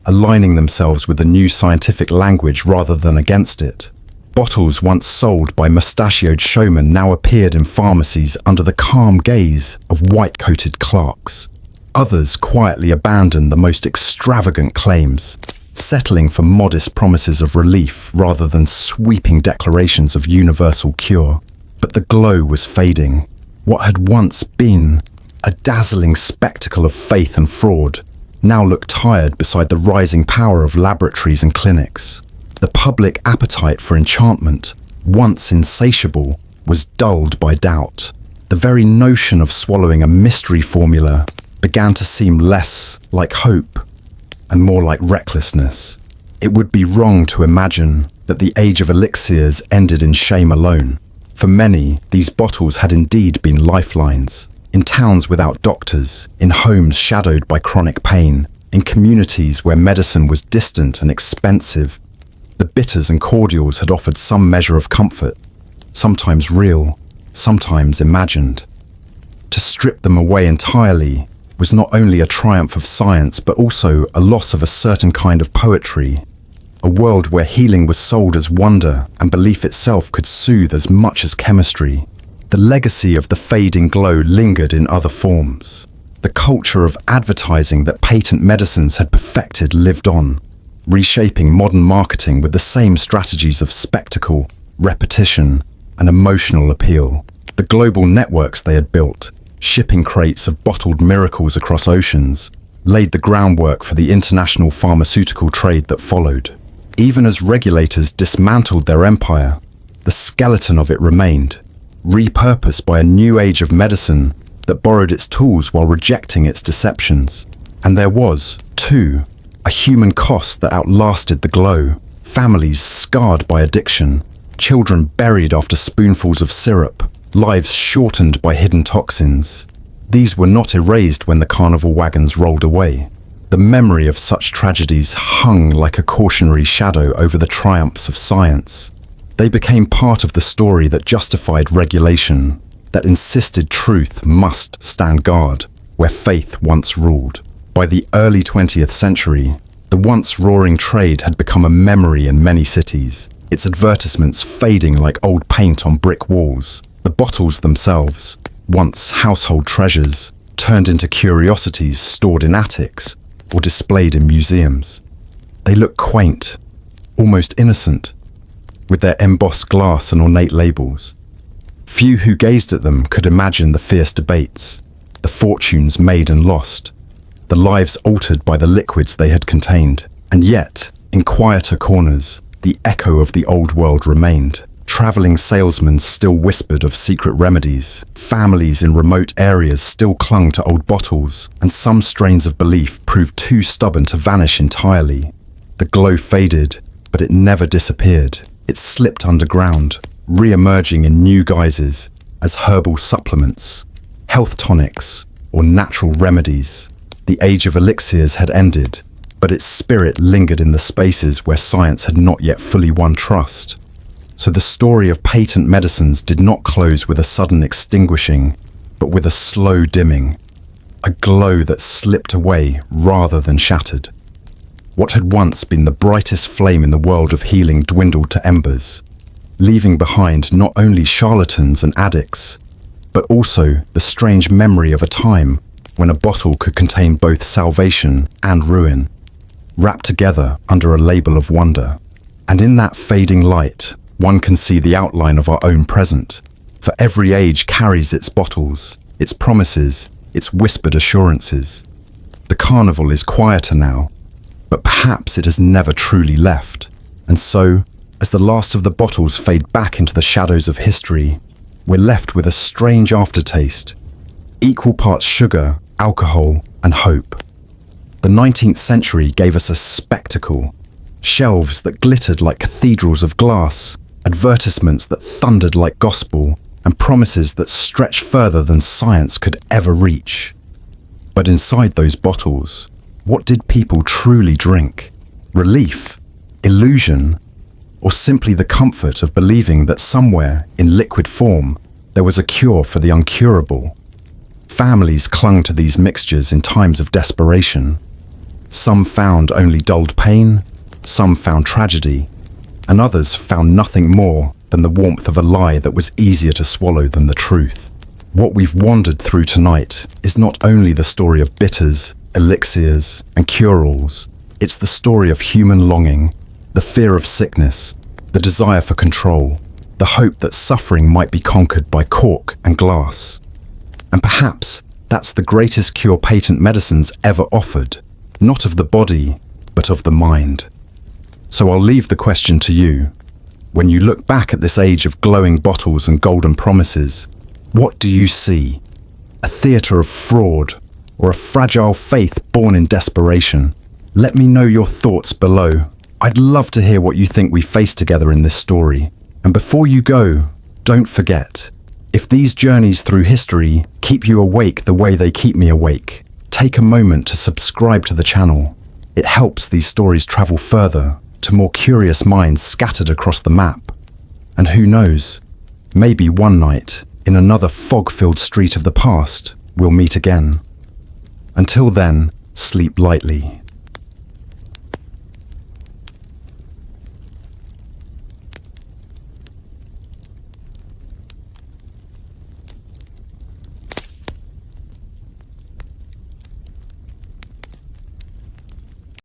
aligning themselves with the new scientific language rather than against it. Bottles once sold by mustachioed showmen now appeared in pharmacies under the calm gaze of white-coated clerks. Others quietly abandoned the most extravagant claims, settling for modest promises of relief rather than sweeping declarations of universal cure. But the glow was fading. What had once been a dazzling spectacle of faith and fraud now looked tired beside the rising power of laboratories and clinics. The public appetite for enchantment, once insatiable, was dulled by doubt. The very notion of swallowing a mystery formula began to seem less like hope and more like recklessness. It would be wrong to imagine that the age of elixirs ended in shame alone. For many, these bottles had indeed been lifelines. In towns without doctors, in homes shadowed by chronic pain, in communities where medicine was distant and expensive, the bitters and cordials had offered some measure of comfort, sometimes real, sometimes imagined. To strip them away entirely was not only a triumph of science, but also a loss of a certain kind of poetry, a world where healing was sold as wonder and belief itself could soothe as much as chemistry. The legacy of the fading glow lingered in other forms. The culture of advertising that patent medicines had perfected lived on, reshaping modern marketing with the same strategies of spectacle, repetition, and emotional appeal. The global networks they had built, shipping crates of bottled miracles across oceans, laid the groundwork for the international pharmaceutical trade that followed. Even as regulators dismantled their empire, the skeleton of it remained, repurposed by a new age of medicine that borrowed its tools while rejecting its deceptions. And there was, too, a human cost that outlasted the glow. Families scarred by addiction, children buried after spoonfuls of syrup, lives shortened by hidden toxins. These were not erased when the carnival wagons rolled away. The memory of such tragedies hung like a cautionary shadow over the triumphs of science. They became part of the story that justified regulation, that insisted truth must stand guard where faith once ruled. By the early 20th century, the once roaring trade had become a memory in many cities, its advertisements fading like old paint on brick walls. The bottles themselves, once household treasures, turned into curiosities stored in attics or displayed in museums. They look quaint, almost innocent, with their embossed glass and ornate labels. Few who gazed at them could imagine the fierce debates, the fortunes made and lost, the lives altered by the liquids they had contained. And yet, in quieter corners, the echo of the old world remained. Traveling salesmen still whispered of secret remedies, families in remote areas still clung to old bottles, and some strains of belief proved too stubborn to vanish entirely. The glow faded, but it never disappeared. It slipped underground, re-emerging in new guises as herbal supplements, health tonics, or natural remedies. The age of elixirs had ended, but its spirit lingered in the spaces where science had not yet fully won trust. So the story of patent medicines did not close with a sudden extinguishing, but with a slow dimming, a glow that slipped away rather than shattered. What had once been the brightest flame in the world of healing dwindled to embers, leaving behind not only charlatans and addicts, but also the strange memory of a time when a bottle could contain both salvation and ruin, wrapped together under a label of wonder. And in that fading light, one can see the outline of our own present. For every age carries its bottles, its promises, its whispered assurances. The carnival is quieter now, but perhaps it has never truly left. And so, as the last of the bottles fade back into the shadows of history, we're left with a strange aftertaste, equal parts sugar, alcohol, and hope. The 19th century gave us a spectacle, Shelves that glittered like cathedrals of glass, advertisements that thundered like gospel, and promises that stretched further than science could ever reach. But inside those bottles, what did people truly drink? Relief? Illusion? Or simply the comfort of believing that somewhere, in liquid form, there was a cure for the uncurable? Families clung to these mixtures in times of desperation. Some found only dulled pain, some found tragedy, and others found nothing more than the warmth of a lie that was easier to swallow than the truth. What we've wandered through tonight is not only the story of bitters, elixirs, and cure-alls. It's the story of human longing, the fear of sickness, the desire for control, the hope that suffering might be conquered by cork and glass. And perhaps that's the greatest cure patent medicines ever offered, not of the body, but of the mind. So I'll leave the question to you. When you look back at this age of glowing bottles and golden promises, what do you see? A theatre of fraud, or a fragile faith born in desperation? Let me know your thoughts below. I'd love to hear what you think we face together in this story. And before you go, don't forget, if these journeys through history keep you awake the way they keep me awake, take a moment to subscribe to the channel. It helps these stories travel further to more curious minds scattered across the map. And who knows, maybe one night, in another fog-filled street of the past, we'll meet again. Until then, sleep lightly.